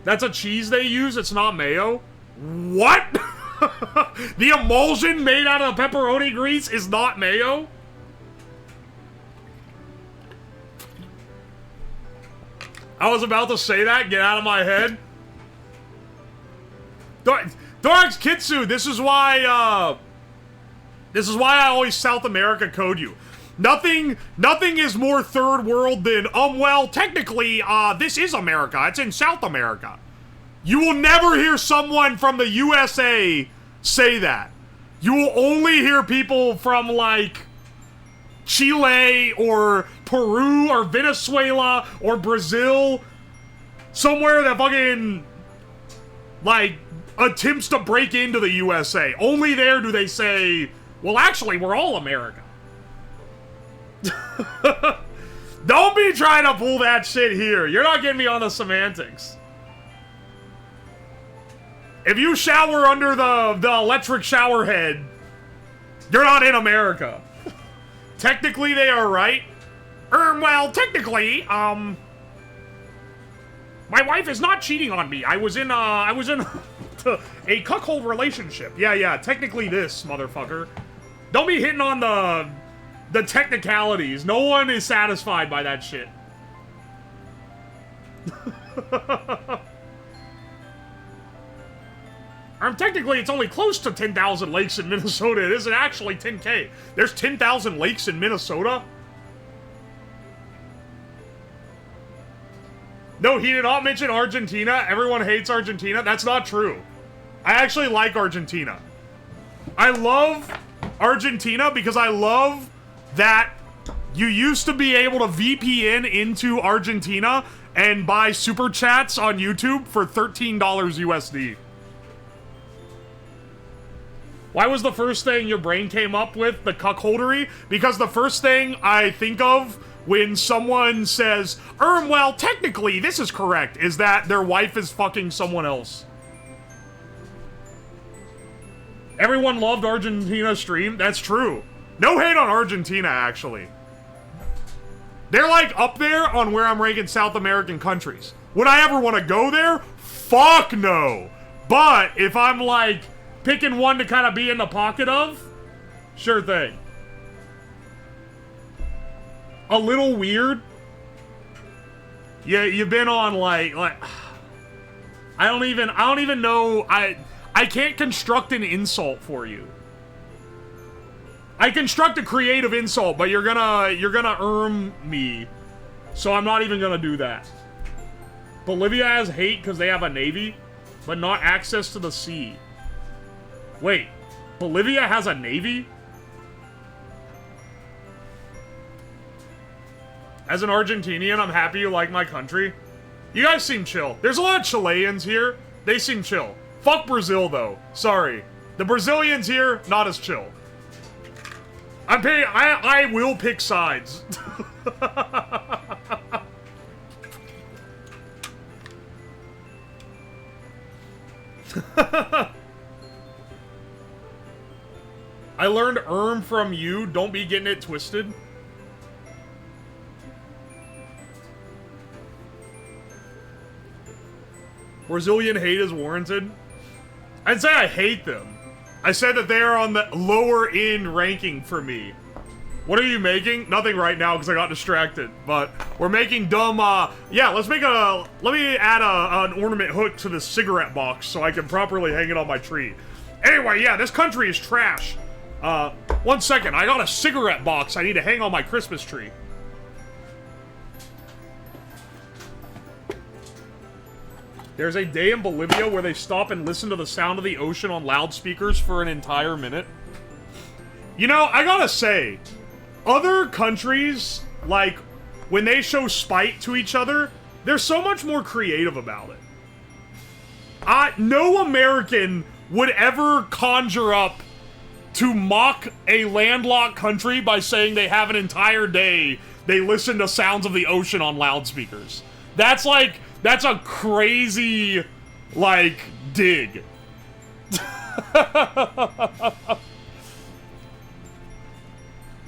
That's a cheese they use? It's not mayo? What? The emulsion made out of pepperoni grease is not mayo? I was about to say that, get out of my head. Dorax Kitsu, this is why I always South America code you. Nothing is more third world than, well, technically, this is America. It's in South America. You will never hear someone from the USA say that. You will only hear people from, like, Chile or Peru or Venezuela or Brazil. Somewhere that fucking, like, attempts to break into the USA. Only there do they say, well, actually, we're all America. Don't be trying to pull that shit here. You're not getting me on the semantics. If you shower under the electric shower head, you're not in America. Technically, they are right. Well, technically, my wife is not cheating on me. I was in a cuckold relationship. Yeah, technically this, motherfucker. Don't be hitting on the technicalities. No one is satisfied by that shit. Technically, it's only close to 10,000 lakes in Minnesota. It isn't actually 10K. There's 10,000 lakes in Minnesota? No, he did not mention Argentina. Everyone hates Argentina. That's not true. I actually like Argentina. I love Argentina because I love that you used to be able to VPN into Argentina and buy super chats on YouTube for $13 USD. Why was the first thing your brain came up with the cuckoldery? Because the first thing I think of when someone says, well, technically this is correct, is that their wife is fucking someone else. Everyone loved Argentina's stream. That's true. No hate on Argentina, actually. They're, like, up there on where I'm ranking South American countries. Would I ever want to go there? Fuck no. But if I'm, like, picking one to kind of be in the pocket of, sure thing. A little weird. Yeah, you've been on, like, I don't even know, I can't construct an insult for you. I construct a creative insult, but you're gonna me. So I'm not even gonna do that. Bolivia has hate because they have a navy, but not access to the sea. Wait, Bolivia has a navy? As an Argentinian, I'm happy you like my country. You guys seem chill. There's a lot of Chileans here. They seem chill. Fuck Brazil, though. Sorry. The Brazilians here, not as chill. I will pick sides. I learned from you. Don't be getting it twisted. Brazilian hate is warranted. I'd say I hate them. I said that they are on the lower end ranking for me. What are you making? Nothing right now because I got distracted. But we're making dumb, yeah, let me add an ornament hook to the cigarette box so I can properly hang it on my tree. Anyway, yeah, this country is trash. 1 second, I got a cigarette box I need to hang on my Christmas tree. There's a day in Bolivia where they stop and listen to the sound of the ocean on loudspeakers for an entire minute. You know, I gotta say, other countries, like, when they show spite to each other, they're so much more creative about it. No American would ever conjure up to mock a landlocked country by saying they have an entire day they listen to sounds of the ocean on loudspeakers. That's a crazy, like, dig.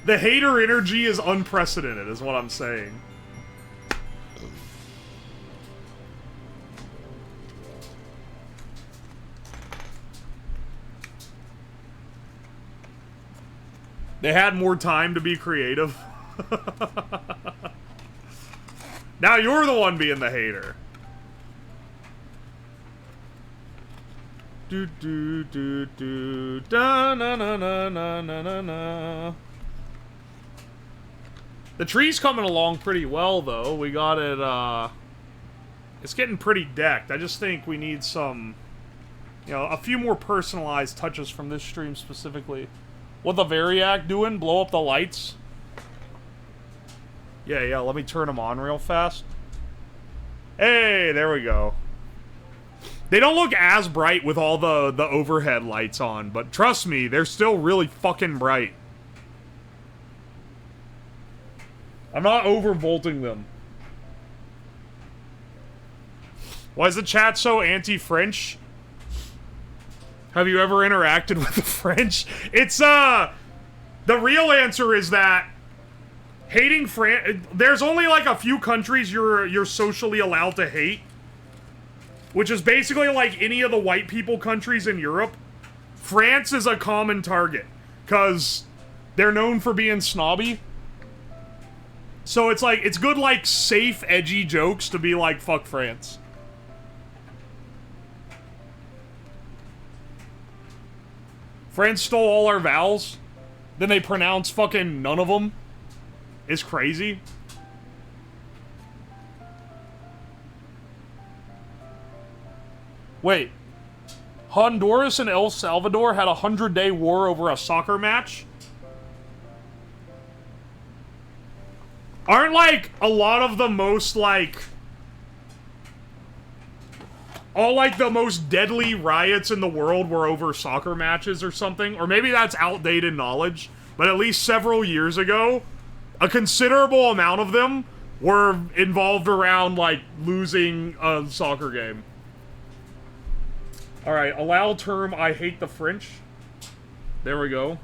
The hater energy is unprecedented, is what I'm saying. They had more time to be creative. Now you're the one being the hater. Do do do do da na na na na na na na. The tree's coming along pretty well though. We got it it's getting pretty decked. I just think we need some, you know, a few more personalized touches from this stream specifically. What the Variac doing? Blow up the lights? Yeah, let me turn them on real fast. Hey, there we go. They don't look as bright with all the overhead lights on, but trust me, they're still really fucking bright. I'm not overvolting them. Why is the chat so anti-French? Have you ever interacted with the French? It's, the real answer is that hating France, there's only like a few countries you're socially allowed to hate, which is basically like any of the white people countries in Europe. France is a common target because they're known for being snobby. So it's like, it's good like safe, edgy jokes to be like, fuck France. France stole all our vowels, then they pronounce fucking none of them. It's crazy. Wait. Honduras and El Salvador had a 100-day war over a soccer match? Aren't, like, a lot of the most, like... all, like, the most deadly riots in the world were over soccer matches or something? Or maybe that's outdated knowledge. But at least several years ago, a considerable amount of them were involved around, like, losing a soccer game. Alright, allow term I hate the French. There we go.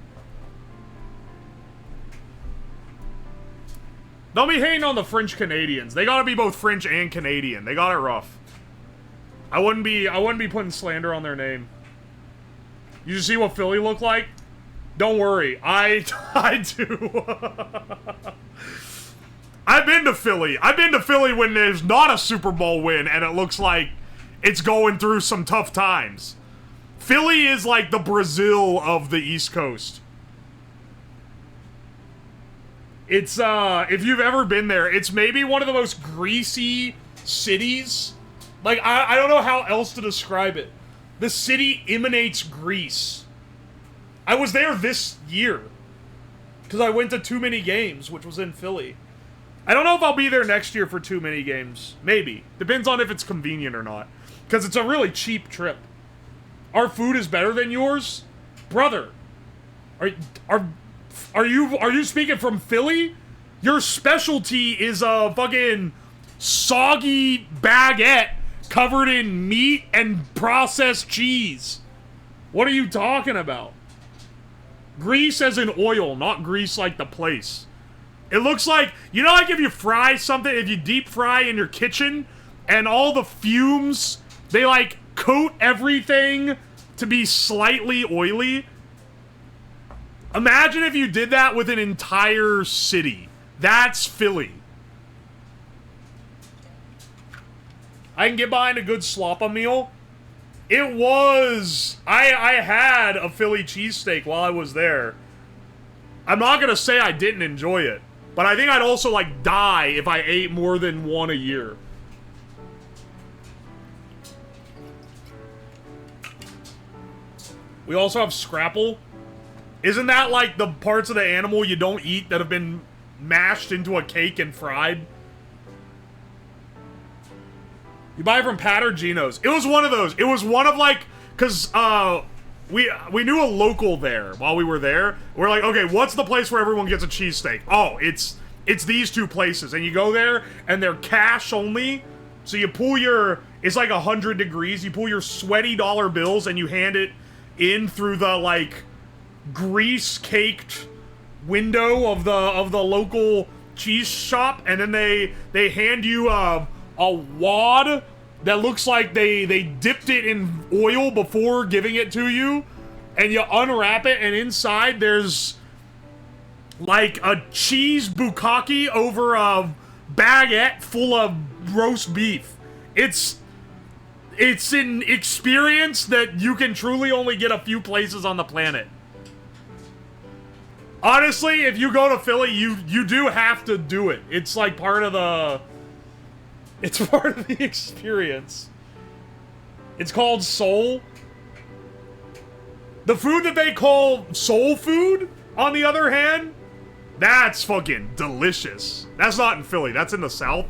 Don't be hating on the French Canadians. They gotta be both French and Canadian. They got it rough. I wouldn't be putting slander on their name. You just see what Philly looked like? Don't worry, I do. I've been to Philly. I've been to Philly when there's not a Super Bowl win and it looks like it's going through some tough times. Philly is like the Brazil of the East Coast. It's, if you've ever been there, it's maybe one of the most greasy cities. Like, I don't know how else to describe it. The city emanates grease. I was there this year. Because I went to Too Many Games, which was in Philly. I don't know if I'll be there next year for Too Many Games. Maybe. Depends on if it's convenient or not. Because it's a really cheap trip. Our food is better than yours? Brother. Are you speaking from Philly? Your specialty is a fucking soggy baguette covered in meat and processed cheese. What are you talking about? Grease as in oil, not grease like the place. It looks like, you know, like if you fry something, if you deep fry in your kitchen, and all the fumes, they like coat everything to be slightly oily. Imagine if you did that with an entire city. That's Philly. I can get behind a good sloppa meal. It was... I had a Philly cheesesteak while I was there. I'm not gonna say I didn't enjoy it, but I think I'd also, like, die if I ate more than one a year. We also have scrapple. Isn't that like the parts of the animal you don't eat that have been mashed into a cake and fried? You buy it from Pat or Gino's. It was one of those. It was one of like, cause we knew a local there while we were there. We're like, okay, what's the place where everyone gets a cheesesteak? Oh, it's these two places, and you go there and they're cash only. So you pull your, it's like 100 degrees. You pull your sweaty dollar bills and you hand it in through the like grease-caked window of the local cheese shop, and then they hand you a wad that looks like they dipped it in oil before giving it to you, and you unwrap it, and inside there's like a cheese bukkake over a baguette full of roast beef. It's an experience that you can truly only get a few places on the planet. Honestly, if you go to Philly, you do have to do it. It's like part of the... It's part of the experience. It's called soul. The food that they call soul food, on the other hand, that's fucking delicious. That's not in Philly, that's in the South.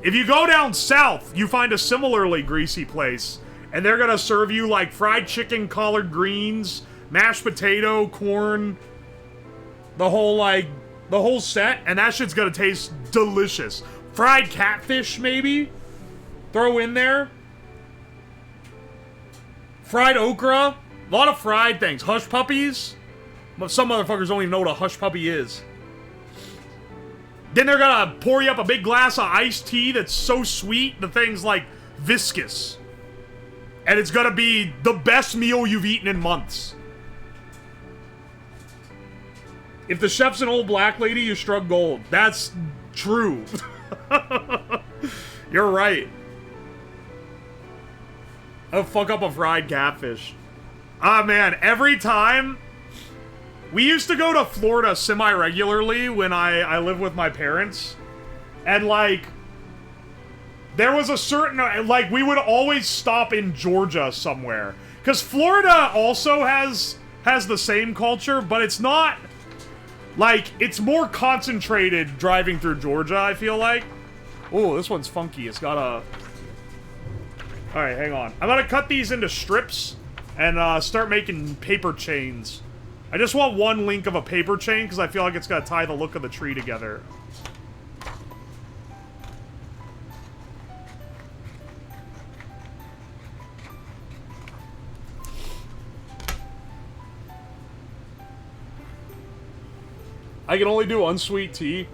If you go down south, you find a similarly greasy place, and they're gonna serve you like fried chicken, collard greens, mashed potato, corn, the whole set, and that shit's gonna taste delicious. Fried catfish, maybe? Throw in there. Fried okra. A lot of fried things. Hush puppies. Some motherfuckers don't even know what a hush puppy is. Then they're gonna pour you up a big glass of iced tea that's so sweet, the thing's like viscous. And it's gonna be the best meal you've eaten in months. If the chef's an old black lady, you struck gold. That's true. You're right. I'll fuck up a fried catfish. Ah, man, every time... We used to go to Florida semi-regularly when I lived with my parents. And, like... There was a certain... Like, we would always stop in Georgia somewhere. Because Florida also has the same culture, but it's not... Like, it's more concentrated driving through Georgia, I feel like. Oh, this one's funky. It's got a... Alright, hang on. I'm gonna cut these into strips and start making paper chains. I just want one link of a paper chain because I feel like it's gonna tie the look of the tree together. I can only do unsweet tea.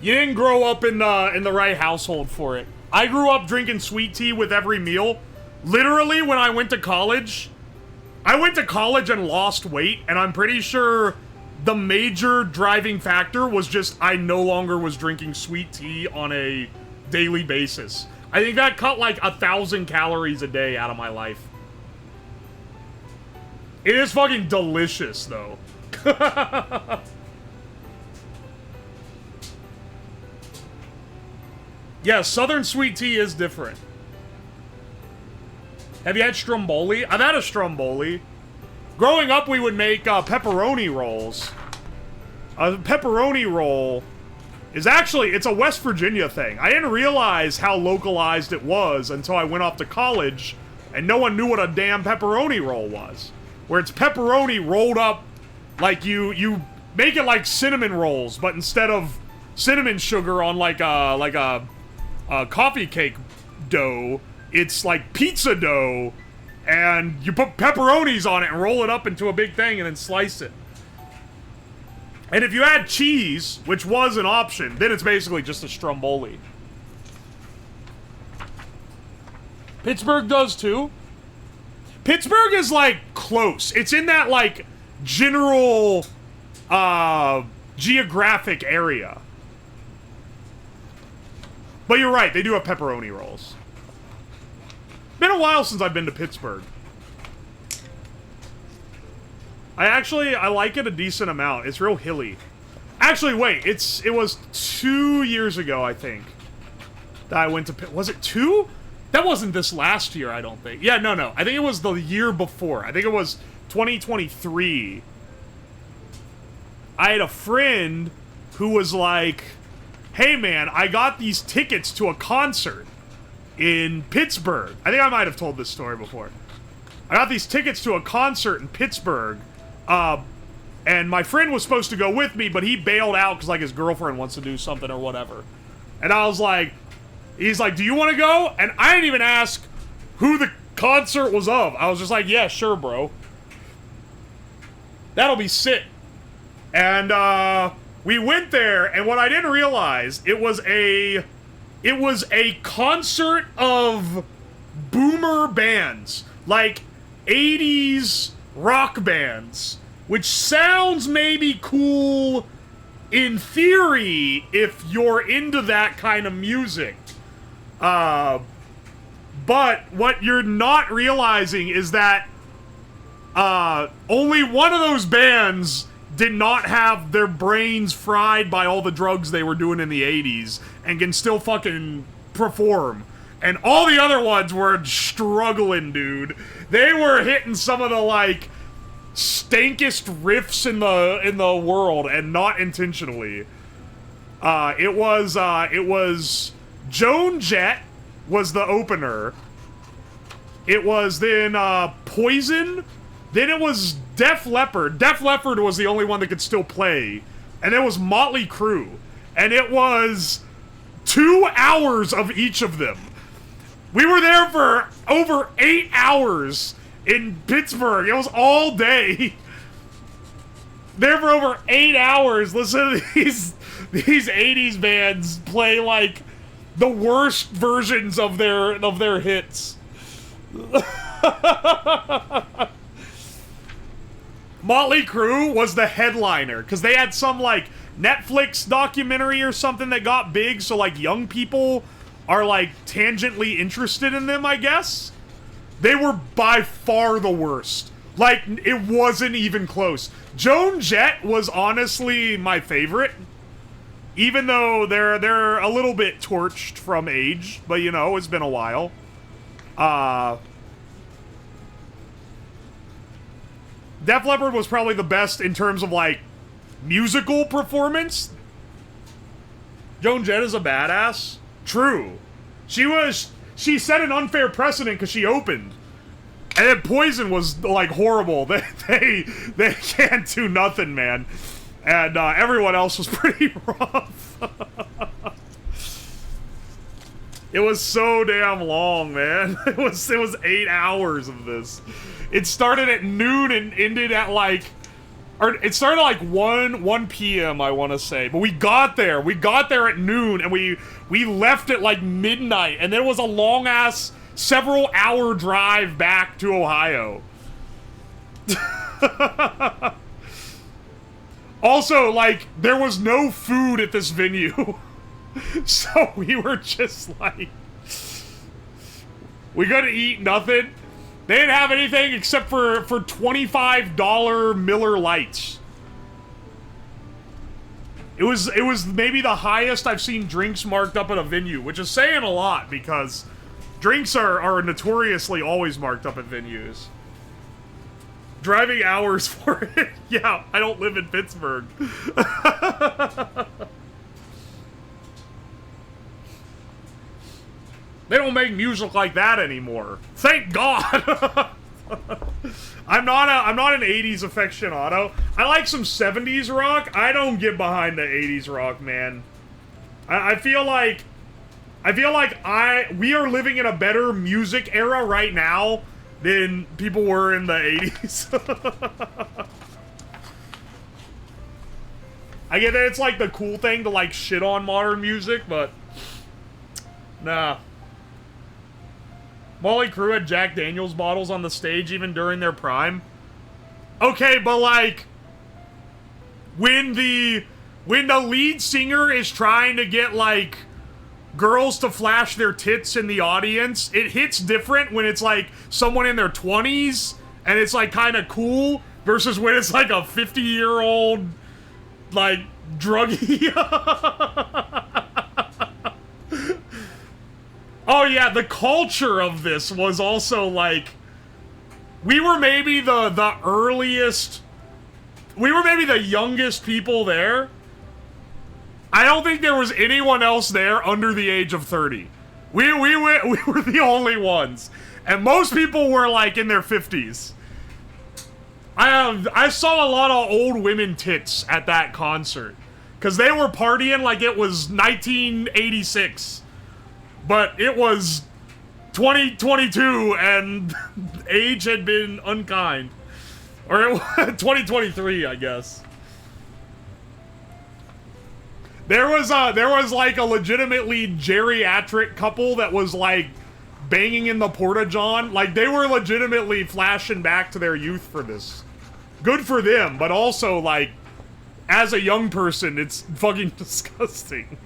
You didn't grow up in the right household for it. I grew up drinking sweet tea with every meal. Literally, when I went to college and lost weight, and I'm pretty sure the major driving factor was just I no longer was drinking sweet tea on a daily basis. I think that cut like 1,000 calories a day out of my life. It is fucking delicious, though. Yeah, Southern sweet tea is different. Have you had stromboli? I've had a stromboli. Growing up, we would make pepperoni rolls. A pepperoni roll is actually, it's a West Virginia thing. I didn't realize how localized it was until I went off to college, and no one knew what a damn pepperoni roll was. Where it's pepperoni rolled up, like you make it like cinnamon rolls, but instead of cinnamon sugar on like a coffee cake dough, it's like pizza dough, and you put pepperonis on it and roll it up into a big thing and then slice it. And if you add cheese, which was an option, then it's basically just a stromboli. Pittsburgh does too. Pittsburgh is like close. It's in that like general geographic area. But you're right, they do have pepperoni rolls. Been a while since I've been to Pittsburgh. I like it a decent amount. It's real hilly. Actually, wait, it was 2 years ago, I think, that I went to was it 2? That wasn't this last year, I don't think. Yeah, no. I think it was the year before. I think it was 2023. I had a friend who was like, hey man, I got these tickets to a concert in Pittsburgh. I think I might have told this story before. I got these tickets to a concert in Pittsburgh, and my friend was supposed to go with me, but he bailed out because like his girlfriend wants to do something or whatever. And I was like, he's like, do you want to go? And I didn't even ask who the concert was of. I was just like, yeah, sure, bro. That'll be sick. And we went there, and what I didn't realize, it was a concert of boomer bands, like 80s rock bands, which sounds maybe cool in theory if you're into that kind of music. But what you're not realizing is that only one of those bands did not have their brains fried by all the drugs they were doing in the 80s and can still fucking perform. And all the other ones were struggling, dude. They were hitting some of the, like, stankest riffs in the world, and not intentionally. It was Joan Jett was the opener. It was then Poison. Then it was Def Leppard. Def Leppard was the only one that could still play. And it was Motley Crue. And it was 2 hours of each of them. We were there for over 8 hours in Pittsburgh. It was all day. There for over 8 hours. Listen to these 80s bands play like the worst versions of their hits. Motley Crue was the headliner because they had some like Netflix documentary or something that got big, so like young people are like tangentially interested in them, I guess. They were by far the worst. Like, it wasn't even close. Joan Jett was honestly my favorite, even though they're a little bit torched from age, but you know, it's been a while. Def Leppard was probably the best in terms of, like, musical performance. Joan Jett is a badass. True. She set an unfair precedent because she opened. And then Poison was, like, horrible. They can't do nothing, man. And everyone else was pretty rough. It was so damn long, man. It was 8 hours of this. It started at noon and ended at like, or it started at like 1 p.m. I want to say, but we got there at noon, and we left at like midnight, and there was a long ass several hour drive back to Ohio. Also, like, there was no food at this venue. So we were just like, we couldn't eat nothing. They didn't have anything except for $25 Miller Lights. It was maybe the highest I've seen drinks marked up at a venue, which is saying a lot because drinks are notoriously always marked up at venues. Driving hours for it. Yeah, I don't live in Pittsburgh. They don't make music like that anymore. Thank God. I'm not an 80s aficionado. I like some 70s rock. I don't get behind the 80s rock, man. I feel like we are living in a better music era right now than people were in the 80s. I get that it's like the cool thing to like shit on modern music, but nah. Motley Crue had Jack Daniels bottles on the stage even during their prime. Okay, but like when the lead singer is trying to get like girls to flash their tits in the audience, it hits different when it's like someone in their 20s and it's like kind of cool versus when it's like a 50-year-old like druggie. Oh yeah, the culture of this was also like, we were maybe the earliest, we were maybe the youngest people there. I don't think there was anyone else there under the age of 30. We were the only ones, and most people were like in their 50s. I saw a lot of old women tits at that concert because they were partying like it was 1986. But it was 2022 and age had been unkind. Or it was 2023, I guess. There was like a legitimately geriatric couple that was like banging in the porta-john. Like they were legitimately flashing back to their youth for this. Good for them, but also like as a young person, it's fucking disgusting.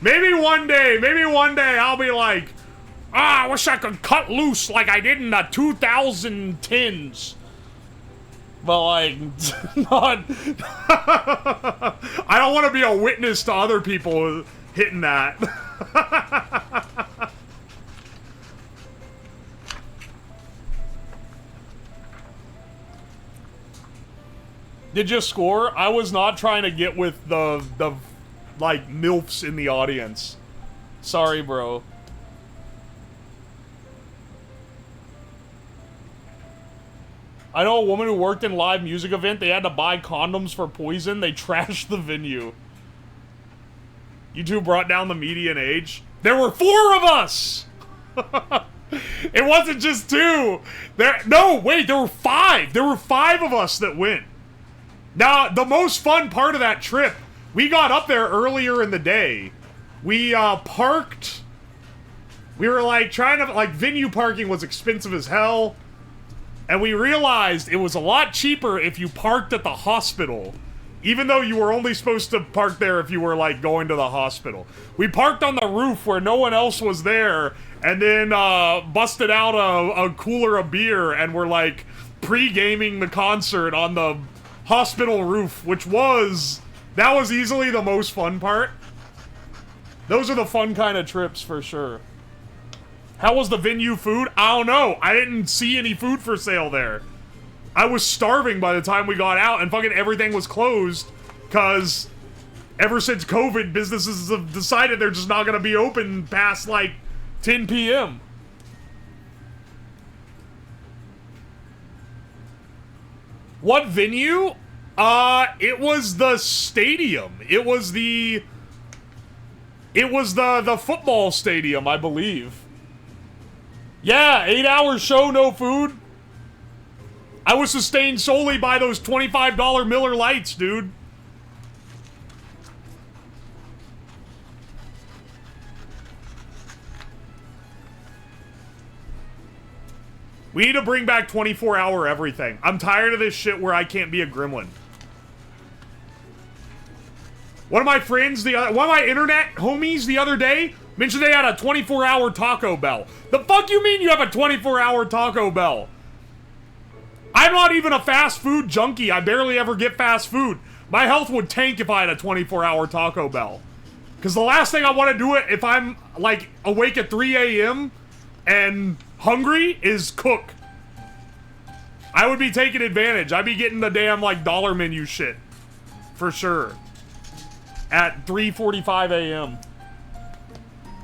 Maybe one day I'll be like, I wish I could cut loose like I did in the 2010s. But like, not. I don't want to be a witness to other people hitting that. Did you score? I was not trying to get with the like MILFs in the audience. Sorry, bro. I know a woman who worked in a live music event. They had to buy condoms for Poison. They trashed the venue. You two brought down the median age. There were 4 of us! It wasn't just 2. No, wait, there were 5. There were 5 of us that went. Now, the most fun part of that trip, we got up there earlier in the day. We parked. We were like trying to, like, venue parking was expensive as hell. And we realized it was a lot cheaper if you parked at the hospital. Even though you were only supposed to park there if you were, like, going to the hospital. We parked on the roof where no one else was there, and then busted out a cooler of beer, and were, like, pre-gaming the concert on the hospital roof, which was... That was easily the most fun part. Those are the fun kind of trips, for sure. How was the venue food? I don't know. I didn't see any food for sale there. I was starving by the time we got out, and fucking everything was closed, because ever since COVID, businesses have decided they're just not going to be open past, like, 10 p.m. What venue? It was the stadium. It was the football stadium, I believe. Yeah, 8-hour show, no food. I was sustained solely by those $25 Miller Lights, dude. We need to bring back 24-hour everything. I'm tired of this shit where I can't be a gremlin. One of my friends, one of my internet homies the other day mentioned they had a 24-hour Taco Bell. The fuck you mean you have a 24-hour Taco Bell? I'm not even a fast food junkie. I barely ever get fast food. My health would tank if I had a 24-hour Taco Bell. Because the last thing I want to do it if I'm, like, awake at 3 a.m. and hungry is cook. I would be taking advantage. I'd be getting the damn, like, dollar menu shit. For sure. At 3:45 a.m.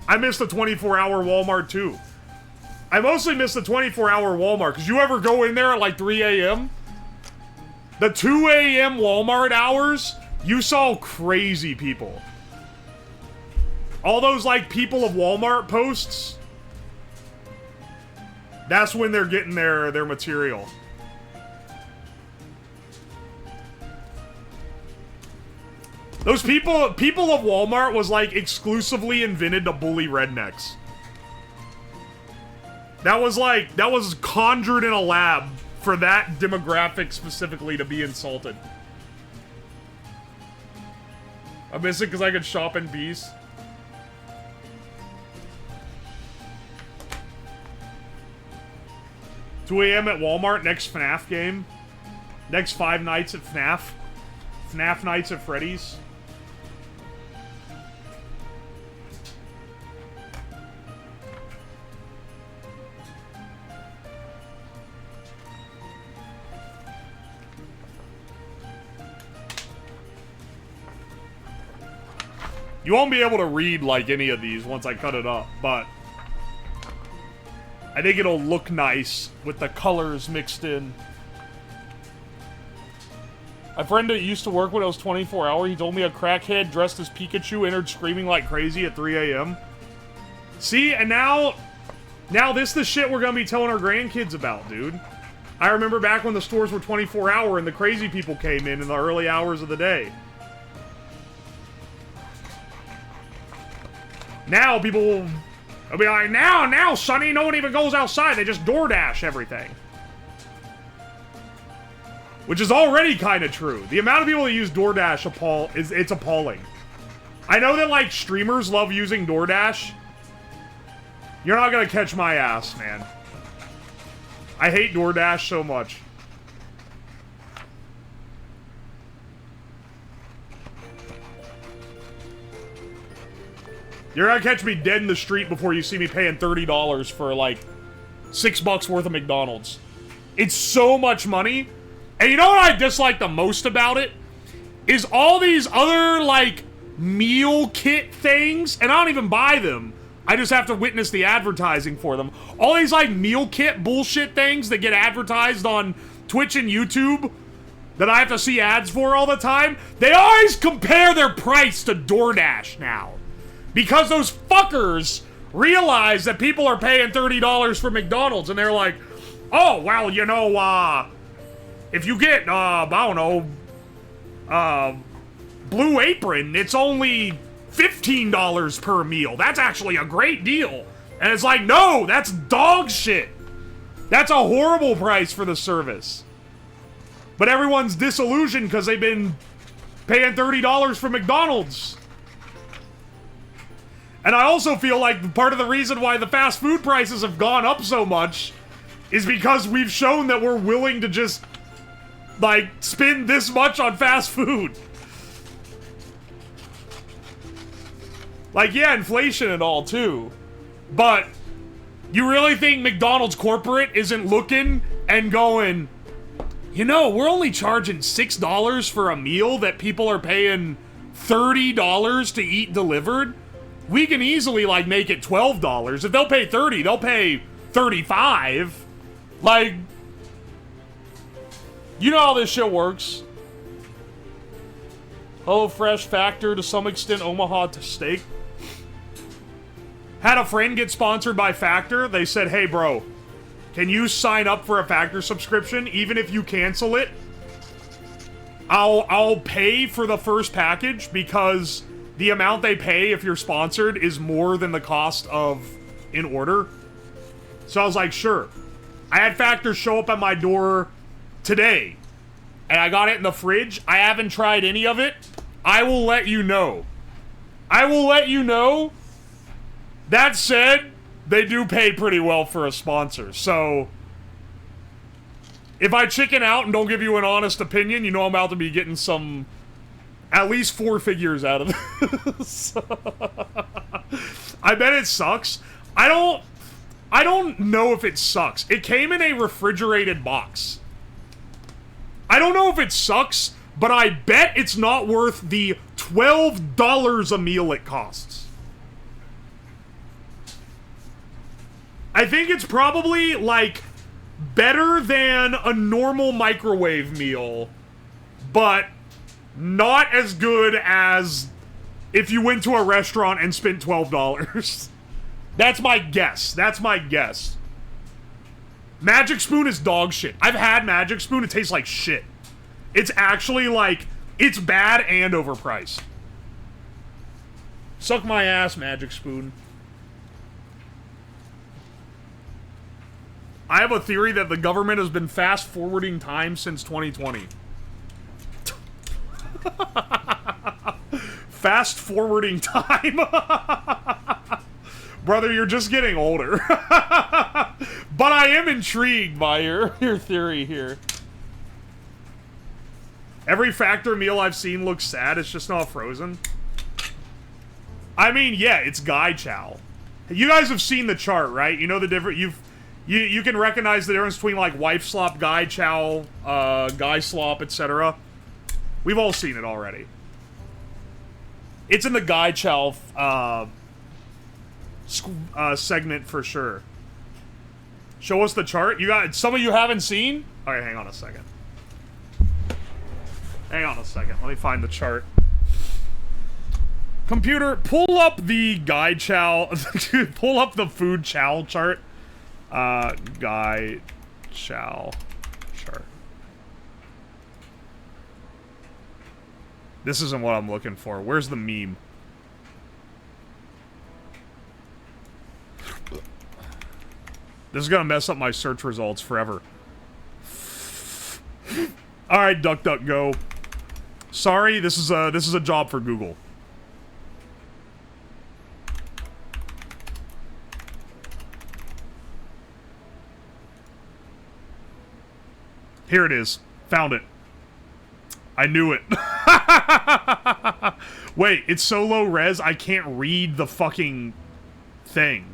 I missed the 24-hour Walmart, too. I mostly miss the 24-hour Walmart, because you ever go in there at, like, 3 a.m.? The 2 a.m. Walmart hours, you saw crazy people. All those, like, people of Walmart posts, that's when they're getting their material. Those people of Walmart was, like, exclusively invented to bully rednecks. That was conjured in a lab for that demographic specifically to be insulted. I miss it because I could shop in peace. $2 a.m. at Walmart, next FNAF game. Next 5 nights at FNAF. FNAF nights at Freddy's. You won't be able to read, like, any of these once I cut it up, but I think it'll look nice with the colors mixed in. A friend that used to work when it was 24-hour, he told me a crackhead dressed as Pikachu entered screaming like crazy at 3 a.m. See, and now this is the shit we're gonna be telling our grandkids about, dude. I remember back when the stores were 24-hour and the crazy people came in the early hours of the day. Now people will be like, now, Sonny, no one even goes outside. They just DoorDash everything. Which is already kind of true. The amount of people that use DoorDash it's appalling. I know that, like, streamers love using DoorDash. You're not gonna catch my ass, man. I hate DoorDash so much. You're gonna catch me dead in the street before you see me paying $30 for, like, $6 worth of McDonald's. It's so much money. And you know what I dislike the most about it? Is all these other, like, meal kit things, and I don't even buy them. I just have to witness the advertising for them. All these, like, meal kit bullshit things that get advertised on Twitch and YouTube that I have to see ads for all the time, they always compare their price to DoorDash now. Because those fuckers realize that people are paying $30 for McDonald's, and they're like, oh, well, you know, if you get, I don't know, Blue Apron, it's only $15 per meal. That's actually a great deal. And it's like, no, that's dog shit. That's a horrible price for the service. But everyone's disillusioned because they've been paying $30 for McDonald's. And I also feel like part of the reason why the fast food prices have gone up so much is because we've shown that we're willing to just, like, spend this much on fast food. Like, yeah, inflation and all, too. But you really think McDonald's corporate isn't looking and going, you know, we're only charging $6 for a meal that people are paying $30 to eat delivered? We can easily, like, make it $12. If they'll pay $30, they'll pay $35. Like, you know how this shit works. HelloFresh Factor, to some extent, Omaha to Steak. Had a friend get sponsored by Factor. They said, hey, bro, can you sign up for a Factor subscription? Even if you cancel it, I'll pay for the first package because the amount they pay if you're sponsored is more than the cost of in order. So I was like, sure. I had Factor show up at my door today, and I got it in the fridge. I haven't tried any of it. I will let you know. I will let you know. That said, they do pay pretty well for a sponsor, so if I chicken out and don't give you an honest opinion, you know I'm about to be getting some, at least 4 figures out of this. I bet it sucks. I don't know if it sucks. It came in a refrigerated box. I don't know if it sucks, but I bet it's not worth the $12 a meal it costs. I think it's probably, like, better than a normal microwave meal, but not as good as if you went to a restaurant and spent $12. That's my guess. That's my guess. Magic Spoon is dog shit. I've had Magic Spoon. It tastes like shit. It's actually, like, it's bad and overpriced. Suck my ass, Magic Spoon. I have a theory that the government has been fast-forwarding time since 2020. Fast-forwarding time? Brother, you're just getting older. But I am intrigued by your theory here. Every Factor meal I've seen looks sad, it's just not frozen. I mean, yeah, it's Gai Chow. You guys have seen the chart, right? You know the difference, you can recognize the difference between, like, Wife Slop, Gai Chow, Gai Slop, etc. We've all seen it already. It's in the Gai Chow, segment for sure. Show us the chart. You got, some of you haven't seen? Alright, hang on a second. Hang on a second. Let me find the chart. Computer, pull up the Gai Chow, pull up the food chow chart. Gai Chow chart. This isn't what I'm looking for. Where's the meme? This is gonna mess up my search results forever. Alright, DuckDuckGo. Sorry, this is a job for Google. Here it is. Found it. I knew it. Wait, it's so low res, I can't read the fucking thing.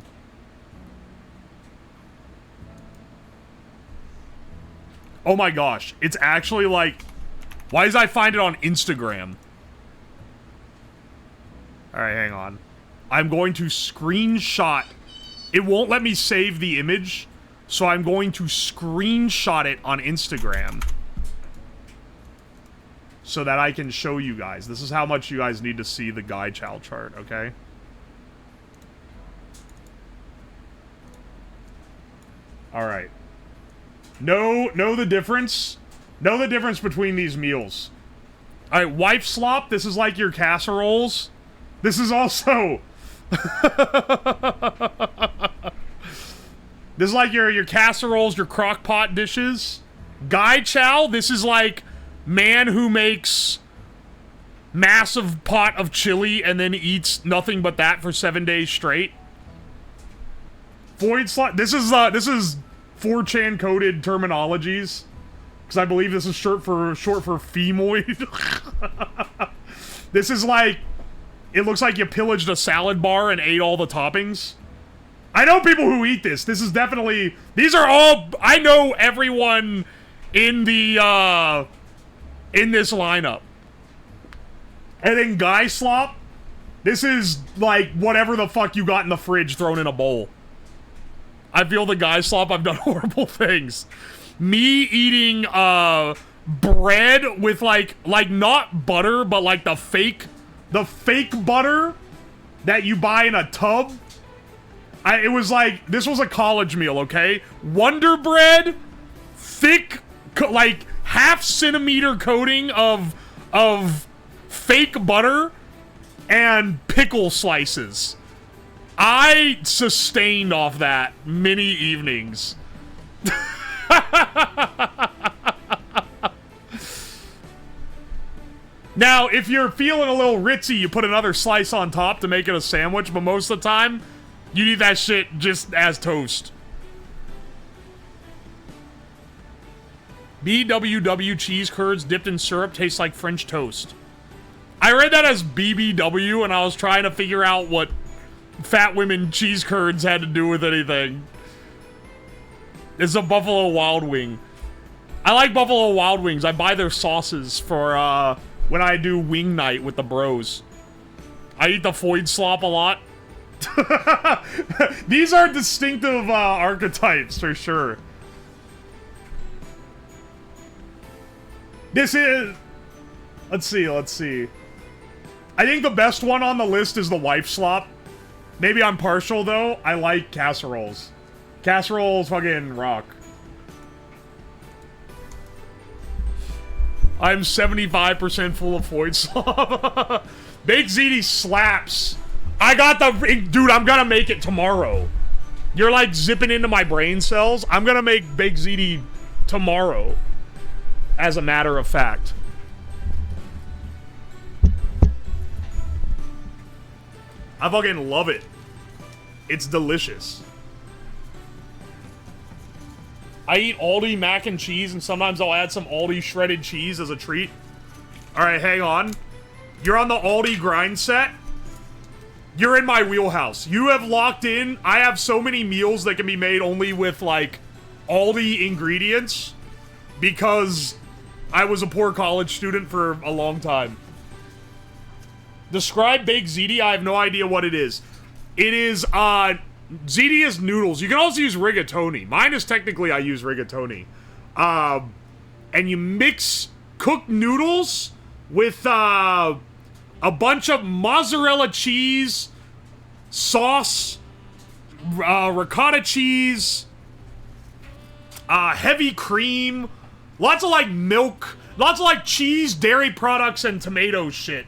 Oh my gosh. It's actually like... Why does I find it on Instagram? Alright, hang on. I'm going to screenshot... It won't let me save the image, so I'm going to screenshot it on Instagram. So that I can show you guys. This is how much you guys need to see the Gai Chow chart, okay? Alright. Know the difference? Know the difference between these meals. Alright, Wife Slop, this is like your casseroles. This is also... This is like your casseroles, your crock pot dishes. Gai Chow, this is like man who makes massive pot of chili and then eats nothing but that for 7 days straight. Void slot, this is 4chan coded terminologies. Because I believe this is short for femoid. This is like, it looks like you pillaged a salad bar and ate all the toppings. I know people who eat this. This is definitely, these are all, I know everyone in the, in this lineup. And then Gai Slop, this is like whatever the fuck you got in the fridge thrown in a bowl. I feel the Gai Slop, I've done horrible things. Me eating, bread with like not butter, but like the fake butter that you buy in a tub. It was like, this was a college meal, okay? Wonder Bread, thick, like half centimeter coating of fake butter and pickle slices. I sustained off that many evenings. Now, if you're feeling a little ritzy, you put another slice on top to make it a sandwich, but most of the time, you eat that shit just as toast. BWW cheese curds dipped in syrup taste like French toast. I read that as BBW, and I was trying to figure out what fat women cheese curds had to do with anything. It's a Buffalo Wild Wing. I like Buffalo Wild Wings. I buy their sauces for, when I do wing night with the bros. I eat the Foyd slop a lot. These are distinctive archetypes for sure. This is... Let's see. I think the best one on the list is the wife slop. Maybe I'm partial though. I like casseroles. Casseroles fucking rock. I'm 75% full of Foyd slop. Baked ziti slaps. I got the... Dude, I'm gonna make it tomorrow. You're like zipping into my brain cells. I'm gonna make baked ziti tomorrow. As a matter of fact. I fucking love it. It's delicious. I eat Aldi mac and cheese, and sometimes I'll add some Aldi shredded cheese as a treat. Alright, hang on. You're on the Aldi grind set. You're in my wheelhouse. You have locked in. I have so many meals that can be made only with, like, Aldi ingredients. Because I was a poor college student for a long time. Describe baked ziti. I have no idea what it is. It is, ziti is noodles. You can also use rigatoni. Mine is technically, I use rigatoni. And you mix cooked noodles with, a bunch of mozzarella cheese, sauce, ricotta cheese, heavy cream, lots of, like, milk, lots of, like, cheese, dairy products, and tomato shit.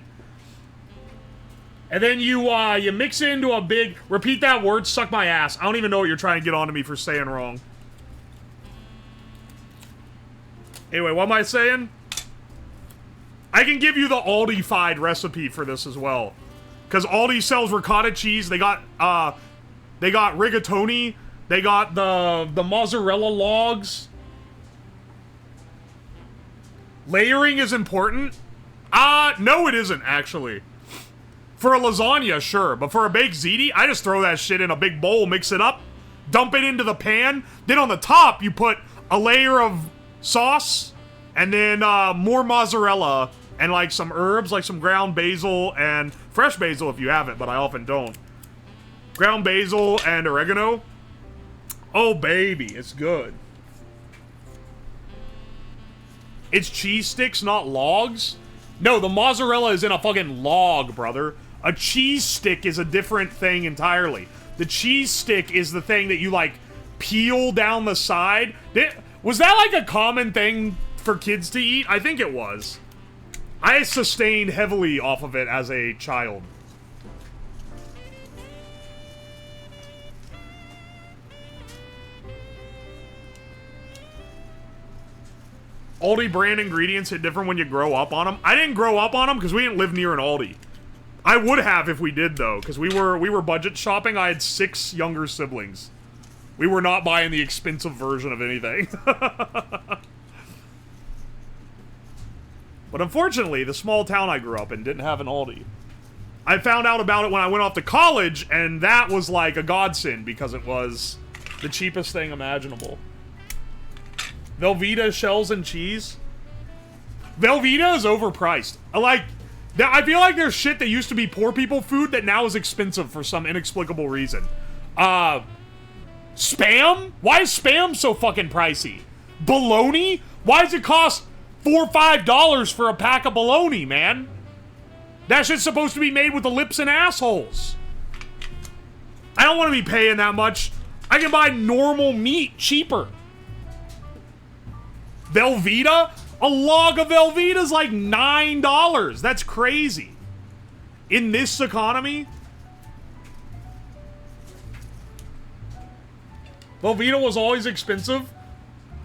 And then you mix it into a big... Repeat that word, suck my ass. I don't even know what you're trying to get onto me for saying wrong. Anyway, what am I saying? I can give you the Aldi-fied recipe for this as well. Because Aldi sells ricotta cheese. They got rigatoni. They got the mozzarella logs. Layering is important. No it isn't, actually. For a lasagna, sure. But for a baked ziti, I just throw that shit in a big bowl, mix it up, dump it into the pan. Then on the top, you put a layer of sauce, and then more mozzarella, and like some herbs, like some ground basil, and fresh basil if you have it, but I often don't. Ground basil and oregano. Oh, baby, it's good. It's cheese sticks, not logs. No, the mozzarella is in a fucking log, brother. A cheese stick is a different thing entirely. The cheese stick is the thing that you, like, peel down the side. Was that, like, a common thing for kids to eat? I think it was. I sustained heavily off of it as a child. Aldi brand ingredients hit different when you grow up on them. I didn't grow up on them because we didn't live near an Aldi. I would have if we did, though, because we were budget shopping. I had 6 younger siblings. We were not buying the expensive version of anything. But unfortunately, the small town I grew up in didn't have an Aldi. I found out about it when I went off to college, and that was like a godsend because it was the cheapest thing imaginable. Velveeta shells and cheese. Velveeta is overpriced. I feel like there's shit that used to be poor people food that now is expensive for some inexplicable reason. Spam? Why is Spam so fucking pricey? Bologna? Why does it cost $4 or $5 for a pack of bologna, man? That shit's supposed to be made with the lips and assholes. I don't want to be paying that much. I can buy normal meat cheaper. Velveeta? A log of Velveeta is like $9. That's crazy. In this economy? Velveeta was always expensive?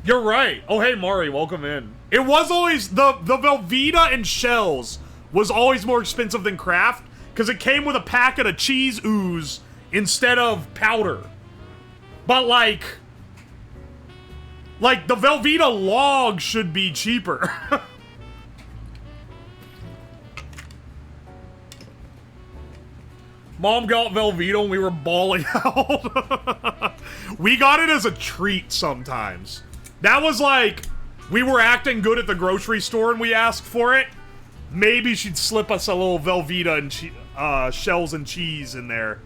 You're right. Oh, hey, Mari, welcome in. It was always... The Velveeta and shells was always more expensive than Kraft because it came with a packet of cheese ooze instead of powder. But like the Velveeta log should be cheaper. Mom got Velveeta and we were bawling out. We got it as a treat sometimes. That was like, we were acting good at the grocery store and we asked for it. Maybe she'd slip us a little Velveeta and shells and cheese in there.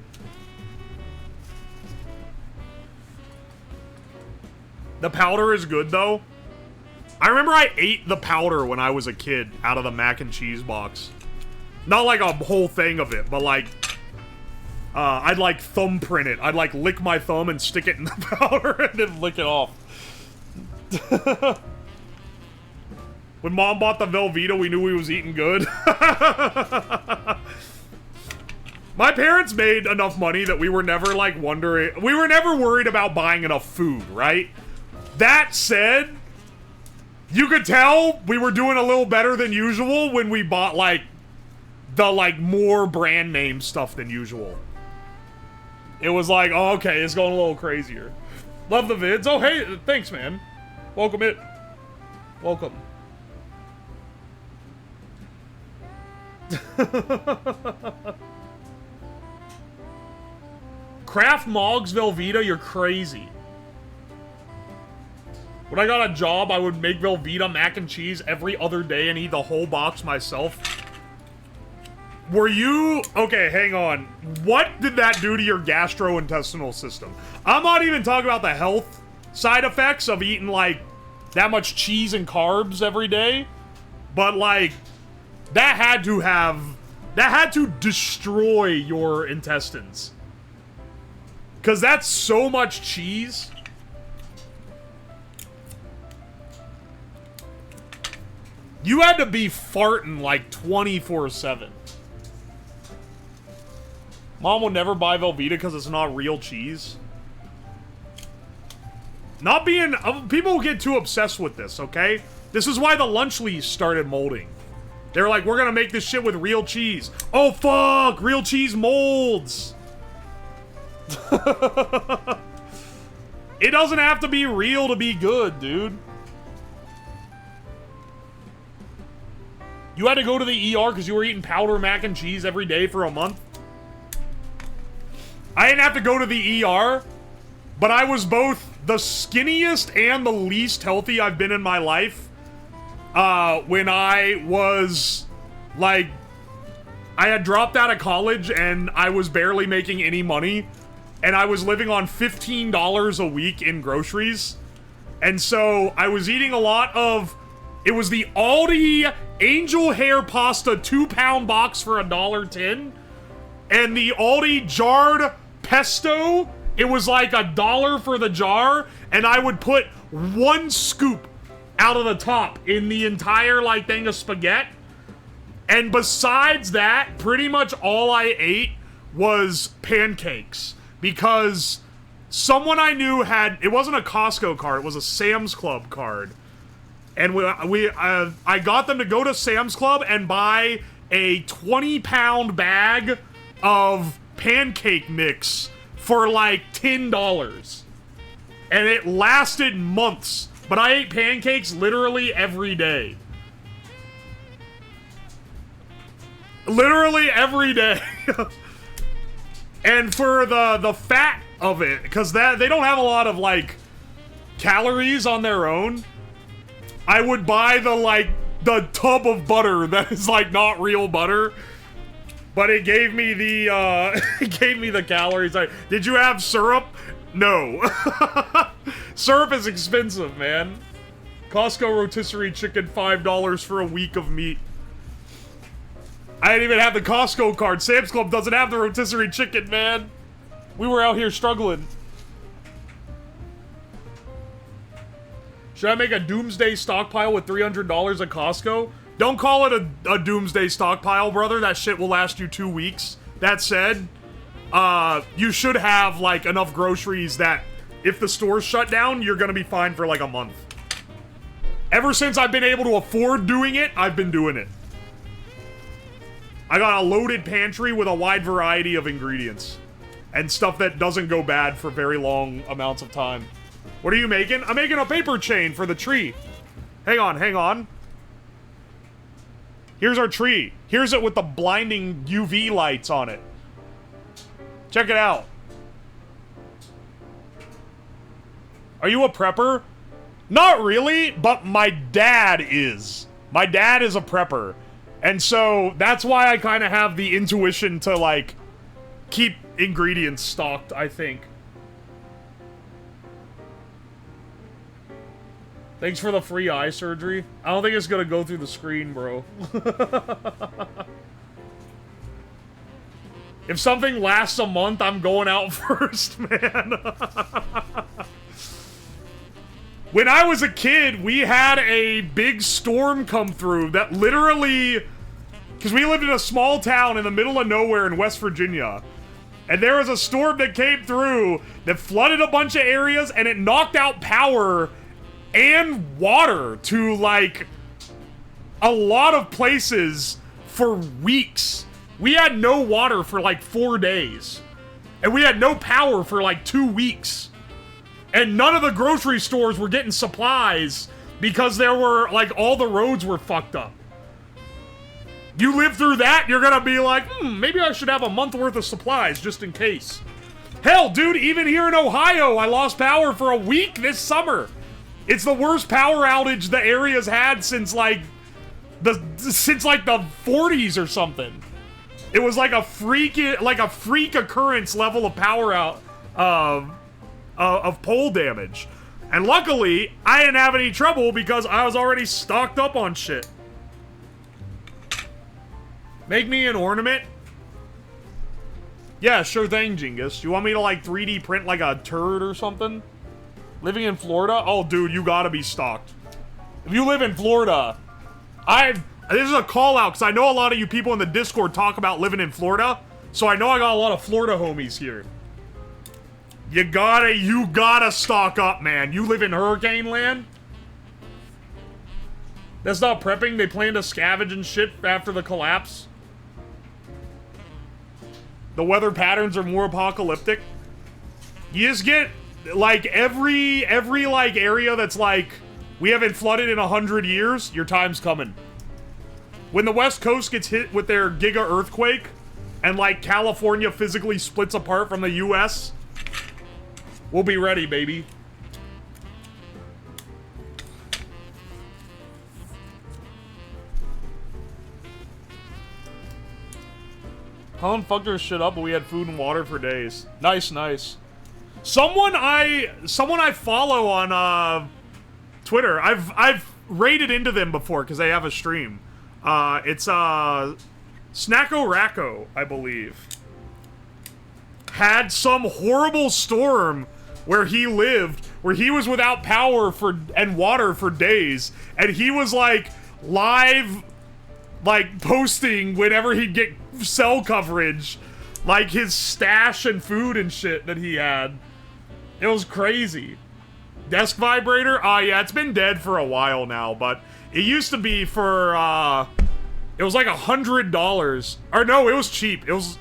The powder is good though. I remember I ate the powder when I was a kid out of the mac and cheese box. Not like a whole thing of it, but like, I'd like thumbprint it. I'd like lick my thumb and stick it in the powder and then lick it off. When Mom bought the Velveeta, we knew we was eating good. My parents made enough money that we were never like wondering. We were never worried about buying enough food, right? That said, you could tell we were doing a little better than usual when we bought like the like more brand name stuff than usual. It was like, oh, okay, it's going a little crazier. Love the vids. Oh, hey, thanks, man. Welcome it. Welcome. Kraft Mog's Velveeta, you're crazy. When I got a job, I would make Velveeta mac and cheese every other day and eat the whole box myself. Were you... Okay, hang on. What did that do to your gastrointestinal system? I'm not even talking about the health side effects of eating, like, that much cheese and carbs every day. But, like, that had to have... That had to destroy your intestines. Because that's so much cheese. You had to be farting, like, 24/7. Mom will never buy Velveeta because it's not real cheese. Not being... people get too obsessed with this, okay? This is why the Lunchleys started molding. They're like, we're gonna make this shit with real cheese. Oh, fuck! Real cheese molds! It doesn't have to be real to be good, dude. You had to go to the ER because you were eating powder mac and cheese every day for a month? I didn't have to go to the ER, but I was both the skinniest and the least healthy I've been in my life. When I was, like, I had dropped out of college and I was barely making any money. And I was living on $15 a week in groceries. And so I was eating a lot of, it was the Aldi Angel Hair Pasta 2-pound box for $1.10. And the Aldi jarred pesto, it was like $1 for the jar, and I would put 1 scoop out of the top in the entire, like, thing of spaghetti. And besides that, pretty much all I ate was pancakes. Because someone I knew had, it wasn't a Costco card, it was a Sam's Club card. And I got them to go to Sam's Club and buy a 20-pound bag of pancake mix for like $10. And it lasted months. But I ate pancakes literally every day. Literally every day. And for the fat of it, because they don't have a lot of like calories on their own, I would buy the tub of butter that is like not real butter. But it gave me the, it gave me the calories. Did you have syrup? No. Syrup is expensive, man. Costco rotisserie chicken, $5 for a week of meat. I didn't even have the Costco card. Sam's Club doesn't have the rotisserie chicken, man. We were out here struggling. Should I make a doomsday stockpile with $300 at Costco? Don't call it a doomsday stockpile, brother. That shit will last you 2 weeks. That said, you should have, like, enough groceries that if the stores shut down, you're gonna be fine for, like, a month. Ever since I've been able to afford doing it, I've been doing it. I got a loaded pantry with a wide variety of ingredients. And stuff that doesn't go bad for very long amounts of time. What are you making? I'm making a paper chain for the tree. Hang on, hang on. Here's our tree. Here's it with the blinding UV lights on it. Check it out. Are you a prepper? Not really, but my dad is. My dad is a prepper. And so that's why I kind of have the intuition to, like, keep ingredients stocked, I think. Thanks for the free eye surgery. I don't think it's gonna go through the screen, bro. If something lasts a month, I'm going out first, man. When I was a kid, we had a big storm come through that literally... Because we lived in a small town in the middle of nowhere in West Virginia. And there was a storm that came through that flooded a bunch of areas, and it knocked out power and water to, like, a lot of places for weeks. We had no water for, like, 4 days. And we had no power for, like, 2 weeks. And none of the grocery stores were getting supplies because there were, like, all the roads were fucked up. You live through that, you're gonna be like, maybe I should have a month worth of supplies just in case. Hell, dude, even here in Ohio, I lost power for a week this summer. It's the worst power outage the area's had since like the 40s or something. It was like a freak occurrence level of power out of pole damage. And luckily, I didn't have any trouble because I was already stocked up on shit. Make me an ornament? Yeah, sure thing, Jingus. You want me to, like, 3D print, like, a turd or something? Living in Florida? Oh, dude, you gotta be stocked. If you live in Florida, this is a call-out, because I know a lot of you people in the Discord talk about living in Florida, so I know I got a lot of Florida homies here. You gotta stock up, man. You live in Hurricane Land? That's not prepping. They plan to scavenge and shit after the collapse. The weather patterns are more apocalyptic. You just get, like, every like, area that's like, we haven't flooded in 100 years, your time's coming. When the West Coast gets hit with their giga earthquake, and, like, California physically splits apart from the US, we'll be ready, baby. Colin fucked her shit up, but we had food and water for days. Nice, nice. Someone I follow on Twitter. I've raided into them before because they have a stream. It's Snacko Racco, I believe. Had some horrible storm where he lived, where he was without power and water for days, and he was like live, like, posting whenever he'd get cell coverage, like his stash and food and shit that he had. It was crazy. Desk vibrator? Yeah, it's been dead for a while now, but it used to be for, it was like $100. Or no, it was cheap. It was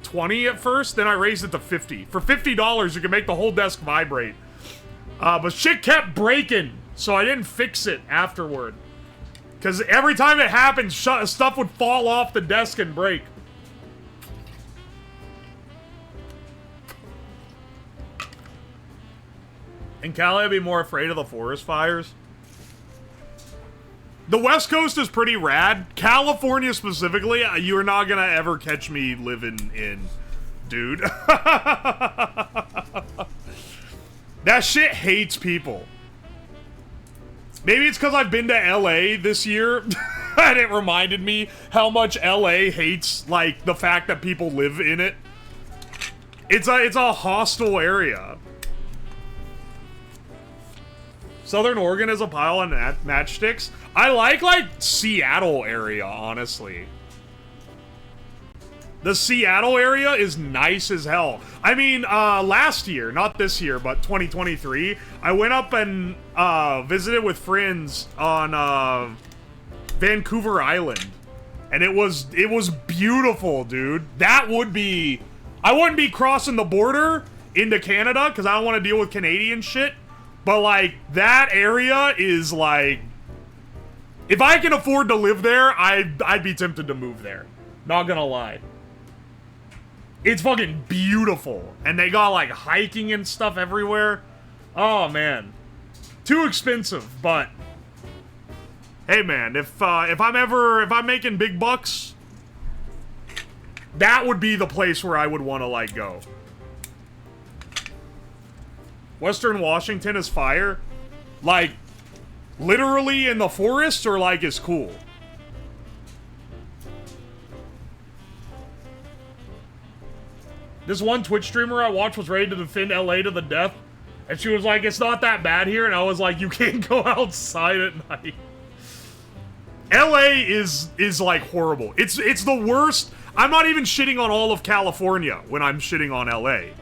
20 at first, then I raised it to 50. For $50, you can make the whole desk vibrate. But shit kept breaking, so I didn't fix it afterward. Because every time it happened, stuff would fall off the desk and break. In Cali, I'd be more afraid of the forest fires. The West Coast is pretty rad. California specifically, you're not gonna ever catch me living in, dude. That shit hates people. Maybe it's because I've been to LA this year, and it reminded me how much LA hates, like, the fact that people live in it. It's a hostile area. Southern Oregon is a pile of matchsticks. I like, Seattle area, honestly. The Seattle area is nice as hell. I mean, last year, not this year, but 2023, I went up and visited with friends on Vancouver Island. And it was beautiful, dude. That would be... I wouldn't be crossing the border into Canada, because I don't want to deal with Canadian shit. But, like, that area is, like... If I can afford to live there, I'd be tempted to move there. Not gonna lie. It's fucking beautiful. And they got, like, hiking and stuff everywhere. Oh, man. Too expensive, but... Hey, man, if I'm making big bucks, that would be the place where I would want to, like, go. Western Washington is fire. Like, literally in the forest, or, like, is cool? This one Twitch streamer I watched was ready to defend LA to the death. And she was like, it's not that bad here. And I was like, you can't go outside at night. LA is like horrible. It's the worst. I'm not even shitting on all of California when I'm shitting on LA.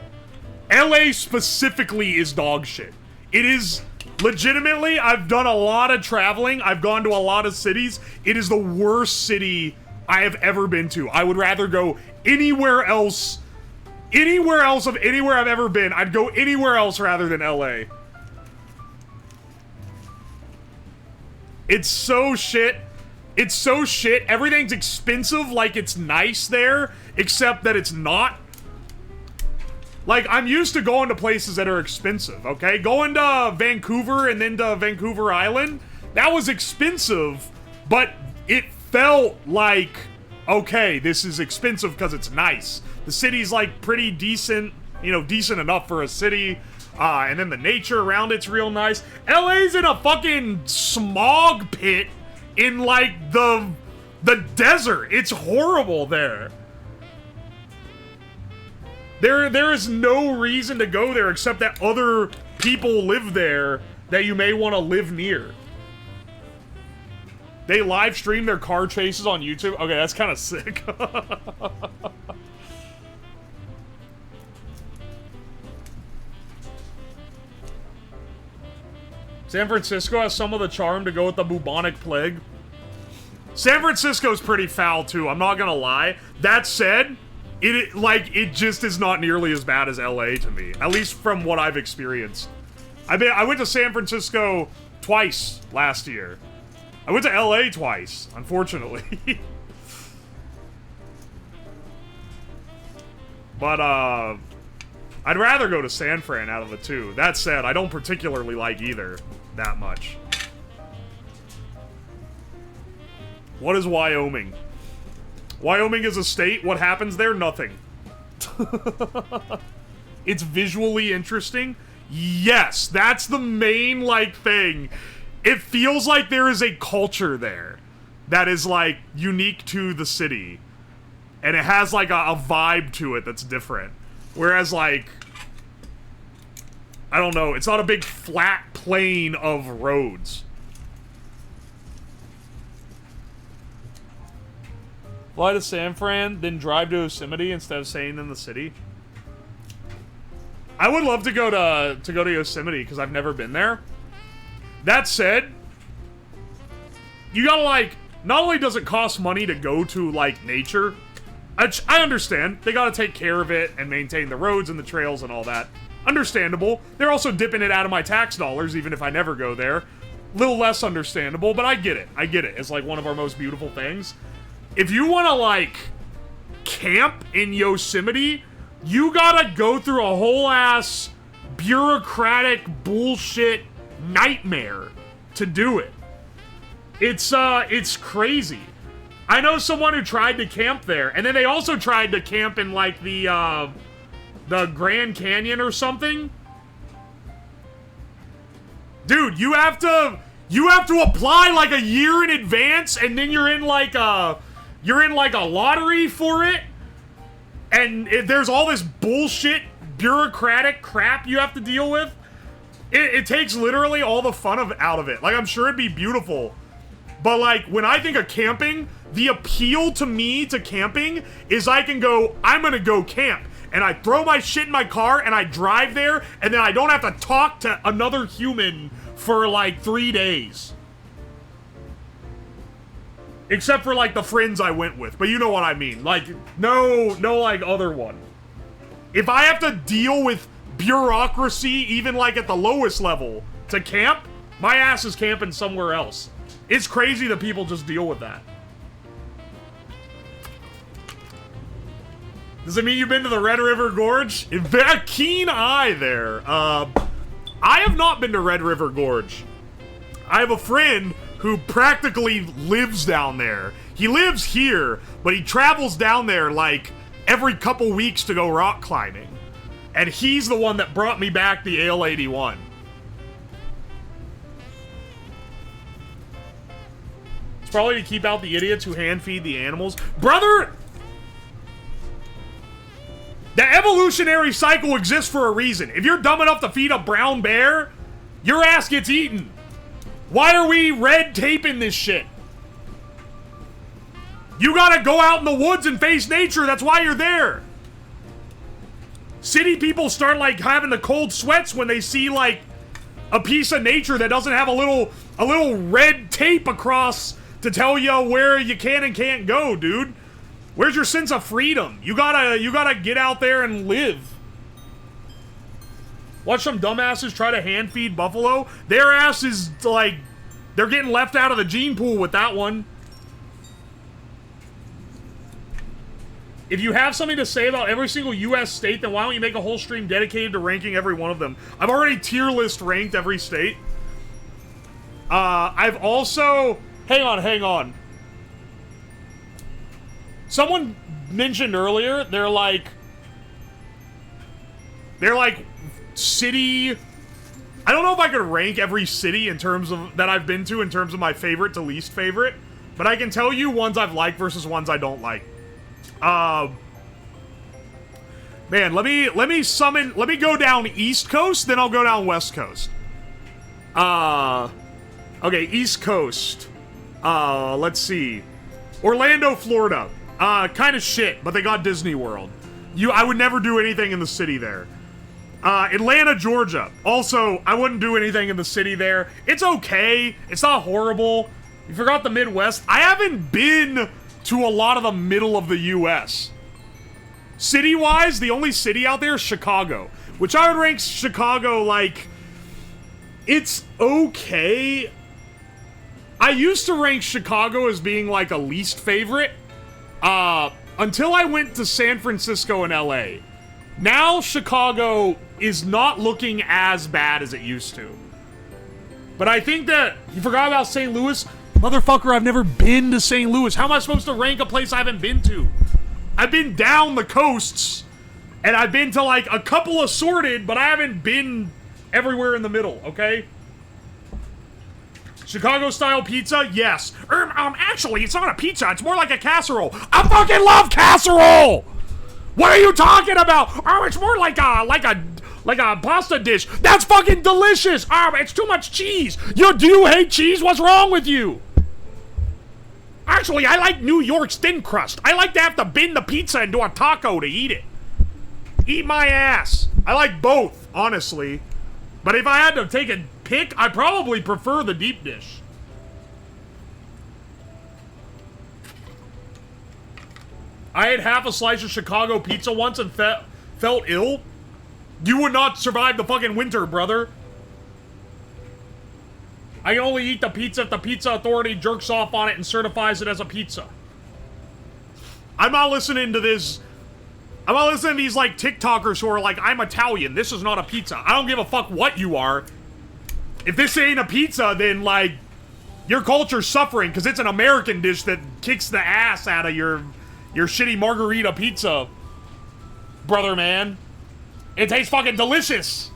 LA specifically is dog shit. It is legitimately, I've done a lot of traveling. I've gone to a lot of cities. It is the worst city I have ever been to. I would rather go anywhere else. Anywhere else of anywhere I've ever been. I'd go anywhere else rather than LA. It's so shit. It's so shit. Everything's expensive like it's nice there, except that it's not. Like, I'm used to going to places that are expensive, okay? Going to Vancouver and then to Vancouver Island, that was expensive, but it felt like, okay, this is expensive because it's nice. The city's, like, pretty decent, you know, decent enough for a city. And then the nature around it's real nice. LA's in a fucking smog pit in, like, the desert. It's horrible there. There is no reason to go there except that other people live there that you may want to live near. They live stream their car chases on YouTube. Okay, that's kind of sick. San Francisco has some of the charm to go with the bubonic plague. San Francisco's pretty foul too, I'm not gonna lie. That said, it just is not nearly as bad as LA to me. At least from what I've experienced. I went to San Francisco twice last year. I went to LA twice, unfortunately. But, I'd rather go to San Fran out of the two. That said, I don't particularly like either that much. What is Wyoming? Wyoming is a state. What happens there? Nothing. It's visually interesting. Yes, that's the main, like, thing. It feels like there is a culture there that is, like, unique to the city. And it has, like, a vibe to it that's different. Whereas, like, I don't know, it's not a big flat plain of roads. Fly to San Fran, then drive to Yosemite instead of staying in the city. I would love to go to Yosemite because I've never been there. That said, you gotta, like, not only does it cost money to go to, like, nature, I understand. They gotta take care of it and maintain the roads and the trails and all that. Understandable. They're also dipping it out of my tax dollars even if I never go there. Little less understandable, but I get it. I get it. It's, like, one of our most beautiful things. If you want to, like, camp in Yosemite, you gotta go through a whole ass bureaucratic bullshit nightmare to do it. It's crazy. I know someone who tried to camp there, and then they also tried to camp in, like, the Grand Canyon or something. Dude, you have to apply, like, a year in advance, and then you're in, like, a lottery for it, and there's all this bullshit bureaucratic crap you have to deal with. It takes literally all the fun out of it. Like, I'm sure it'd be beautiful, but, like, when I think of camping, the appeal to me to camping is I'm gonna go camp, and I throw my shit in my car, and I drive there, and then I don't have to talk to another human for, like, 3 days. Except for, like, the friends I went with. But you know what I mean. Like, no, like, other one. If I have to deal with bureaucracy, even, like, at the lowest level, to camp, my ass is camping somewhere else. It's crazy that people just deal with that. Does it mean you've been to the Red River Gorge? A keen eye there. I have not been to Red River Gorge. I have a friend who practically lives down there. He lives here, but he travels down there like every couple weeks to go rock climbing. And he's the one that brought me back the AL-81. It's probably to keep out the idiots who hand feed the animals. Brother! The evolutionary cycle exists for a reason. If you're dumb enough to feed a brown bear, your ass gets eaten. Why are we red taping this shit? You gotta go out in the woods and face nature. That's why you're there. City people start, like, having the cold sweats when they see, like, a piece of nature that doesn't have a little red tape across to tell you where you can and can't go, dude. Where's your sense of freedom? You gotta get out there and live. Watch some dumbasses try to hand feed buffalo. Their ass is, like, they're getting left out of the gene pool with that one. If you have something to say about every single US state, then why don't you make a whole stream dedicated to ranking every one of them? I've already tier list ranked every state. I've also... Hang on. Someone mentioned earlier, they're like city... I don't know if I could rank every city in terms of that I've been to in terms of my favorite to least favorite, but I can tell you ones I've liked versus ones I don't like. Man, let me go down East Coast, then I'll go down West Coast. Okay, East Coast. Let's see. Orlando, Florida. Kind of shit, but they got Disney World. I would never do anything in the city there. Atlanta, Georgia. Also, I wouldn't do anything in the city there. It's okay. It's not horrible. You forgot the Midwest. I haven't been to a lot of the middle of the U.S. City-wise, the only city out there is Chicago, which I would rank Chicago, like, it's okay. I used to rank Chicago as being, like, a least favorite, until I went to San Francisco and L.A. Now, Chicago is not looking as bad as it used to. But I think that, you forgot about St. Louis? Motherfucker, I've never been to St. Louis. How am I supposed to rank a place I haven't been to? I've been down the coasts, and I've been to, like, a couple assorted, but I haven't been everywhere in the middle, okay? Chicago-style pizza? Yes. Actually, it's not a pizza. It's more like a casserole. I fucking love casserole! What are you talking about? Oh, it's more like a pasta dish. That's fucking delicious! Oh, it's too much cheese. Do you hate cheese? What's wrong with you? Actually, I like New York's thin crust. I like to have to bend the pizza into a taco to eat it. Eat my ass. I like both, honestly. But if I had to take a pick, I probably prefer the deep dish. I ate half a slice of Chicago pizza once and felt ill. You would not survive the fucking winter, brother. I can only eat the pizza if the pizza authority jerks off on it and certifies it as a pizza. I'm not listening to this. I'm not listening to these, like, TikTokers who are like, I'm Italian, this is not a pizza. I don't give a fuck what you are. If this ain't a pizza, then, like, your culture's suffering because it's an American dish that kicks the ass out of your shitty margarita pizza, brother man. It tastes fucking delicious.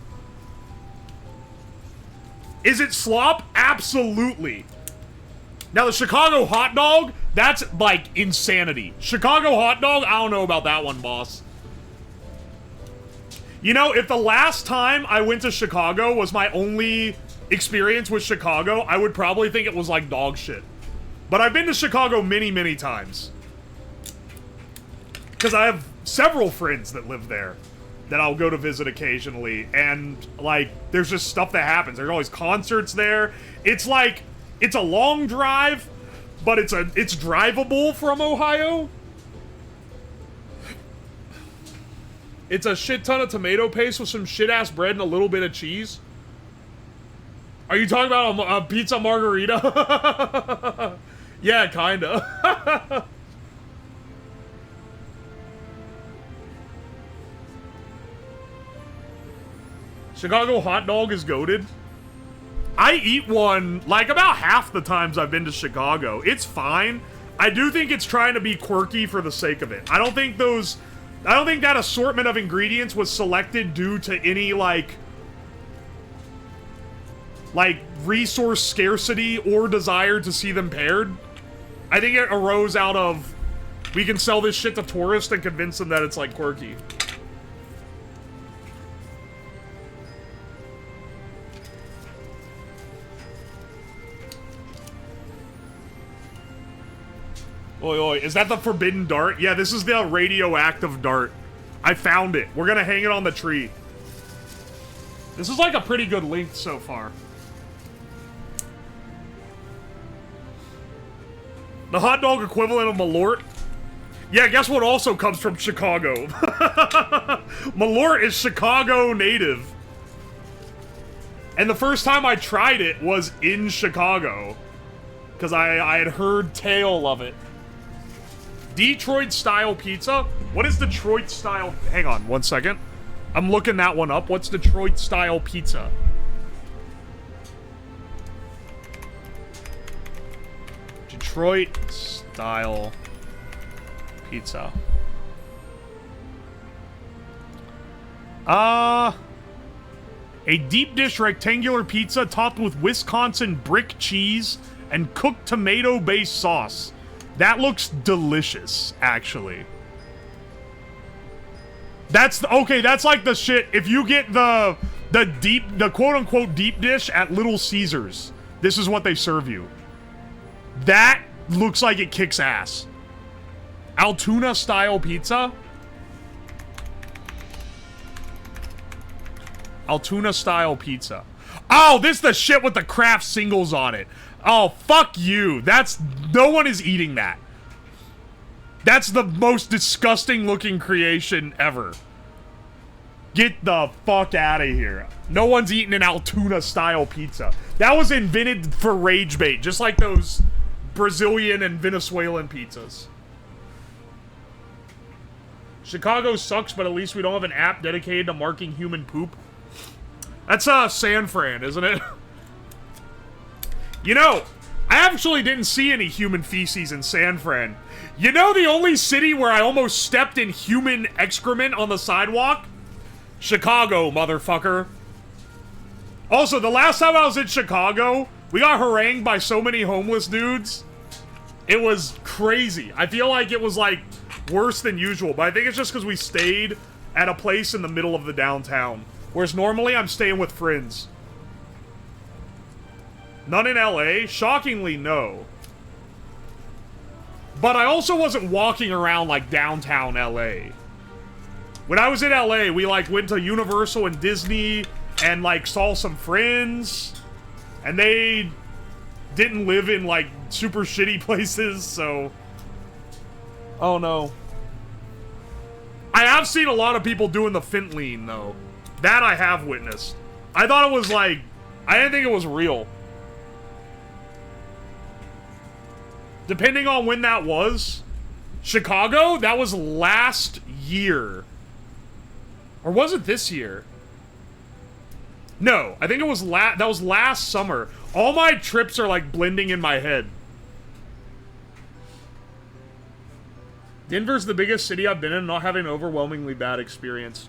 Is it slop? Absolutely. Now, the Chicago hot dog, that's, like, insanity. Chicago hot dog, I don't know about that one, boss. You know, if the last time I went to Chicago was my only experience with Chicago, I would probably think it was like dog shit. But I've been to Chicago many, many times. Because I have several friends that live there that I'll go to visit occasionally, and, like, there's just stuff that happens. There's always concerts there. It's like, it's a long drive, but it's drivable from Ohio. It's a shit ton of tomato paste with some shit-ass bread and a little bit of cheese. Are you talking about a pizza margarita? Yeah, kinda. Chicago hot dog is goated. I eat one, like, about half the times I've been to Chicago. It's fine. I do think it's trying to be quirky for the sake of it. I don't think that assortment of ingredients was selected due to any, like resource scarcity or desire to see them paired. I think it arose out of, we can sell this shit to tourists and convince them that it's, like, quirky. Oi, oi, is that the forbidden dart? Yeah, this is the radioactive dart. I found it. We're gonna hang it on the tree. This is like a pretty good length so far. The hot dog equivalent of Malort? Yeah, guess what also comes from Chicago? Malort is Chicago native. And the first time I tried it was in Chicago. Because I had heard tale of it. Detroit-style pizza? What is Detroit-style... Hang on, 1 second. I'm looking that one up. What's Detroit-style pizza? Detroit-style pizza. A deep dish rectangular pizza topped with Wisconsin brick cheese and cooked tomato-based sauce. That looks delicious, actually. That's okay, that's like the shit. If you get the quote-unquote deep dish at Little Caesars, this is what they serve you. That looks like it kicks ass. Altoona-style pizza? Altoona-style pizza. Oh, this is the shit with the Kraft singles on it. Oh, fuck you. No one is eating that. That's the most disgusting looking creation ever. Get the fuck out of here. No one's eating an Altoona style pizza. That was invented for rage bait, just like those Brazilian and Venezuelan pizzas. Chicago sucks, but at least we don't have an app dedicated to marking human poop. That's San Fran, isn't it? You know, I actually didn't see any human feces in San Fran. You know the only city where I almost stepped in human excrement on the sidewalk? Chicago, motherfucker. Also, the last time I was in Chicago, we got harangued by so many homeless dudes. It was crazy. I feel like it was, like, worse than usual, but I think it's just because we stayed at a place in the middle of the downtown. Whereas normally I'm staying with friends. None in LA? Shockingly, no. But I also wasn't walking around, like, downtown LA. When I was in LA, we, like, went to Universal and Disney and, like, saw some friends. And they didn't live in, like, super shitty places, so... Oh, no. I have seen a lot of people doing the Fentanyl, though. That I have witnessed. I thought it was, like... I didn't think it was real. Depending on when that was. Chicago? That was last year. Or was it this year? No, I think it was that was last summer. All my trips are like blending in my head. Denver's the biggest city I've been in, not having an overwhelmingly bad experience.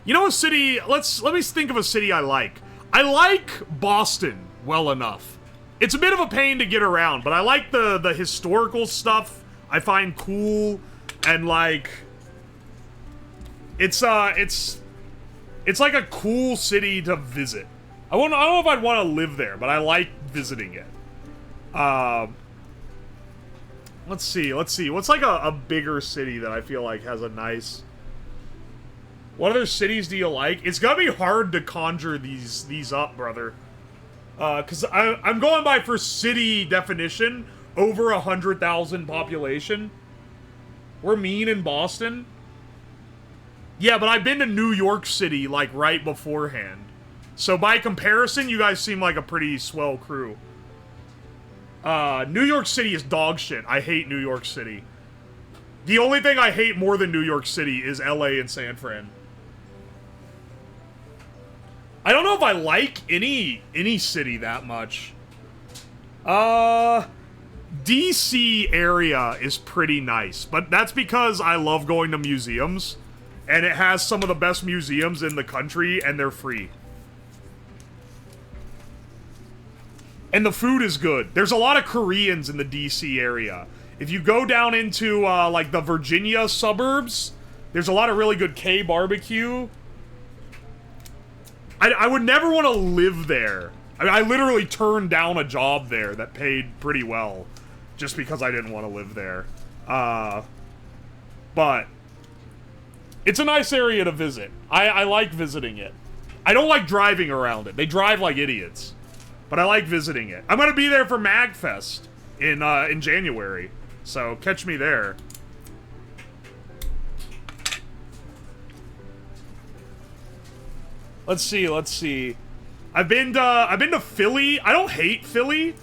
You know a city, let me think of a city I like. I like Boston well enough. It's a bit of a pain to get around, but I like the historical stuff. I find cool, and like it's like a cool city to visit. I don't know if I'd want to live there, but I like visiting it. Let's see. What's like a bigger city that I feel like has a nice... What other cities do you like? It's gonna be hard to conjure these up, brother. Because I'm going by for city definition, over 100,000 population. We're mean in Boston. Yeah, but I've been to New York City, like, right beforehand. So by comparison, you guys seem like a pretty swell crew. New York City is dog shit. I hate New York City. The only thing I hate more than New York City is LA and San Fran. I don't know if I like any city that much. DC area is pretty nice, but that's because I love going to museums, and it has some of the best museums in the country, and they're free. And the food is good. There's a lot of Koreans in the DC area. If you go down into, like, the Virginia suburbs, there's a lot of really good K-barbecue. I would never want to live there. I mean, I literally turned down a job there that paid pretty well, just because I didn't want to live there. But it's a nice area to visit. I like visiting it. I don't like driving around it. They drive like idiots. But I like visiting it. I'm gonna be there for MagFest in January, so catch me there. Let's see. I've been to Philly. I don't hate Philly.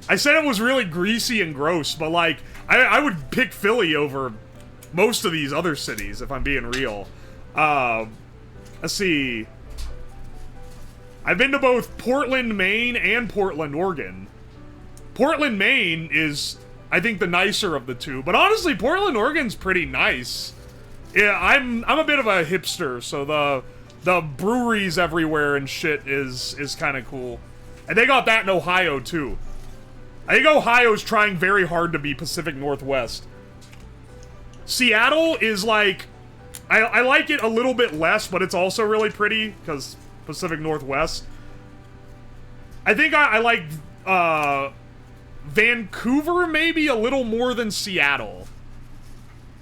I said it was really greasy and gross, but like I would pick Philly over most of these other cities if I'm being real. Let's see. I've been to both Portland, Maine, and Portland, Oregon. Portland, Maine is, I think, the nicer of the two. But honestly, Portland, Oregon's pretty nice. Yeah, I'm a bit of a hipster, so the breweries everywhere and shit is kind of cool. And they got that in Ohio, too. I think Ohio's trying very hard to be Pacific Northwest. Seattle is like... I like it a little bit less, but it's also really pretty, because... Pacific Northwest. I think I like Vancouver maybe a little more than Seattle.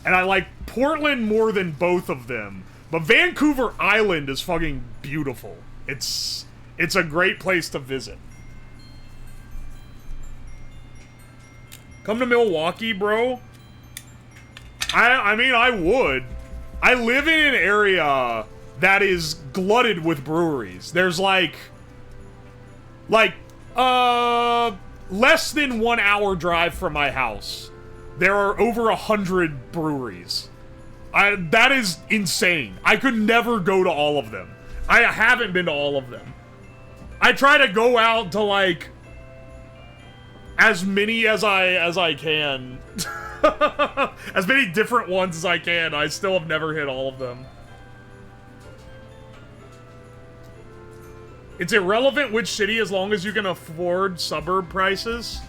And I like Portland more than both of them. But Vancouver Island is fucking beautiful. It's a great place to visit. Come to Milwaukee, bro. I mean, I would. I live in an area that is glutted with breweries. There's like less than 1 hour drive from my house, there are over 100 breweries. That is insane. I could never go to all of them. I haven't been to all of them. I try to go out to like as many as I can. As many different ones as I can. I still have never hit all of them. It's irrelevant which city as long as you can afford suburb prices.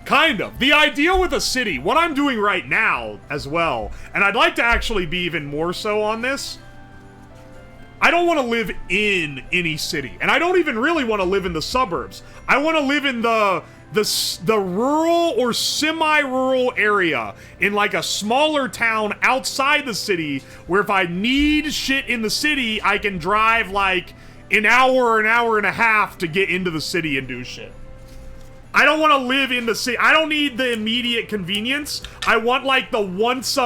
Kind of. The idea with a city, what I'm doing right now as well, and I'd like to actually be even more so on this, I don't want to live in any city. And I don't even really want to live in the suburbs. I want to live in the rural or semi-rural area in like a smaller town outside the city where if I need shit in the city, I can drive like an hour and a half to get into the city and do shit. I don't want to live in the city. I don't need the immediate convenience. I want like the once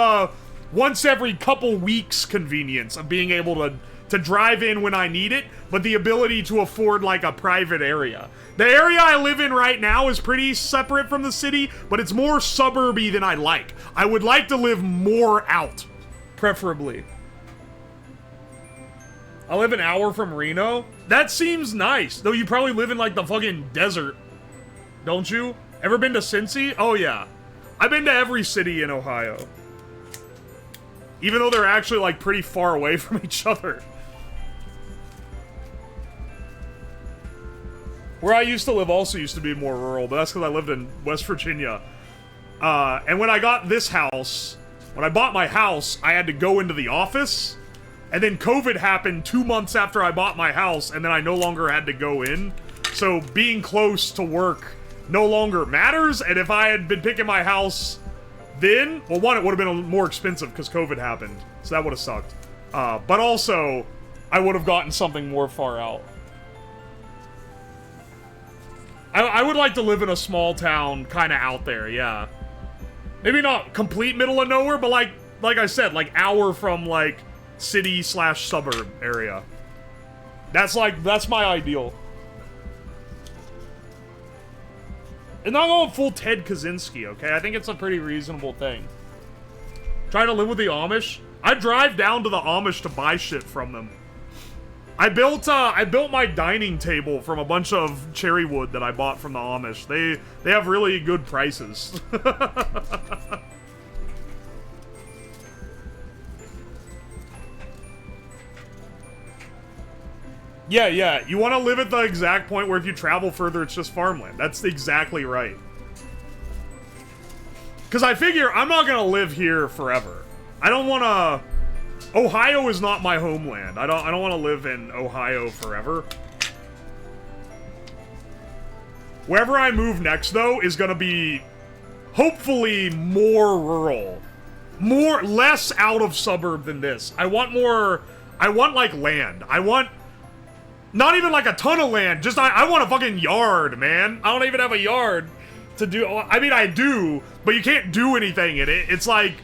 every couple weeks convenience of being able to drive in when I need it, but the ability to afford like a private area. The area I live in right now is pretty separate from the city, but it's more suburby than I like. I would like to live more out, preferably. I live an hour from Reno. That seems nice. Though you probably live in like the fucking desert. Don't you? Ever been to Cincy? Oh yeah. I've been to every city in Ohio. Even though they're actually like pretty far away from each other. Where I used to live also used to be more rural, but that's because I lived in West Virginia. And when I got this house, when I bought my house, I had to go into the office. And then COVID happened 2 months after I bought my house, and then I no longer had to go in. So being close to work no longer matters, and if I had been picking my house then, well, one, it would have been more expensive because COVID happened, so that would have sucked. But also, I would have gotten something more far out. I would like to live in a small town kind of out there, yeah. Maybe not complete middle of nowhere, but like I said, like hour from like city/suburb area. That's my ideal. And not going full Ted Kaczynski, okay? I think it's a pretty reasonable thing. Trying to live with the Amish? I drive down to the Amish to buy shit from them. I built my dining table from a bunch of cherry wood that I bought from the Amish. They have really good prices. Yeah. You want to live at the exact point where if you travel further, it's just farmland. That's exactly right. Because I figure I'm not gonna live here forever. I don't want to. Ohio is not my homeland. I don't want to live in Ohio forever. Wherever I move next, though, is gonna be hopefully more rural, less out of suburb than this. I want like land. I want not even like a ton of land. Just I want a fucking yard, man. I don't even have a yard to do. I mean, I do, but you can't do anything in it. It's like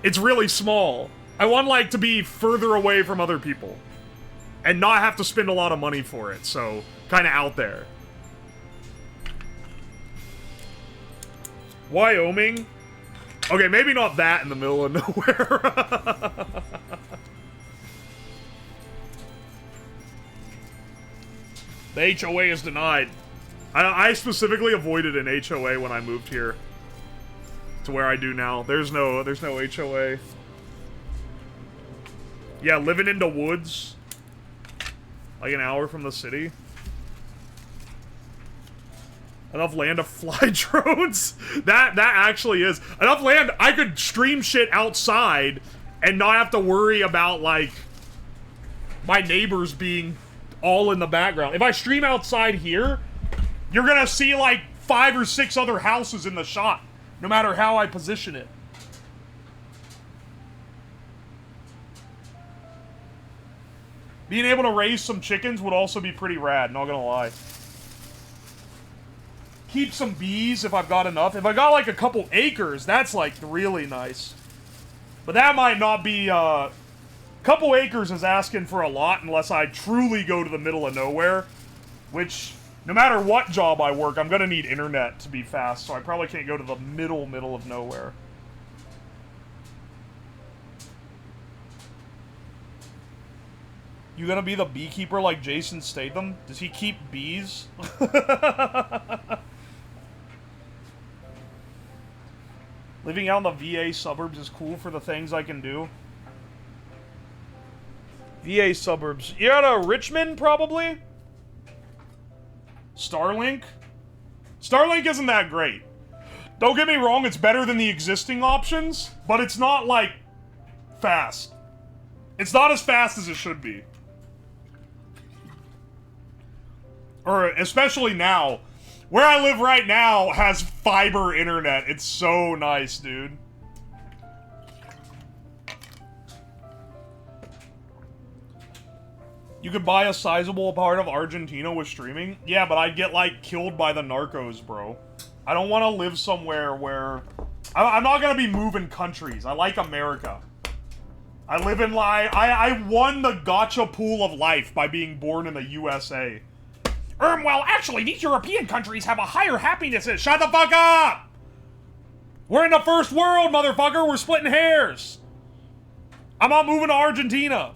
it's really small. I want, like, to be further away from other people. And not have to spend a lot of money for it, so kind of out there. Wyoming? Okay, maybe not that in the middle of nowhere. The HOA is denied. I specifically avoided an HOA when I moved here. To where I do now. There's no HOA. Yeah, living in the woods. Like an hour from the city. Enough land to fly drones? That actually is. Enough land I could stream shit outside and not have to worry about, like, my neighbors being all in the background. If I stream outside here, you're gonna see, like, 5 or 6 other houses in the shot, no matter how I position it. Being able to raise some chickens would also be pretty rad, not gonna lie. Keep some bees if I've got enough. If I got like a couple acres, that's like really nice. But that might not be, couple acres is asking for a lot unless I truly go to the middle of nowhere. Which, no matter what job I work, I'm gonna need internet to be fast, so I probably can't go to the middle of nowhere. You gonna be the beekeeper like Jason Statham? Does he keep bees? Living out in the VA suburbs is cool for the things I can do. VA suburbs. You're out of Richmond, probably? Starlink? Starlink isn't that great. Don't get me wrong, it's better than the existing options, but it's not, like, fast. It's not as fast as it should be. Or, especially now. Where I live right now has fiber internet. It's so nice, dude. You could buy a sizable part of Argentina with streaming? Yeah, but I'd get, like, killed by the narcos, bro. I don't want to live somewhere where... I'm not gonna be moving countries. I like America. I live in, like... I won the gotcha pool of life by being born in the USA. Well, actually, these European countries have a higher happiness. Shut the fuck up! We're in the first world, motherfucker. We're splitting hairs. I'm not moving to Argentina.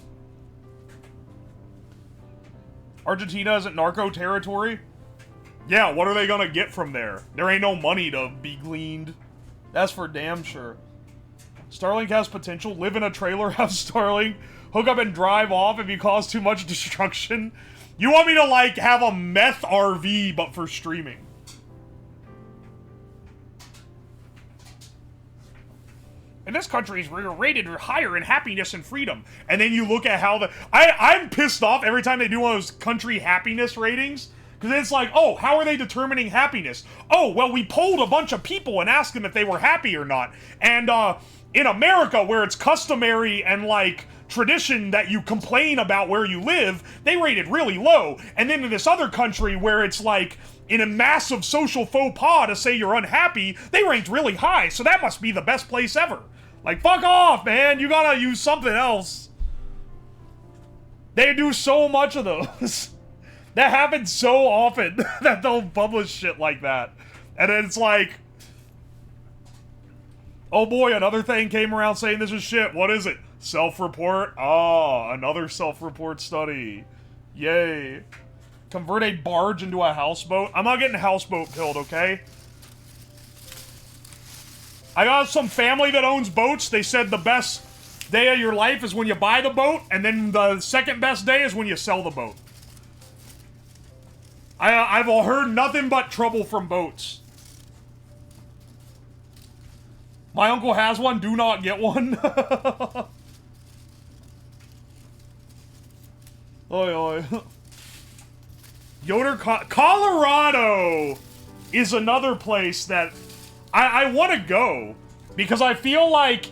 Argentina isn't narco territory? Yeah, what are they gonna get from there? There ain't no money to be gleaned. That's for damn sure. Starlink has potential. Live in a trailer, have Starlink. Hook up and drive off if you cause too much destruction. You want me to, like, have a meth RV, but for streaming? And this country is rated higher in happiness and freedom. And then you look at how the... I'm pissed off every time they do one of those country happiness ratings. Because it's like, oh, how are they determining happiness? Oh, well, we polled a bunch of people and asked them if they were happy or not. And, in America, where it's customary and, like, tradition that you complain about where you live, they rated really low. And then in this other country where it's like in a massive social faux pas to say you're unhappy, they ranked really high. So that must be the best place ever. Like, fuck off, man. You gotta use something else. They do so much of those. That happens so often that they'll publish shit like that. And then it's like, oh boy, another thing came around saying this is shit. What is it? Self-report? Ah, another self-report study. Yay. Convert a barge into a houseboat? I'm not getting houseboat pilled, okay? I got some family that owns boats. They said the best day of your life is when you buy the boat, and then the second best day is when you sell the boat. I've heard nothing but trouble from boats. My uncle has one. Do not get one. Oi, oi. Yoder, Colorado is another place that I want to go because I feel like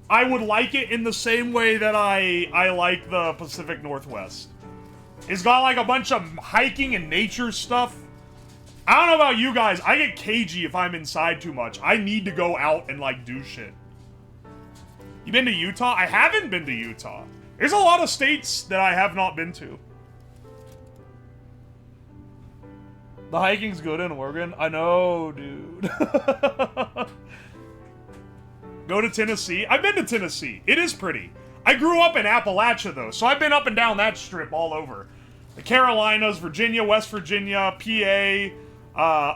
I would like it in the same way that I like the Pacific Northwest. It's got like a bunch of hiking and nature stuff. I don't know about you guys. I get cagey if I'm inside too much. I need to go out and like do shit. You been to Utah? I haven't been to Utah. There's a lot of states that I have not been to. The hiking's good in Oregon. I know, dude. Go to Tennessee. I've been to Tennessee. It is pretty. I grew up in Appalachia, though, so I've been up and down that strip all over. The Carolinas, Virginia, West Virginia, PA.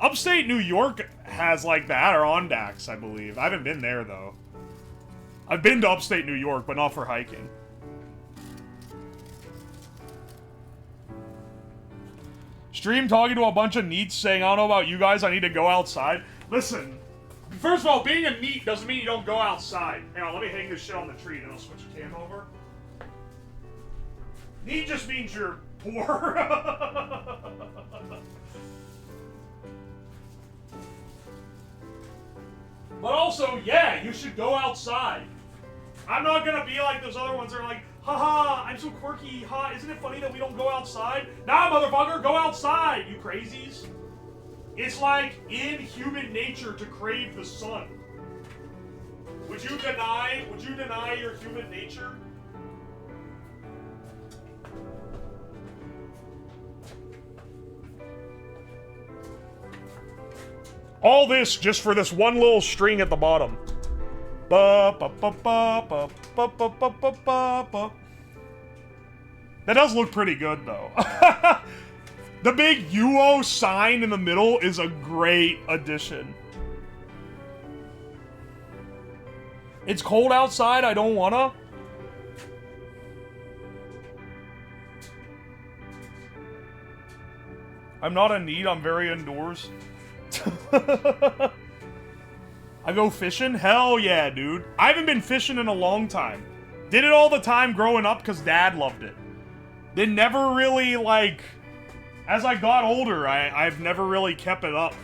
Upstate New York has like the Adirondacks, I believe. I haven't been there, though. I've been to upstate New York, but not for hiking. Stream talking to a bunch of neats saying, I don't know about you guys, I need to go outside. Listen, first of all, being a neat doesn't mean you don't go outside. Hang on, let me hang this shit on the tree, then I'll switch the cam over. Neat just means you're poor. But also, yeah, you should go outside. I'm not gonna be like those other ones that are like, haha, I'm so quirky, ha, isn't it funny that we don't go outside? Nah, motherfucker, go outside, you crazies. It's like in human nature to crave the sun. Would you deny your human nature? All this just for this one little string at the bottom. That does look pretty good, though. The big UO sign in the middle is a great addition. It's cold outside, I don't wanna. I'm not a need, I'm very indoors. I go fishing? Hell yeah, dude. I haven't been fishing in a long time. Did it all the time growing up because Dad loved it. Then never really, like... As I got older, I've never really kept it up.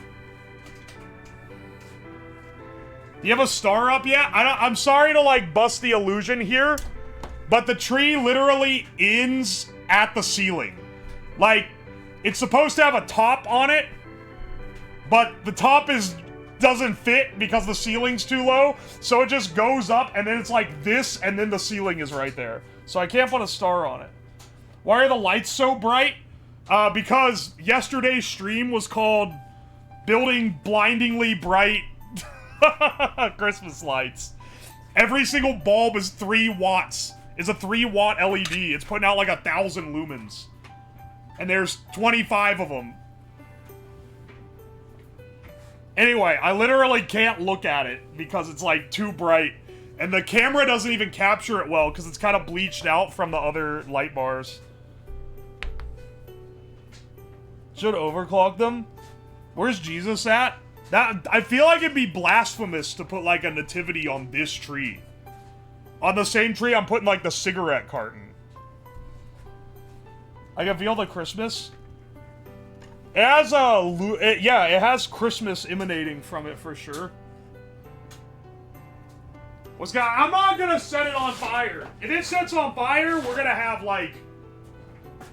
Do you have a star up yet? I'm sorry to, like, bust the illusion here, but the tree literally ends at the ceiling. Like, it's supposed to have a top on it, but the top doesn't fit because the ceiling's too low, so it just goes up, and then it's like this, and then the ceiling is right there. So I can't put a star on it. Why are the lights so bright? Because yesterday's stream was called Building Blindingly Bright Christmas Lights. Every single bulb is 3 watts. It's a 3-watt LED. It's putting out like 1,000 lumens. And there's 25 of them. Anyway, I literally can't look at it because it's like too bright. And the camera doesn't even capture it well because it's kind of bleached out from the other light bars. Should overclock them? Where's Jesus at? I feel like it'd be blasphemous to put like a nativity on this tree. On the same tree I'm putting like the cigarette carton. I can feel the Christmas. It has it has Christmas emanating from it for sure. I'm not gonna set it on fire. If it sets on fire, we're gonna have, like...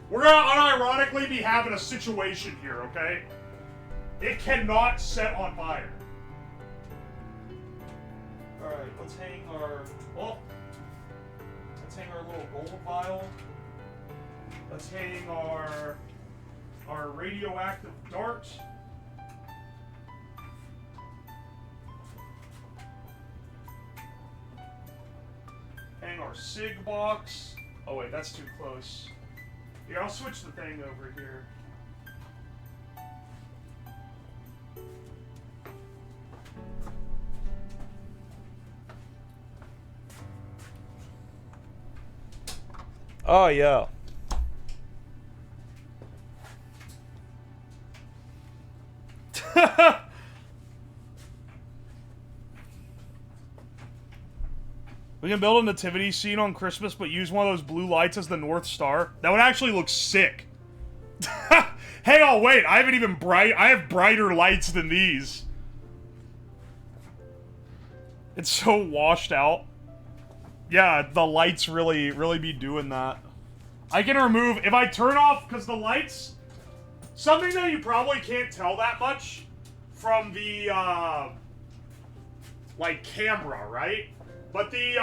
We're gonna unironically be having a situation here, okay? It cannot set on fire. Alright, let's hang our... Oh! Let's hang our little gold vial. Let's hang our radioactive dart. Hang our sig box. Oh wait, that's too close. Here, I'll switch the thing over here. Oh yeah. We can build a nativity scene on Christmas, but use one of those blue lights as the North Star. That would actually look sick. Hey, oh wait, I have brighter lights than these. It's so washed out. Yeah, the lights really be doing that. I can remove, if I turn off, because the lights, something that you probably can't tell that much from the, like, camera, right? But the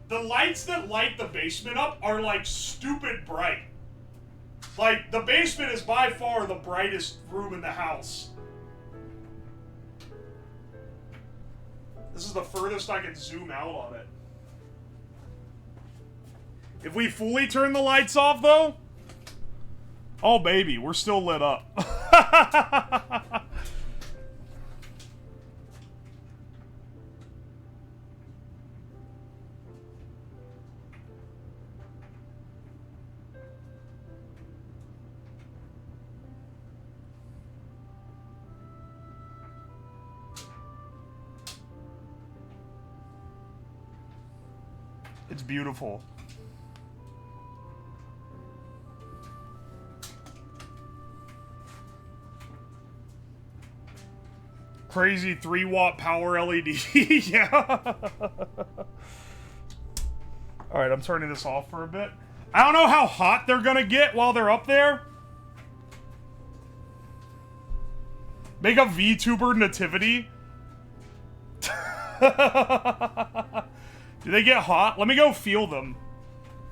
lights that light the basement up are, like, stupid bright. Like, the basement is by far the brightest room in the house. This is the furthest I can zoom out on it. If we fully turn the lights off, though... Oh, baby, we're still lit up. It's beautiful. Crazy 3-watt power LED. Yeah. Alright, I'm turning this off for a bit. I don't know how hot they're gonna get while they're up there. Make a VTuber nativity. Do they get hot? Let me go feel them.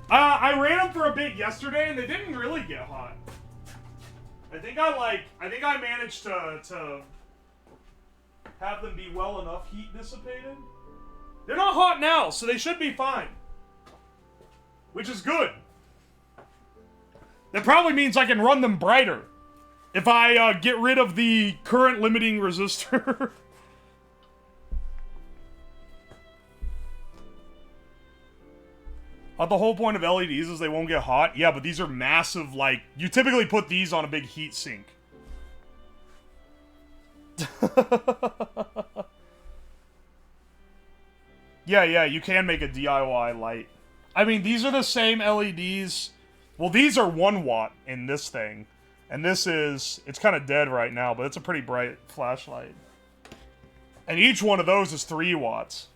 I ran them for a bit yesterday and they didn't really get hot. I think I managed to have them be well enough heat dissipated. They're not hot now, so they should be fine. Which is good. That probably means I can run them brighter. If I get rid of the current limiting resistor. The whole point of LEDs is they won't get hot. Yeah, but these are massive, like... You typically put these on a big heat sink. Yeah, you can make a DIY light. I mean, these are the same LEDs. Well, these are 1 watt in this thing. And this is... It's kind of dead right now, but it's a pretty bright flashlight. And each one of those is 3 watts.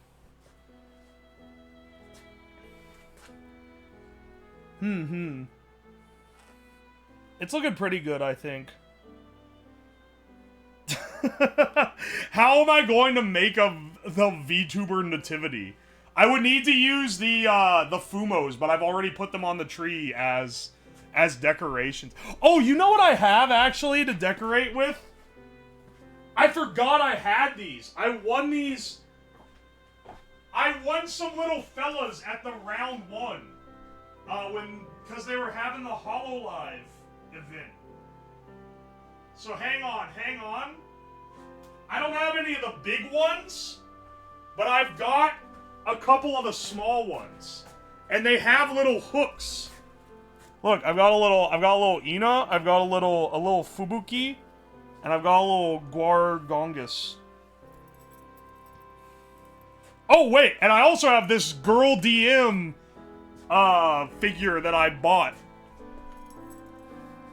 It's looking pretty good, I think. How am I going to make the VTuber nativity? I would need to use the Fumos, but I've already put them on the tree as decorations. Oh, you know what I have, actually, to decorate with? I forgot I had these. I won these... I won some little fellas at the round 1. Because they were having the HoloLive event. So hang on. I don't have any of the big ones, but I've got a couple of the small ones. And they have little hooks. Look, I've got a little Ina, I've got a little Fubuki, and I've got a little Guargongus. Oh wait, and I also have this Girl DM figure that I bought.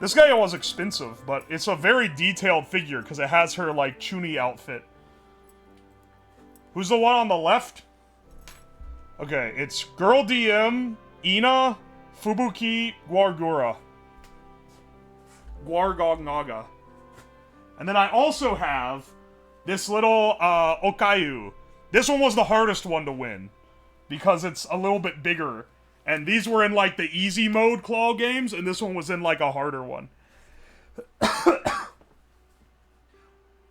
This guy was expensive, but it's a very detailed figure because it has her, like, Chuni outfit. Who's the one on the left? Okay, it's Girl DM, Ina, Fubuki, Guargura. Guargognaga. And then I also have this little Okayu. This one was the hardest one to win because it's a little bit bigger. And these were in like the easy mode claw games, and this one was in like a harder one.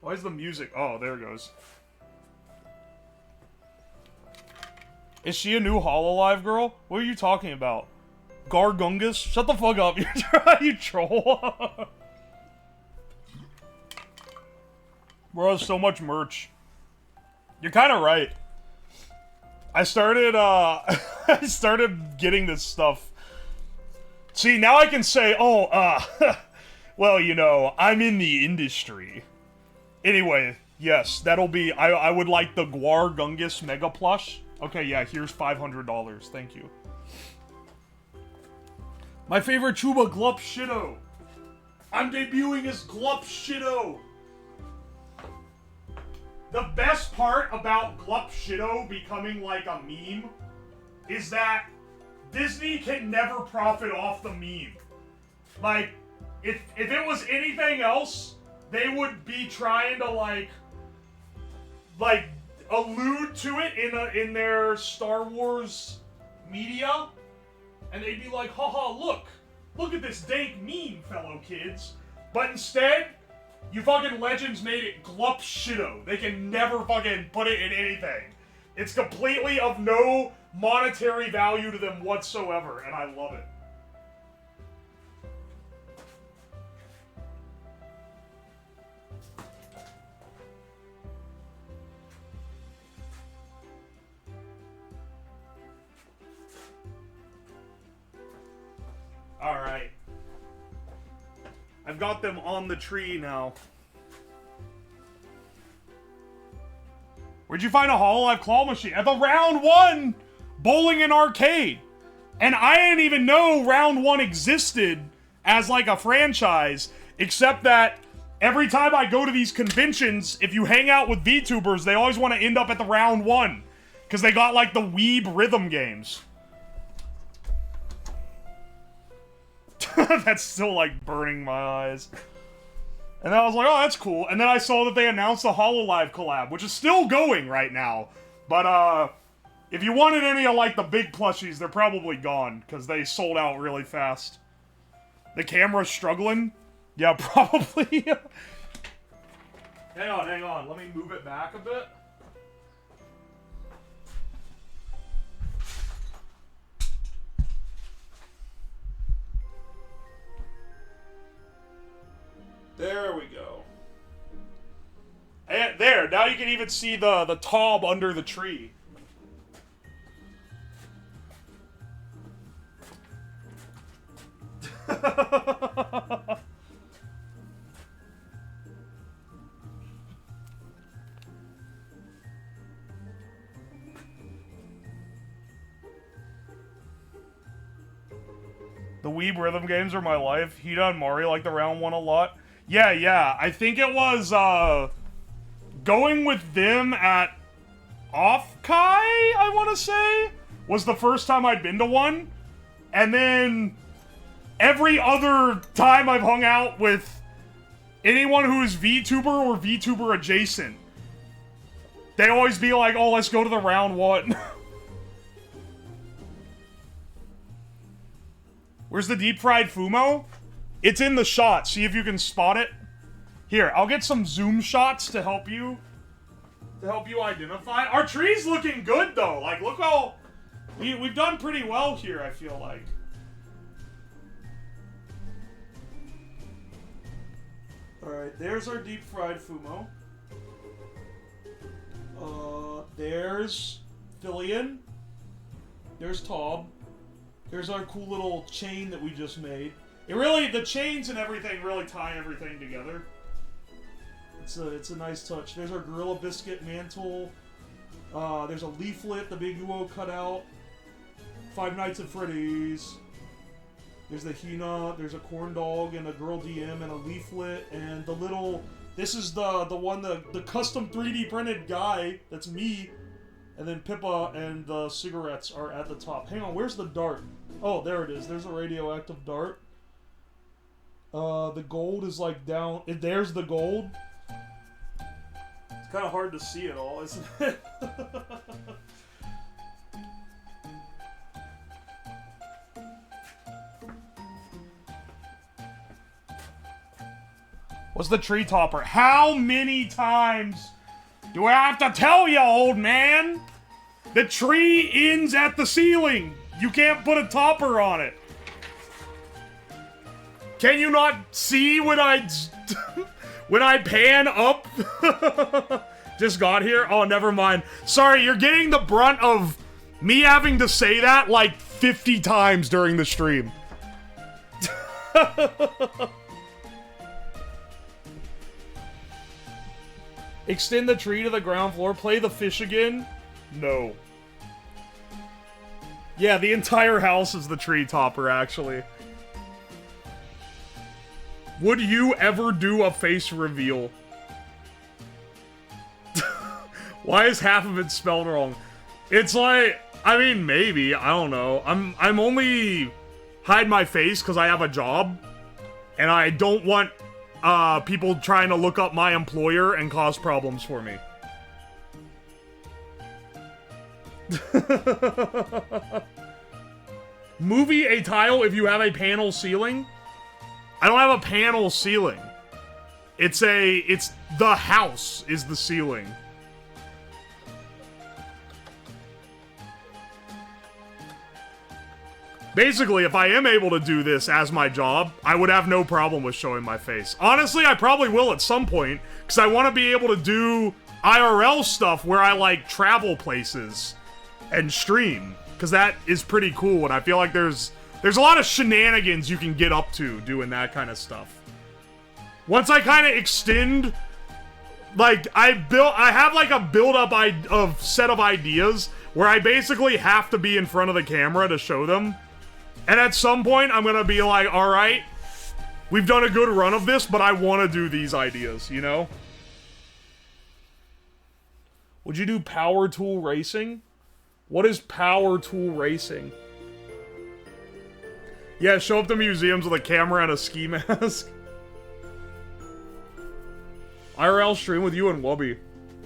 Why is the music? Oh, there it goes. Is she a new Hololive girl? What are you talking about? Gargungus? Shut the fuck up, you troll. Bro, so much merch. You're kind of right. I started getting this stuff. See, now I can say, oh, well, you know, I'm in the industry. Anyway, yes, that'll be, I would like the Guargungus Mega Plush. Okay, yeah, here's $500. Thank you. My favorite Chuba, Glup Shido. I'm debuting as Glup Shido. The best part about Glup Shido becoming like a meme is that Disney can never profit off the meme. Like, if it was anything else, they would be trying to like allude to it in their Star Wars media, and they'd be like, haha, look at this dank meme, fellow kids. But instead, you fucking legends made it Glup Shido. They can never fucking put it in anything. It's completely of no monetary value to them whatsoever, and I love it. Alright. I've got them on the tree now. Where'd you find a Hololive claw machine? At the Round 1 Bowling and Arcade. And I didn't even know Round 1 existed as like a franchise, except that every time I go to these conventions, if you hang out with VTubers, they always want to end up at the Round 1. Because they got like the weeb rhythm games. That's still like burning my eyes. And then I was like, oh, that's cool. And then I saw that they announced a Hololive collab, which is still going right now. But if you wanted any of like the big plushies, they're probably gone because they sold out really fast. The camera's struggling? Yeah, probably. Hang on. Let me move it back a bit. There we go. And there, now you can even see the Taub under the tree. The Weeb rhythm games are my life. Hida and Mari like the Round 1 a lot. Yeah. I think it was, going with them at Off-Kai, I want to say, was the first time I'd been to one. And then every other time I've hung out with anyone who is VTuber or VTuber adjacent, they always be like, oh, let's go to the Round 1. Where's the deep fried Fumo? It's in the shot. See if you can spot it. Here, I'll get some zoom shots to help you identify. Our tree's looking good though. Like, look how we've done pretty well here, I feel like. Alright, there's our deep fried Fumo. There's Fillion. There's Taub. There's our cool little chain that we just made. The chains and everything really tie everything together. It's a nice touch. There's our Gorilla Biscuit mantle. There's a leaflet, the big Uwo cutout. Five Nights at Freddy's. There's the Hina. There's a corn dog and a Girl DM and a leaflet and the little. This is the one the custom 3D printed guy. That's me. And then Pippa and the cigarettes are at the top. Hang on, where's the dart? Oh, there it is. There's a radioactive dart. The gold is like down. There's the gold. It's kind of hard to see it all, isn't it? What's the tree topper? How many times do I have to tell you, old man? The tree ends at the ceiling. You can't put a topper on it. Can you not see when I when I pan up? Just got here? Oh, never mind. Sorry, you're getting the brunt of me having to say that like 50 times during the stream. Extend the tree to the ground floor. Play the fish again? No. Yeah, the entire house is the tree topper, actually. Would you ever do a face reveal? Why is half of it spelled wrong? It's like, I mean, maybe. I don't know. I'm only hide my face because I have a job. And I don't want people trying to look up my employer and cause problems for me. Movie a tile if you have a panel ceiling? I don't have a panel ceiling. It's the house is the ceiling. Basically, if I am able to do this as my job, I would have no problem with showing my face. Honestly, I probably will at some point, because I want to be able to do IRL stuff where I, like, travel places and stream, because that is pretty cool, and I feel like there's a lot of shenanigans you can get up to doing that kind of stuff. Once I kind of extend, like, I have, like, a build-up of set of ideas where I basically have to be in front of the camera to show them. And at some point, I'm gonna be like, alright, we've done a good run of this, but I want to do these ideas, you know? Would you do power tool racing? What is power tool racing? Yeah, show up to museums with a camera and a ski mask. IRL stream with you and Wubby.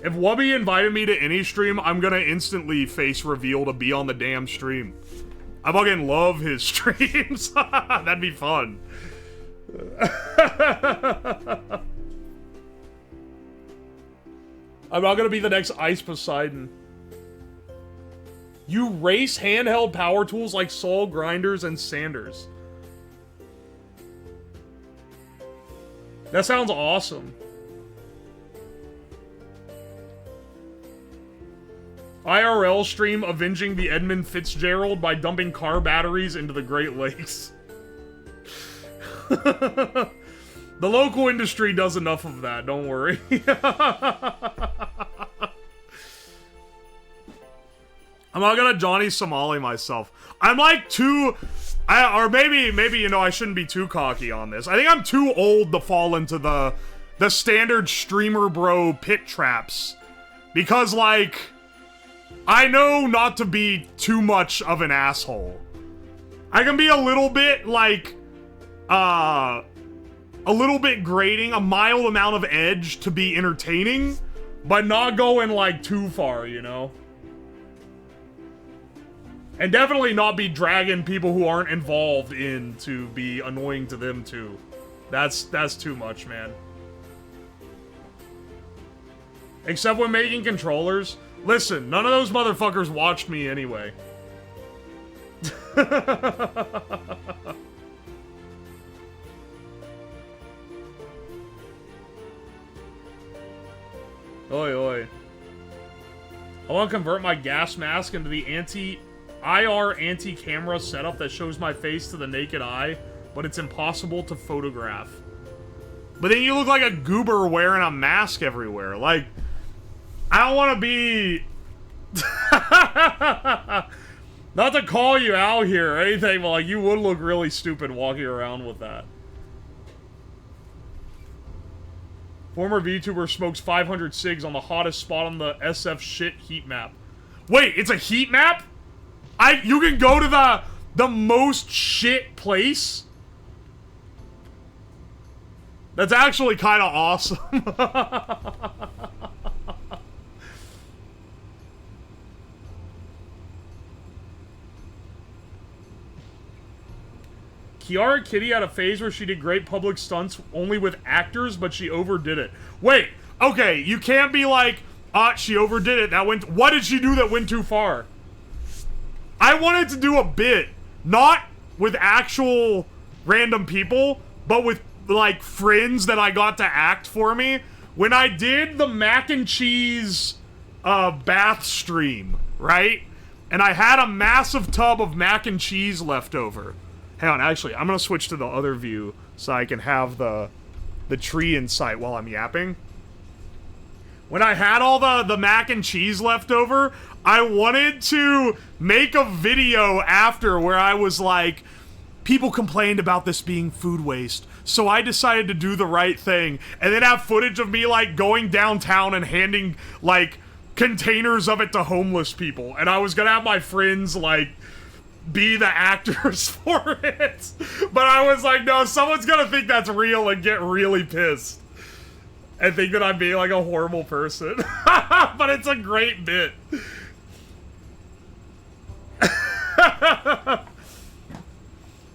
If Wubby invited me to any stream, I'm gonna instantly face reveal to be on the damn stream. I fucking love his streams. That'd be fun. I'm not gonna be the next Ice Poseidon. You race handheld power tools like saw grinders and sanders. That sounds awesome. IRL stream avenging the Edmund Fitzgerald by dumping car batteries into the Great Lakes. The local industry does enough of that, don't worry. I'm not gonna Johnny Somali myself. I'm like too... or maybe, you know, I shouldn't be too cocky on this. I think I'm too old to fall into the standard streamer bro pit traps. Because, like... I know not to be too much of an asshole. I can be a little bit, like, a little bit grating, a mild amount of edge to be entertaining, but not going, like, too far, you know? And definitely not be dragging people who aren't involved in to be annoying to them, too. That's too much, man. Except when making controllers... Listen, none of those motherfuckers watched me anyway. Oi, oi. I want to convert my gas mask into the IR anti-camera setup that shows my face to the naked eye, but it's impossible to photograph. But then you look like a goober wearing a mask everywhere. Like... I don't want to be... Not to call you out here or anything, but like, you would look really stupid walking around with that. Former VTuber smokes 500 cigs on the hottest spot on the SF shit heat map. Wait, it's a heat map? You can go to the most shit place? That's actually kind of awesome. Kiara Kitty had a phase where she did great public stunts only with actors, but she overdid it. Wait, okay, you can't be like, she overdid it. What did she do that went too far? I wanted to do a bit, not with actual random people, but with like friends that I got to act for me. When I did the mac and cheese bath stream, right? And I had a massive tub of mac and cheese left over. Hang on, actually, I'm gonna switch to the other view so I can have the tree in sight while I'm yapping. When I had all the mac and cheese left over, I wanted to make a video after where I was like, people complained about this being food waste, so I decided to do the right thing, and then have footage of me like going downtown and handing like containers of it to homeless people, and I was gonna have my friends like be the actors for it. But I was like, no, someone's gonna think that's real and get really pissed. And think that I'm being like a horrible person. But it's a great bit.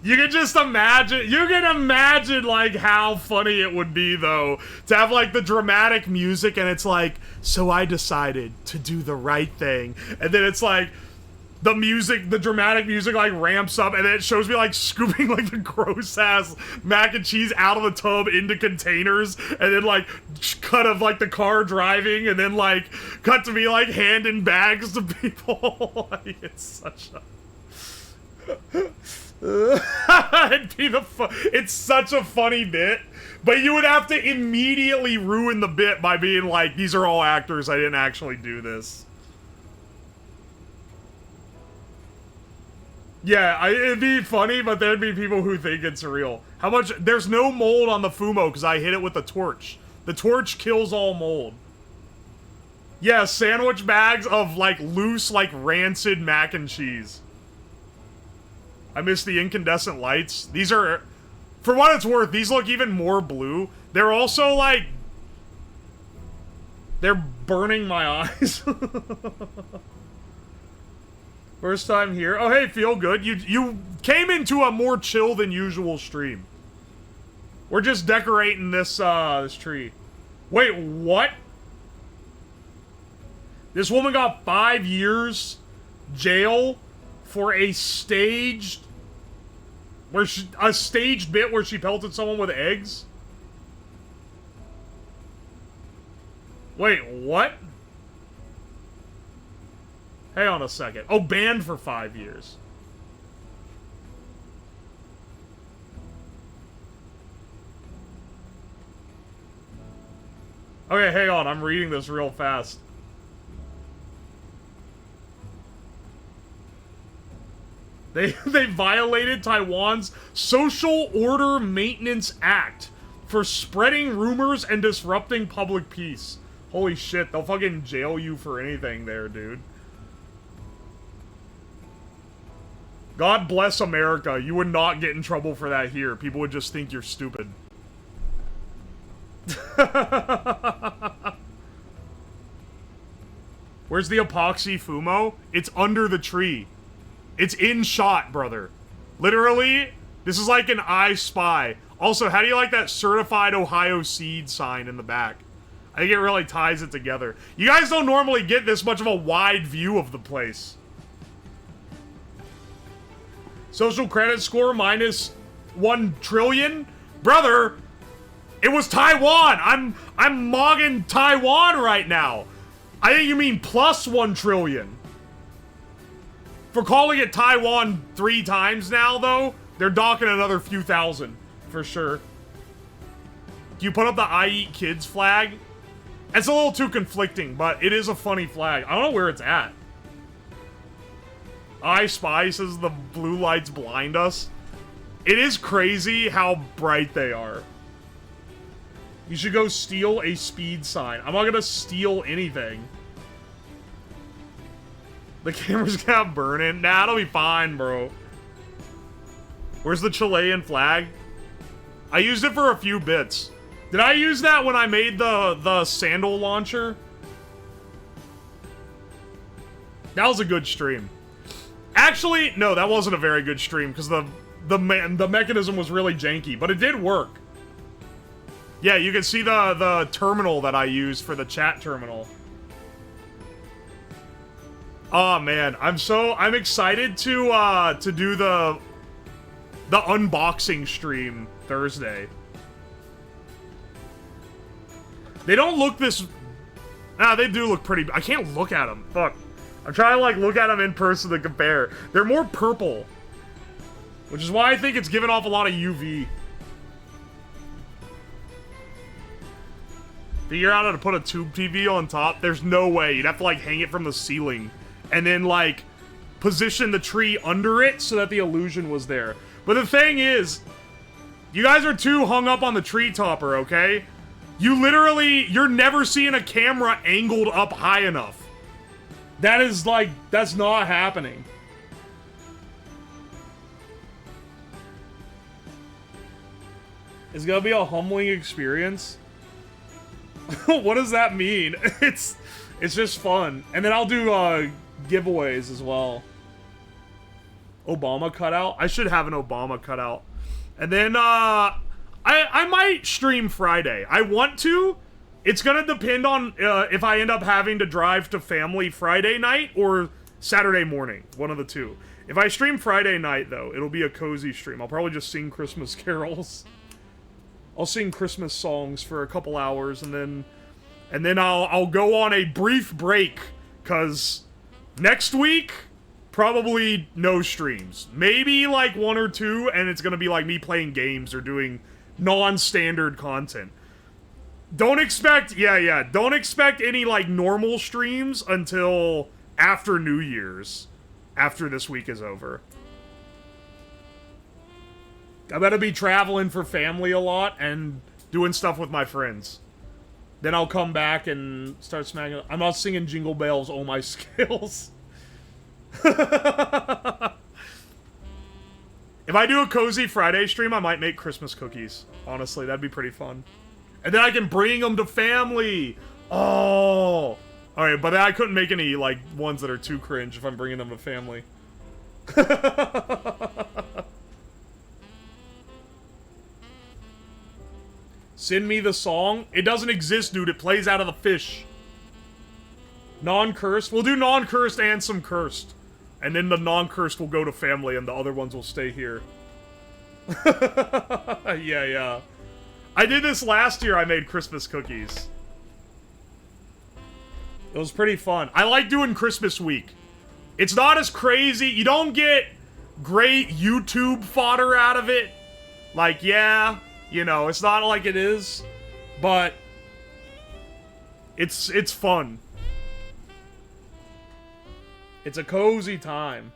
You can just imagine, like how funny it would be though, to have like the dramatic music and it's like, so I decided to do the right thing. And then it's like, the dramatic music like ramps up and then it shows me like scooping like the gross ass mac and cheese out of the tub into containers and then like cut of like the car driving and then like cut to me like handing bags to people. Like, it's such a... It's such a funny bit, but you would have to immediately ruin the bit by being like, these are all actors, I didn't actually do this. Yeah, it'd be funny, but there'd be people who think it's real. How much? There's no mold on the Fumo because I hit it with the torch. The torch kills all mold. Yeah, sandwich bags of like loose, like rancid mac and cheese. I miss the incandescent lights. These are, for what it's worth, these look even more blue. They're also like, they're burning my eyes. First time here. Oh, hey, feel good. You came into a more chill than usual stream. We're just decorating this, this tree. Wait, what? This woman got 5 years jail for a staged... a staged bit where she pelted someone with eggs? Wait, what? Hang on a second. Oh, banned for 5 years. Okay, hang on. I'm reading this real fast. They violated Taiwan's Social Order Maintenance Act for spreading rumors and disrupting public peace. Holy shit, they'll fucking jail you for anything there, dude. God bless America. You would not get in trouble for that here. People would just think you're stupid. Where's the epoxy Fumo? It's under the tree. It's in shot, brother. Literally, this is like an I Spy. Also, how do you like that certified Ohio seed sign in the back? I think it really ties it together. You guys don't normally get this much of a wide view of the place. Social credit score minus 1 trillion? Brother, it was Taiwan. I'm mogging Taiwan right now. I think you mean plus 1 trillion. For calling it Taiwan 3 times now, though, they're docking another few thousand, for sure. Do you put up the I Eat Kids flag? It's a little too conflicting, but it is a funny flag. I don't know where it's at. I Spy says the blue lights blind us. It is crazy how bright they are. You should go steal a speed sign. I'm not gonna steal anything. The camera's gonna burn in. Nah, it'll be fine, bro. Where's the Chilean flag? I used it for a few bits. Did I use that when I made the sandal launcher? That was a good stream. Actually, no, that wasn't a very good stream because the mechanism was really janky, but it did work. Yeah, you can see the terminal that I used for the chat terminal. Oh man, I'm excited to do the unboxing stream Thursday. They don't look this... Nah, they do look pretty... I can't look at them. Fuck. I'm trying to, like, look at them in person to compare. They're more purple. Which is why I think it's giving off a lot of UV. Figure out how to put a tube TV on top? There's no way. You'd have to, like, hang it from the ceiling. And then, like, position the tree under it so that the illusion was there. But the thing is, you guys are too hung up on the tree topper, okay? You literally, you're never seeing a camera angled up high enough. That is like, that's not happening. It's gonna be a humbling experience. What does that mean? It's just fun. And then I'll do giveaways as well. Obama cutout? I should have an Obama cutout. And then I might stream Friday. I want to. It's gonna depend on if I end up having to drive to family Friday night or Saturday morning. One of the two. If I stream Friday night, though, it'll be a cozy stream. I'll probably just sing Christmas carols. I'll sing Christmas songs for a couple hours, and then I'll go on a brief break, cause next week probably no streams. Maybe like one or two, and it's gonna be like me playing games or doing non-standard content. Don't expect, don't expect any, like, normal streams until after New Year's. After this week is over. I'm gonna be traveling for family a lot and doing stuff with my friends. Then I'll come back and start smacking. I'm not singing Jingle Bells, oh my scales. If I do a Cozy Friday stream, I might make Christmas cookies. Honestly, that'd be pretty fun. And then I can bring them to family. Oh. Alright, but I couldn't make any, like, ones that are too cringe if I'm bringing them to family. Send me the song. It doesn't exist, dude. It plays out of the fish. Non-cursed. We'll do non-cursed and some cursed. And then the non-cursed will go to family and the other ones will stay here. Yeah. I did this last year. I made Christmas cookies. It was pretty fun. I like doing Christmas week. It's not as crazy. You don't get great YouTube fodder out of it. Like, yeah, you know, it's not like it is. But it's fun. It's a cozy time.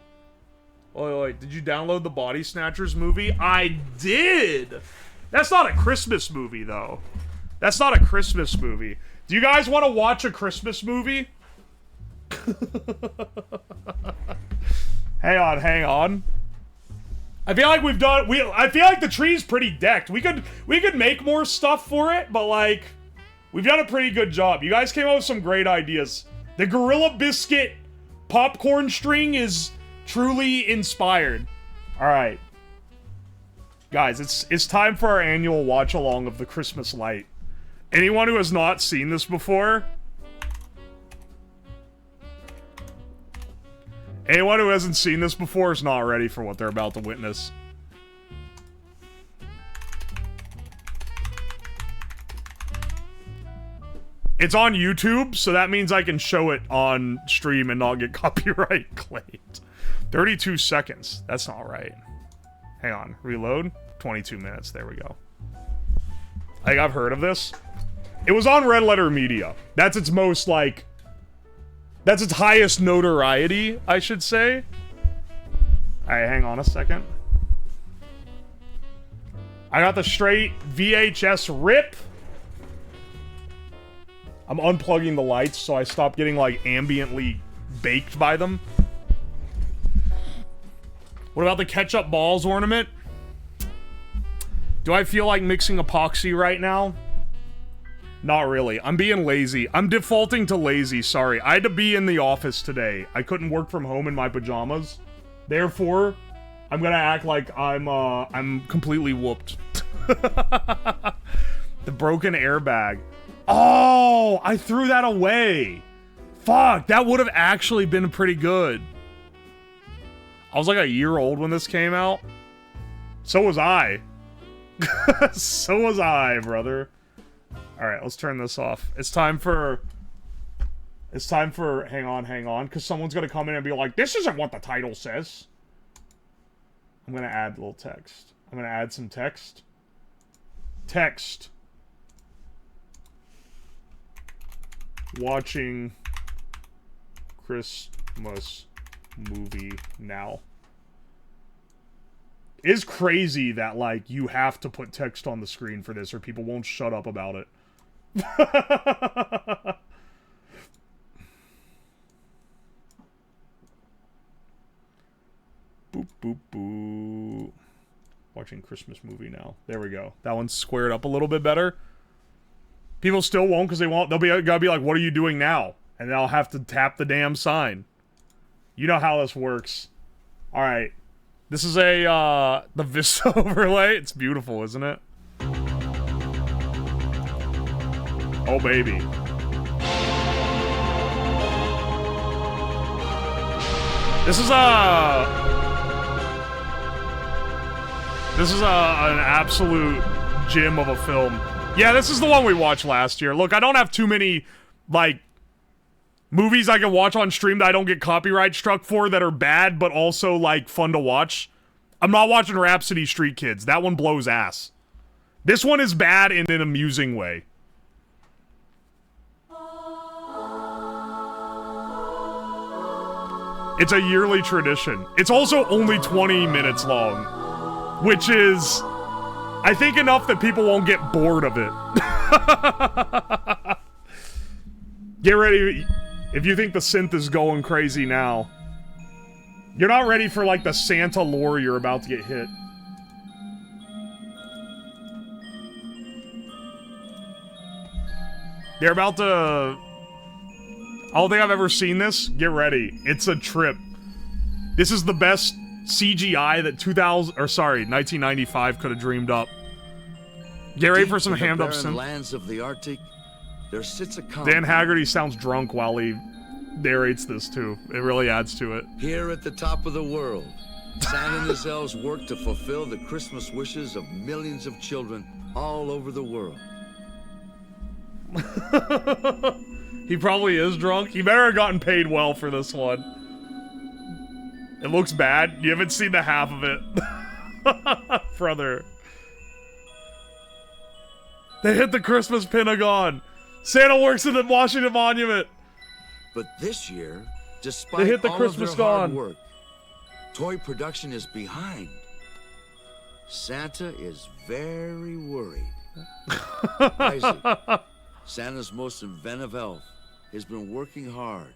Wait, did you download the Body Snatchers movie? I did! That's not a Christmas movie, though. That's not a Christmas movie. Do you guys want to watch a Christmas movie? Hang on. I feel like we've done... I feel like the tree's pretty decked. We could make more stuff for it, but, like... We've done a pretty good job. You guys came up with some great ideas. The Gorilla Biscuit popcorn string is truly inspired. Alright. Guys, it's time for our annual watch-along of the Christmas light. Anyone who has not seen this before... Anyone who hasn't seen this before is not ready for what they're about to witness. It's on YouTube, so that means I can show it on stream and not get copyright claimed. 32 seconds. That's not right. Hang on. Reload. 22 minutes. There we go. I think I've heard of this. It was on Red Letter Media. That's its most, like... That's its highest notoriety, I should say. Alright, hang on a second. I got the straight VHS rip. I'm unplugging the lights so I stop getting, like, ambiently baked by them. What about the ketchup balls ornament? Do I feel like mixing epoxy right now? Not really. I'm being lazy. I'm defaulting to lazy, sorry. I had to be in the office today. I couldn't work from home in my pajamas. Therefore, I'm gonna act like I'm completely whooped. The broken airbag. Oh, I threw that away. Fuck, that would have actually been pretty good. I was like a year old when this came out. So was I. So was I, brother. Alright, let's turn this off. It's time for... Hang on, because someone's gonna come in and be like, this isn't what the title says. I'm gonna add a little text. I'm gonna add some text. Text. Watching Christmas movie now. It is crazy that, like, you have to put text on the screen for this or people won't shut up about it. Boop, boop, boop. Watching Christmas movie now. There we go. That one's squared up a little bit better. People still won't because they won't. They'll be gotta be like, what are you doing now? And then I'll have to tap the damn sign. You know how this works. Alright. This is a, the Vista overlay. It's beautiful, isn't it? Oh, baby. This is an absolute gem of a film. Yeah, this is the one we watched last year. Look, I don't have too many, like, movies I can watch on stream that I don't get copyright struck for that are bad, but also, like, fun to watch. I'm not watching Rhapsody Street Kids. That one blows ass. This one is bad in an amusing way. It's a yearly tradition. It's also only 20 minutes long, which is, I think, enough that people won't get bored of it. Get ready. If you think the synth is going crazy now, you're not ready for, like, the Santa lore you're about to get hit. They're about to... I don't think I've ever seen this. Get ready. It's a trip. This is the best CGI that 1995 could have dreamed up. Get ready for some hammed up synth. Lands of the Arctic, there sits a Dan Haggerty sounds drunk while he narrates this too. It really adds to it. Here at the top of the world, Santa and his elves work to fulfill the Christmas wishes of millions of children all over the world. He probably is drunk. He better have gotten paid well for this one. It looks bad. You haven't seen the half of it. Brother. They hit the Christmas Pentagon. Santa works in the Washington Monument. But this year, despite they hit the all Christmas of their hard gone. work, toy production is behind. Santa is very worried. Isaac, Santa's most inventive elf, has been working hard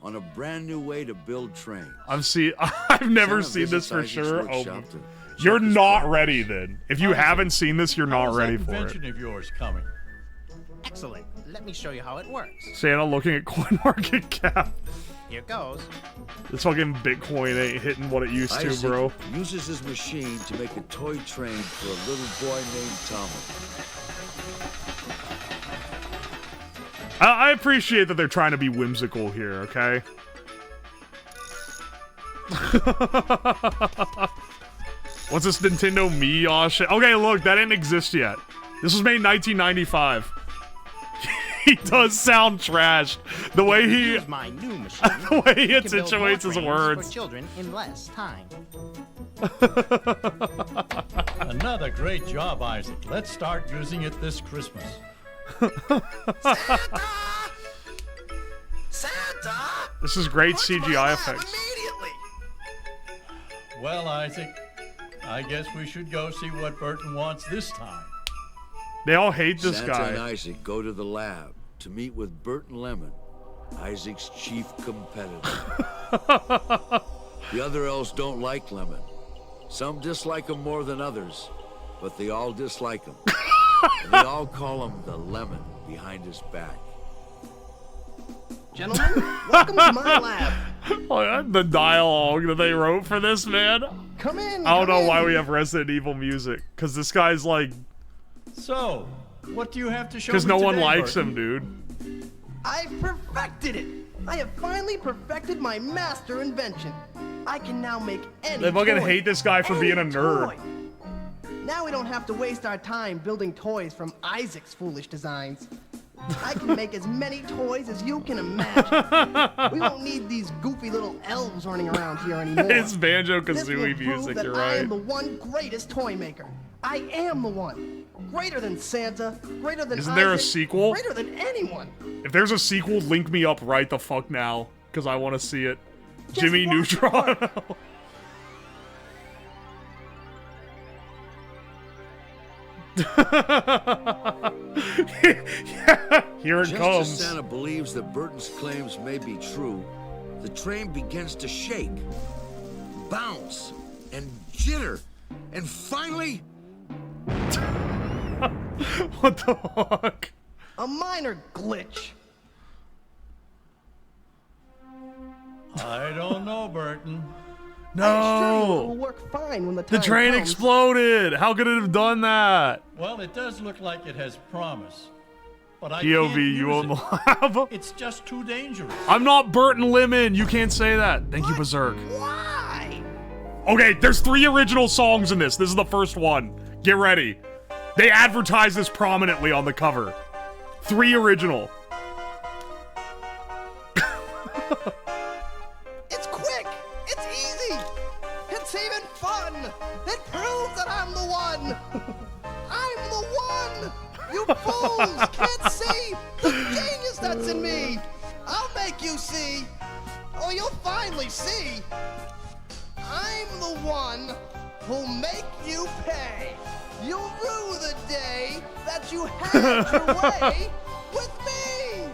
on a brand new way to build trains. I've never seen this for sure. Oh, you're not ready then. If you haven't seen this, you're not ready for it. Invention of yours coming. Excellent. Let me show you how it works. Santa looking at CoinMarketCap. Here goes. This fucking Bitcoin ain't hitting what it used to, Isaac bro. uses his machine to make a toy train for a little boy named Thomas. I appreciate that they're trying to be whimsical here, okay? What's this Nintendo Mii? Aw, shit. Okay, look, that didn't exist yet. This was made in 1995. He does sound trash. The way he... Use my new machine. The way he You can build accentuates more his trains words. for children in less time. Another great job, Isaac. Let's start using it this Christmas. Santa! This is great Push my CGI lap effects. Immediately! Well, Isaac, I guess we should go see what Burton wants this time. They all hate this Santa guy. and Isaac go to the lab to meet with Burton Lemon, Isaac's chief competitor. The other elves don't like Lemon, Some dislike him more than others, but they all dislike him. And they all call him the lemon behind his back. Gentlemen, welcome to my lab. Oh, the dialogue that they wrote for this, man. Come in. I don't know come why in. we have Resident Evil music, because this guy's like, So, what do you have to show me because no one today, likes Burton? him, dude. I've perfected it. I have finally perfected my master invention. I can now make any They fucking toy, hate this guy for any being a nerd. toy. Now we don't have to waste our time building toys from Isaac's foolish designs. I can make as many toys as you can imagine. We won't need these goofy little elves running around here anymore. It's Banjo This will Kazooie prove music, that you're I right. am the one greatest toy maker. I am the one. Greater than Santa, greater than Isn't there a Isaac, sequel? Greater than anyone. If there's a sequel, link me up right the fuck now, because I want to see it. Just Jimmy watch it Neutron. Here it Just comes. as Santa believes that Burton's claims may be true, the train begins to shake, bounce, and jitter. And finally, What the fuck? A minor glitch. I don't know, Burton. I'm sure it will No! work fine when the The time train comes. exploded! How could it have done that? Well, it does look like it has promise. But I POV, can't use you on the it. lab? It's just too dangerous. I'm not Burton Lemon! You can't say that. Thank you, Berserk. Why? Okay, there's 3 original songs in this. This is the first one. Get ready. They advertise this prominently on the cover. 3 original. It's quick. It's easy. It's even fun. It proves that I'm the one. I'm the one. You fools can't see the genius that's in me. I'll make you see. Oh, you'll finally see. I'm the one who'll make you pay. You'll rue the day that you had your way with me.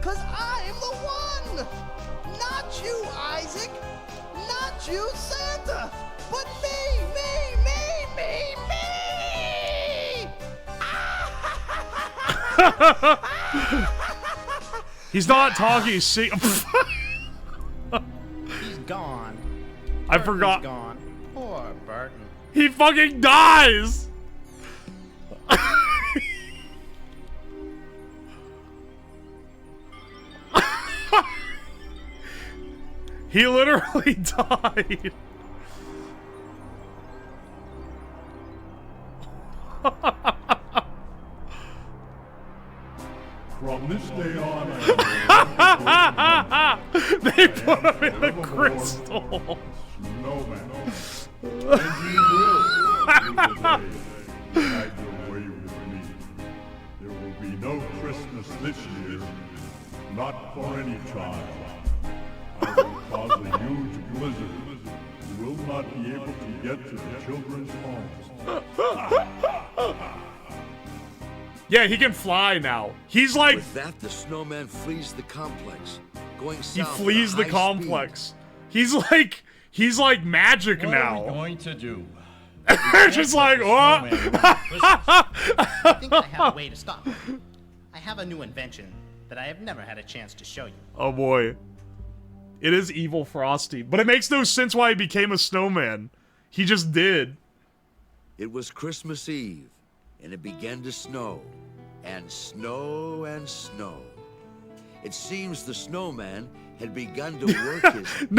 'Cause I'm the one. Not you, Isaac. Not you, Santa. But me, me, me, me, me. He's not talking, he's sing- He's gone. I Burton's forgot. Gone. Poor Burton. He fucking dies! He literally died. From this day on, They put him in the crystal. snowman. And you will leave the day you had your way with me. There will be no Christmas this year, not for any child. I will cause a huge blizzard. You will not be able to get to the children's homes. Yeah, he can fly now. He's like, with that, the snowman flees the complex, going he south. flees at the a high complex. He's like magic What are we now. going to do? Just like, what? I think I have a way to stop him. I have a new invention that I have never had a chance to show you. Oh boy. It is evil Frosty. But it makes no sense why he became a snowman. He just did. speed. It was Christmas Eve, and it began to snow, and snow and snow. It seems the snowman had begun to work his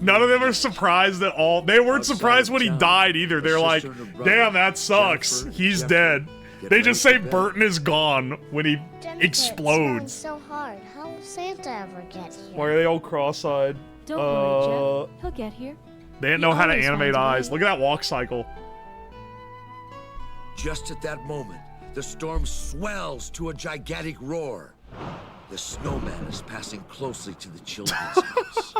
None of them are surprised at all. They weren't Outside surprised of when he town, died either. her They're like, sister and her brother, damn, that sucks. Jennifer, He's Jeffrey, dead. get They just ready say for bed. Burton is gone when he Jennifer, It's explodes. snowing so hard. How will Santa ever get here? Why are they all cross-eyed? Don't worry, Jeff. He'll get here. They didn't know how to always animate finds a way. eyes. Look at that walk cycle. Just at that moment, the storm swells to a gigantic roar. The snowman is passing closely to the children's house.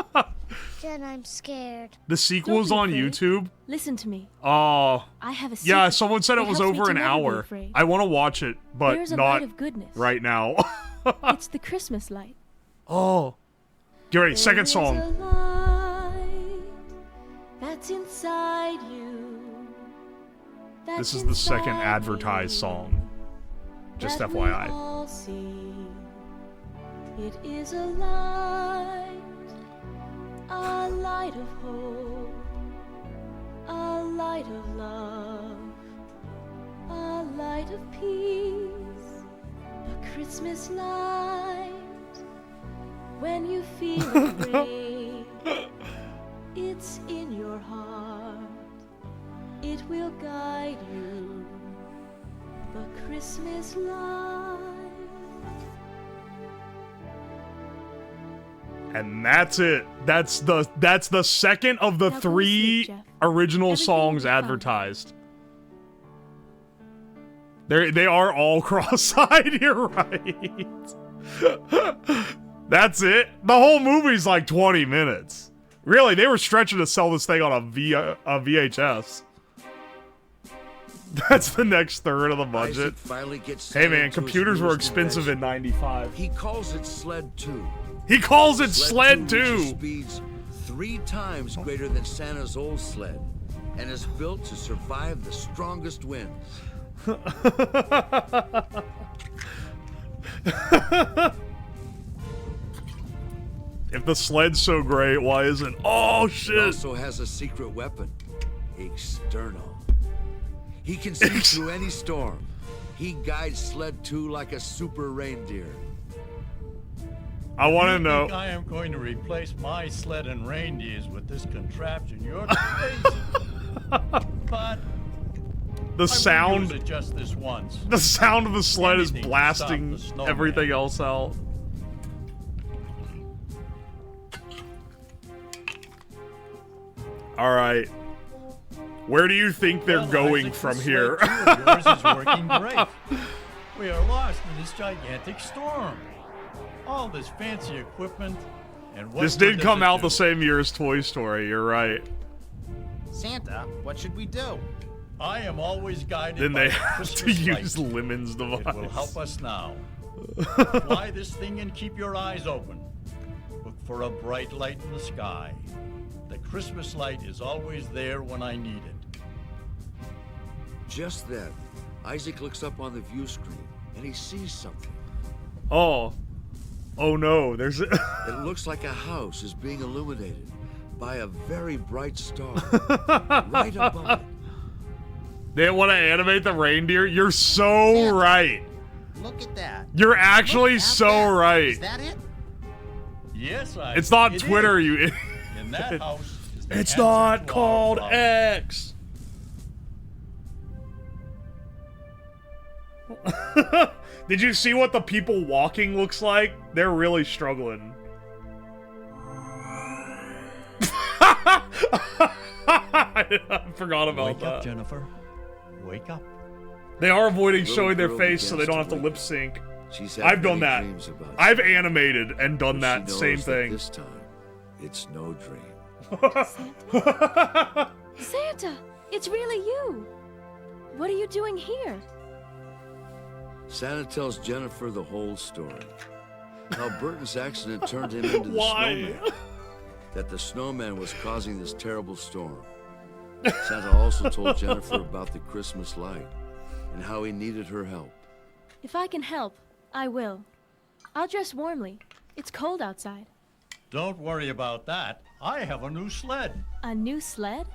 Jen, I'm scared. The sequel's Don't on be afraid. YouTube. Listen to me. Oh. I have a secret. Yeah, someone said it that was helps me over to an never be hour. afraid. I want to watch it, but There's a not light of goodness. right now. It's the Christmas light. Oh. Get ready, second There's a song. light that's inside you. This is the second advertised song. Just that we FYI. all see. It is a light of hope, a light of love, a light of peace, a Christmas light. When you feel it rain, it's in your heart. It will guide you. The Christmas light. And that's it. That's the second of the Now go to 3 sleep, Jeff. original Everything songs will be fine. advertised. They are all cross-eyed. You're right. That's it. The whole movie's like 20 minutes. Really, they were stretching to sell this thing on a VHS. That's the next third of the budget. Isaac finally gets Hey Santa man, to his computers were newest expensive in invention. '95. He calls it Sled 2. He calls it Sled reaches 2. Speeds 3 times greater than Santa's old sled, and is built to survive the strongest winds. If the sled's so great, why isn't? Oh It shit! also has a secret weapon, External. He can see through any storm. He guides Sled 2 like a super reindeer. I want to You know. think I am going to replace my sled and reindeers with this contraption? You're crazy. But The I will sound, use it just this once. the sound of the sled is Anything to blasting stop the snowman. everything else out. All right, where do you think they're Well, going Isaac, from this here? sled too of yours is working great. We are lost in this gigantic storm. All this fancy equipment, and what This good did does come it out do? the same year as Toy Story. You're right. Santa, what should we do? I am always guided Then by they the have to Christmas use light. Lemon's It will device. help us now. Fly this thing and keep your eyes open. Look for a bright light in the sky. The Christmas light is always there when I need it. Just then, Isaac looks up on the view screen and he sees something. Oh, oh no! There's. It looks like a house is being illuminated by a very bright star right above it. They want to animate the reindeer. You're so Yeah. right. Look at that. You're actually Look at so that. right. Is that it? Yes, I. It's not it Twitter, is. you idiot. In that house. Is the It's answer not to our called problem. X. Did you see what the people walking looks like? They're really struggling. I forgot about Wake that. up, Jennifer. Wake up. They are avoiding Little showing their girl face so they begins don't have to wake lip up. sync. She's had I've done many that. dreams about I've Santa, animated and done but that she same knows that thing. this time, it's no dream. Santa, it's really you. What are you doing here? Santa tells Jennifer the whole story. How Burton's accident turned him into the Why? snowman. That the snowman was causing this terrible storm. Santa also told Jennifer about the Christmas light and how he needed her help. If I can help, I will. I'll dress warmly. It's cold outside. Don't worry about that. I have a new sled. A new sled?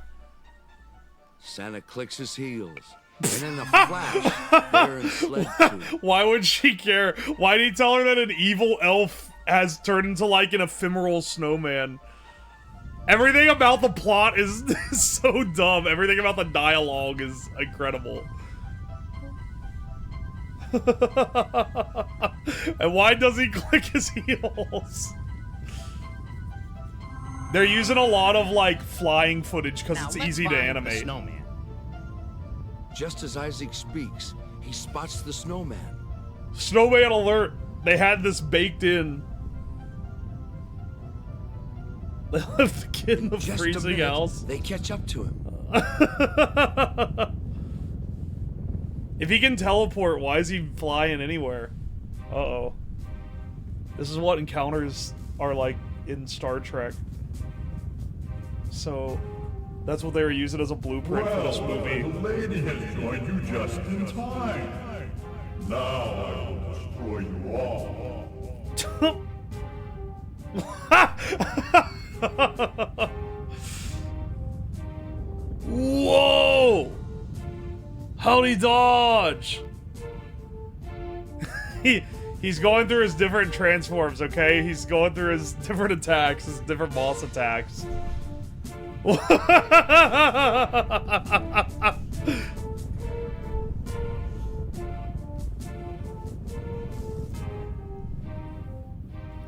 Santa clicks his heels, and in a flash, they're in Sled 2. Why would she care? Why did he tell her that an evil elf has turned into like an ephemeral snowman? Everything about the plot is so dumb. Everything about the dialogue is incredible. And why does he click his heels? They're using a lot of like flying footage because Now it's let's easy to find the animate. snowman. Just as Isaac speaks, he spots the snowman. Snowman alert! They had this baked in. They left the kid in the Just a freezing minute, house. they catch up to him. If he can teleport, why is he flying anywhere? Uh-oh. This is what encounters are like in Star Trek. So, That's what they were using as a blueprint for this movie. The lady has joined you just in time. Now I will destroy you all. Whoa! How'd he dodge? He's going through his different transforms, okay? He's going through his different attacks, his different boss attacks.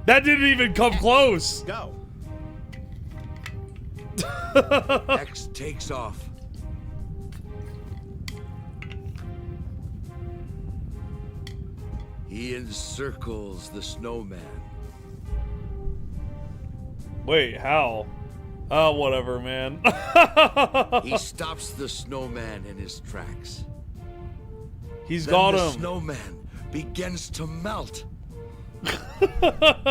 That didn't even come close. Go. X takes off. He encircles the snowman. Wait, how? Oh, whatever, man. He stops the snowman in his tracks. He's Then got the him. snowman begins to melt.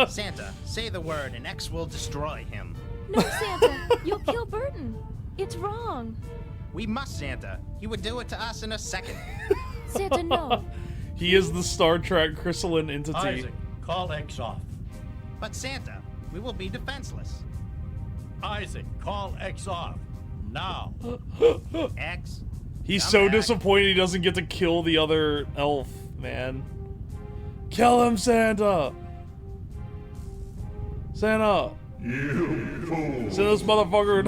Santa, say the word and X will destroy him. No, Santa, you'll kill Burton. It's wrong. We must, Santa. He would do it to us in a second. Santa, no. He is the Star Trek crystalline entity. Isaac, call X off. But Santa, we will be defenseless. Isaac, call X off. Now. X. He's Come so back. disappointed he doesn't get to kill the other elf, man. Kill him, Santa! Santa! You fool. Send this motherfucker in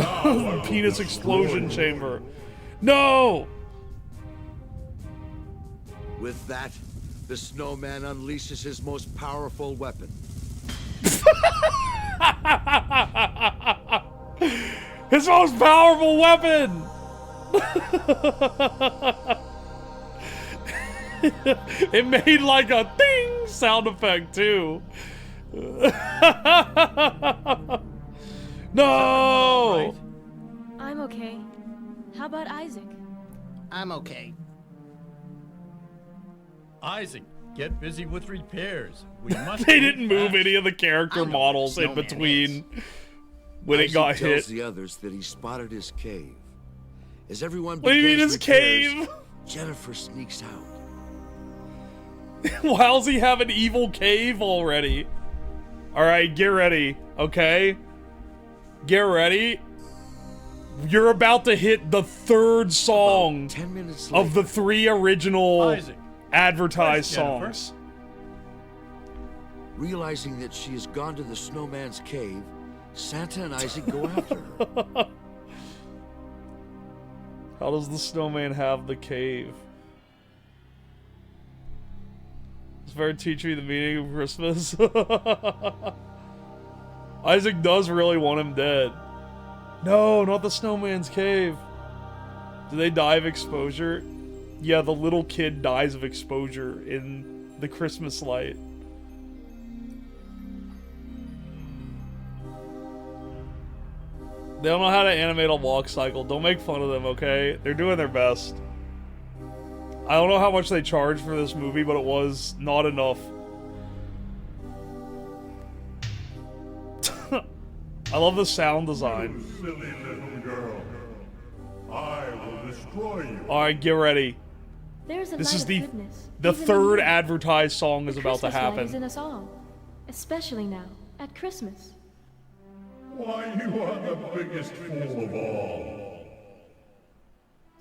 a penis explosion chamber. No! With that, the snowman unleashes his most powerful weapon. His most powerful weapon! It made like a ding sound effect too. No! I'm okay. How about Isaac? I'm okay. Isaac, get busy with repairs. We must. They move didn't move fast. any of the I character know what models in Snowman between when it Isaac got tells hit. the others that he spotted his cave. As everyone What do you mean begins his repairs, cave? Jennifer sneaks out. Why's he have an evil cave already? Alright, get ready, okay? Get ready. You're about to hit the third song 10 minutes of the later, 3 original Isaac, advertised where's Jennifer? songs. realizing that she has gone to the snowman's cave, Santa and Isaac go after her. How does the snowman have the cave? It's very teaching me the meaning of Christmas. Isaac does really want him dead. No, not the snowman's cave. Do they die of exposure? Yeah, the little kid dies of exposure in the Christmas light. They don't know how to animate a walk cycle. Don't make fun of them, okay? They're doing their best. I don't know how much they charged for this movie, but it was not enough. I love the sound design. You silly little girl. I will destroy you. Alright, get ready. There's a This light is of the goodness, the even in third you. advertised song is The about to Christmas light is happen. in us all, especially now at Christmas. Why, you are the biggest fool of all.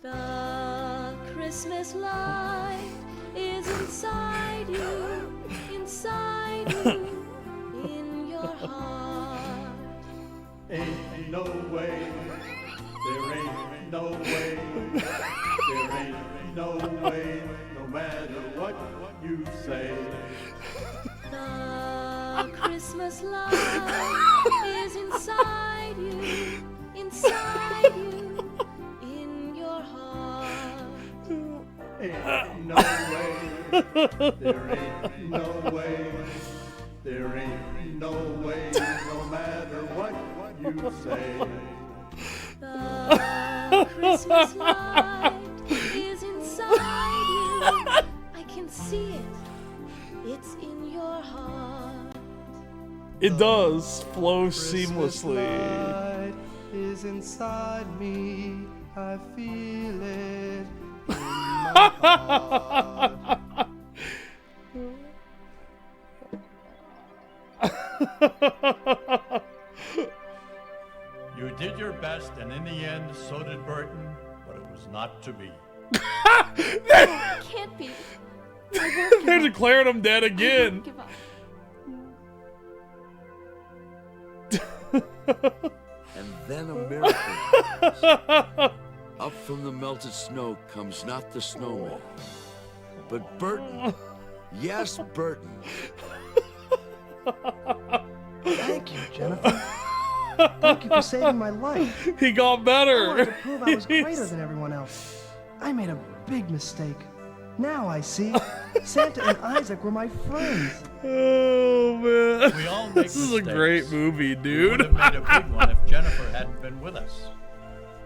The Christmas light is inside you, in your heart. Ain't no way. There ain't no way. There ain't no way. No matter what you say. The Christmas light is inside you, in your heart. Ain't no way. There ain't no way. There ain't no way. No matter what you say. The Christmas light is inside you. I can see it. It's in your heart. It does flow Christmas seamlessly. light is inside me. I feel it in my heart. You did your best, and in the end, so did Burton, but it was not to be. It can't be. They're declaring him dead again. Give up. And then a miracle happens. Up from the melted snow comes not the snowman, but Burton. Yes, Burton. Thank you, Jennifer. Thank you for saving my life. He got better. I wanted to prove I was greater than everyone else. I made a big mistake. Now I see. Santa and Isaac were my friends. Oh man, We all make this is a mistakes. great movie, We would dude. have made a big one if Jennifer hadn't been with us.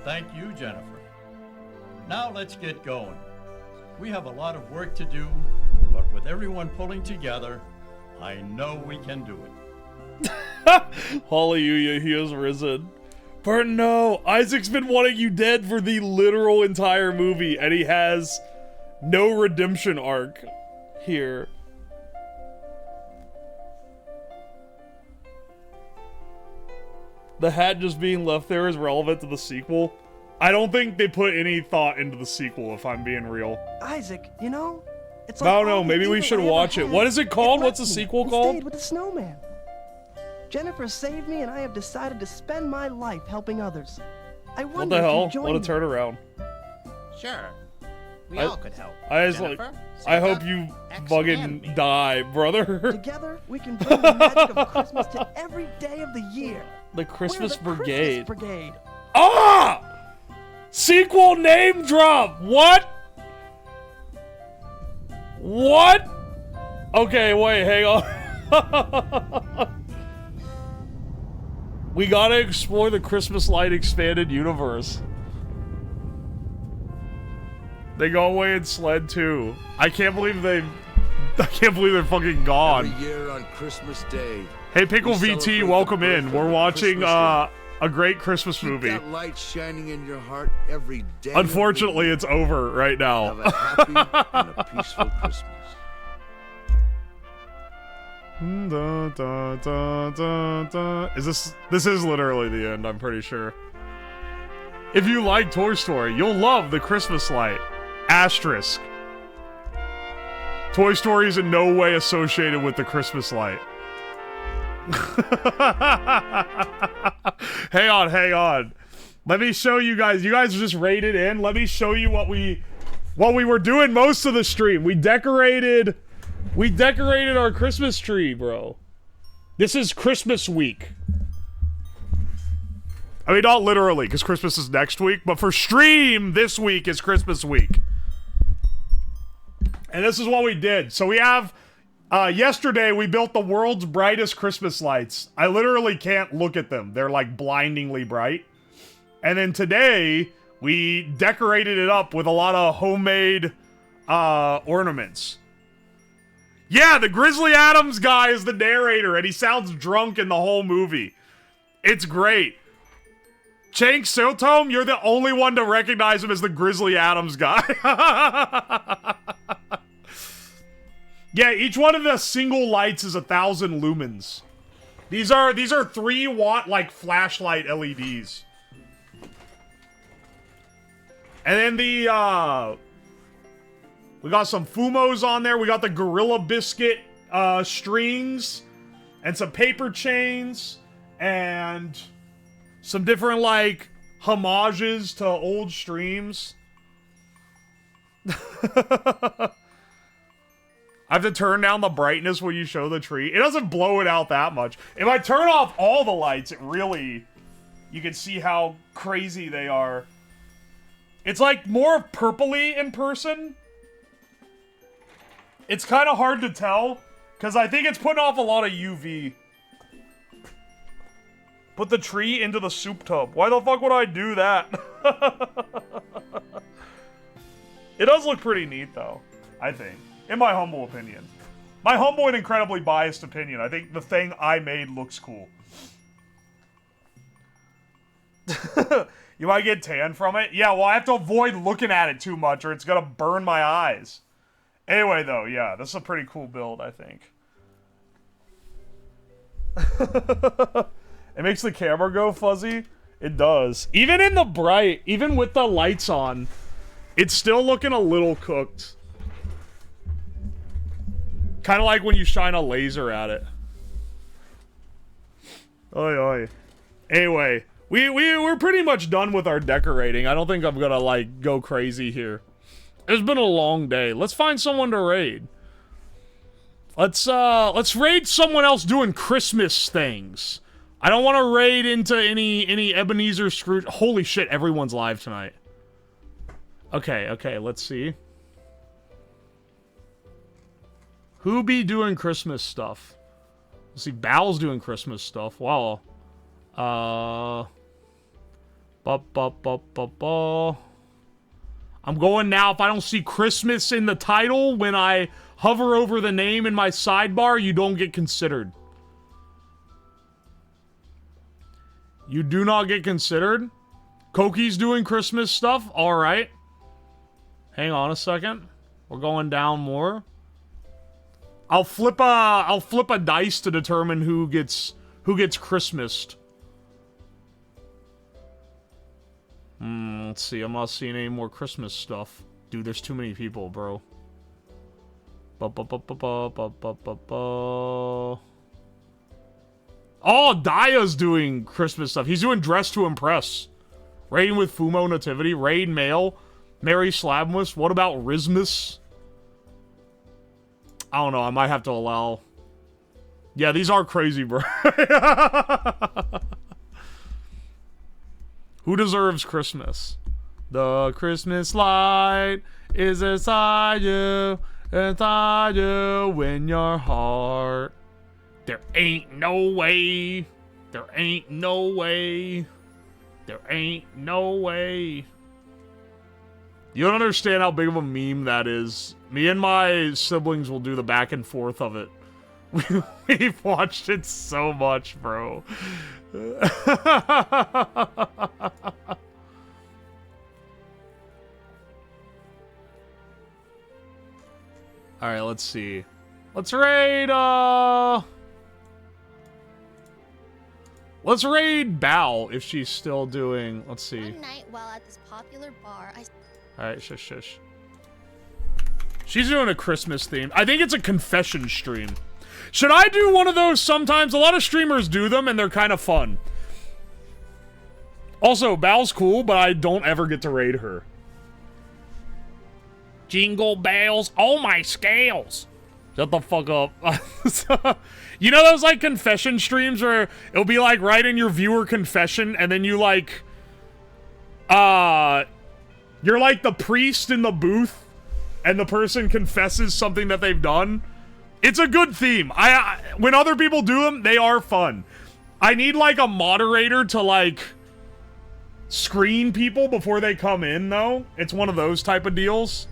Thank you, Jennifer. Now let's get going. We have a lot of work to do, but with everyone pulling together, I know we can do it. Hallelujah, he has risen. Burton, no, Isaac's been wanting you dead for the literal entire movie, and he has no redemption arc here. The hat just being left there is relevant to the sequel. I don't think they put any thought into the sequel, if I'm being real. Isaac, you know, it's No, like no, all the maybe we evil should I ever watch it. had, What is it called? left What's the me sequel and called? Stayed with the snowman. Jennifer saved me, and I have decided to spend my life helping others. I What wonder the if hell? you'd join What a me. turnaround. Sure. We I- all could help. I was Jennifer, like, I Santa, hope you X, and fucking me. die, brother. Together, we can bring the magic of Christmas to every day of the year. The Christmas We're the Brigade. Christmas Brigade. Ah! Sequel name drop. What? What? Okay, wait, hang on. We gotta explore the Christmas Light expanded universe. They go away in Sled 2. I can't believe they're fucking gone. Every year on Christmas Day. Hey, Pickle we VT, celebrate welcome the birth in. of We're the watching Christmas light. a great Christmas Keep movie. that light shining in your heart every day. of the Unfortunately, year. it's over right Have now. a happy and a peaceful Christmas. Da, da, da, da, da. This is literally the end, I'm pretty sure. If you like Toy Story, you'll love the Christmas light. Asterisk. Toy Story is in no way associated with the Christmas light. Hang on. Let me show you guys. You guys just rated in. Let me show you what we were doing most of the stream. We decorated our Christmas tree, bro. This is Christmas week. I mean, not literally, because Christmas is next week, but for stream, this week is Christmas week. And this is what we did. So we have, yesterday we built the world's brightest Christmas lights. I literally can't look at them. They're like blindingly bright. And then today, we decorated it up with a lot of homemade, ornaments. Yeah, the Grizzly Adams guy is the narrator, and he sounds drunk in the whole movie. It's great. Chank Sotom, you're the only one to recognize him as the Grizzly Adams guy. Yeah, each one of the single lights is 1,000 lumens. These are 3-watt like flashlight LEDs. And then we got some Fumos on there. We got the Gorilla Biscuit strings and some paper chains and some different like homages to old streams. I have to turn down the brightness when you show the tree. It doesn't blow it out that much. If I turn off all the lights, you can see how crazy they are. It's like more purpley in person. It's kind of hard to tell, because I think it's putting off a lot of UV. Put the tree into the soup tub. Why the fuck would I do that? It does look pretty neat, though, I think. In my humble opinion. My humble and incredibly biased opinion. I think the thing I made looks cool. You might get tan from it. Yeah, well, I have to avoid looking at it too much or it's gonna burn my eyes. Anyway, though, yeah, this is a pretty cool build, I think. It makes the camera go fuzzy. It does. Even in the bright, even with the lights on, it's still looking a little cooked. Kind of like when you shine a laser at it. Oi, oi. Anyway, we're pretty much done with our decorating. I don't think I'm gonna, like, go crazy here. It's been a long day. Let's find someone to raid. Let's raid someone else doing Christmas things. I don't want to raid into any Ebenezer Scrooge. Holy shit, everyone's live tonight. Okay, let's see. Who be doing Christmas stuff? Let's see, Bal's doing Christmas stuff. Wow. I'm going now. If I don't see Christmas in the title when I hover over the name in my sidebar, you don't get considered. You do not get considered. Koki's doing Christmas stuff. All right. Hang on a second. We're going down more. I'll flip a dice to determine who gets Christmased. Let's see. I'm not seeing any more Christmas stuff. Dude, there's too many people, bro. Oh, Daya's doing Christmas stuff. He's doing Dress to Impress. Raiding with Fumo Nativity. Raid Mail. Mary Slabmus. What about Rismus? I don't know. I might have to allow... Yeah, these are crazy, bro. Who deserves Christmas? The Christmas light is inside you in your heart. There ain't no way. There ain't no way. There ain't no way. You don't understand how big of a meme that is. Me and my siblings will do the back and forth of it. We've watched it so much, bro. Alright, let's see. Let's raid, let's raid Bao if she's still doing... Let's see. One night while at this popular bar, Alright, shush. She's doing a Christmas theme. I think it's a confession stream. Should I do one of those sometimes? A lot of streamers do them, and they're kind of fun. Also, Bao's cool, but I don't ever get to raid her. Jingle bells. Oh, my scales. Shut the fuck up. You know those, like, confession streams where it'll be, like, right in your viewer confession, and then you, like... You're, like, the priest in the booth, and the person confesses something that they've done? It's a good theme. When other people do them, they are fun. I need, like, a moderator to, like, screen people before they come in, though. It's one of those type of deals.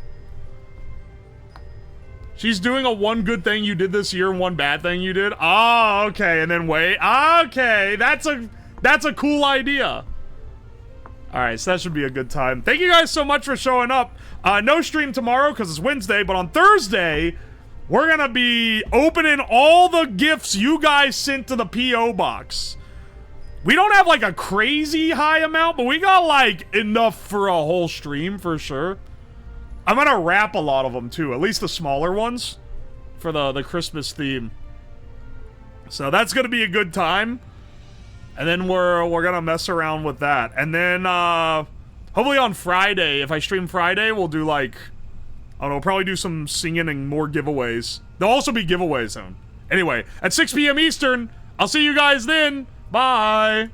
She's doing a one good thing you did this year and one bad thing you did. Oh, okay. And then wait. Okay. That's a cool idea. All right. So that should be a good time. Thank you guys so much for showing up. No stream tomorrow because it's Wednesday, but on Thursday, we're going to be opening all the gifts you guys sent to the P.O. box. We don't have like a crazy high amount, but we got like enough for a whole stream for sure. I'm gonna wrap a lot of them too, at least the smaller ones for the Christmas theme. So that's gonna be a good time. And then we're gonna mess around with that. And then hopefully on Friday, if I stream Friday, we'll do like, I don't know, probably do some singing and more giveaways. There'll also be giveaways soon. Anyway, at 6 p.m. Eastern, I'll see you guys then. Bye.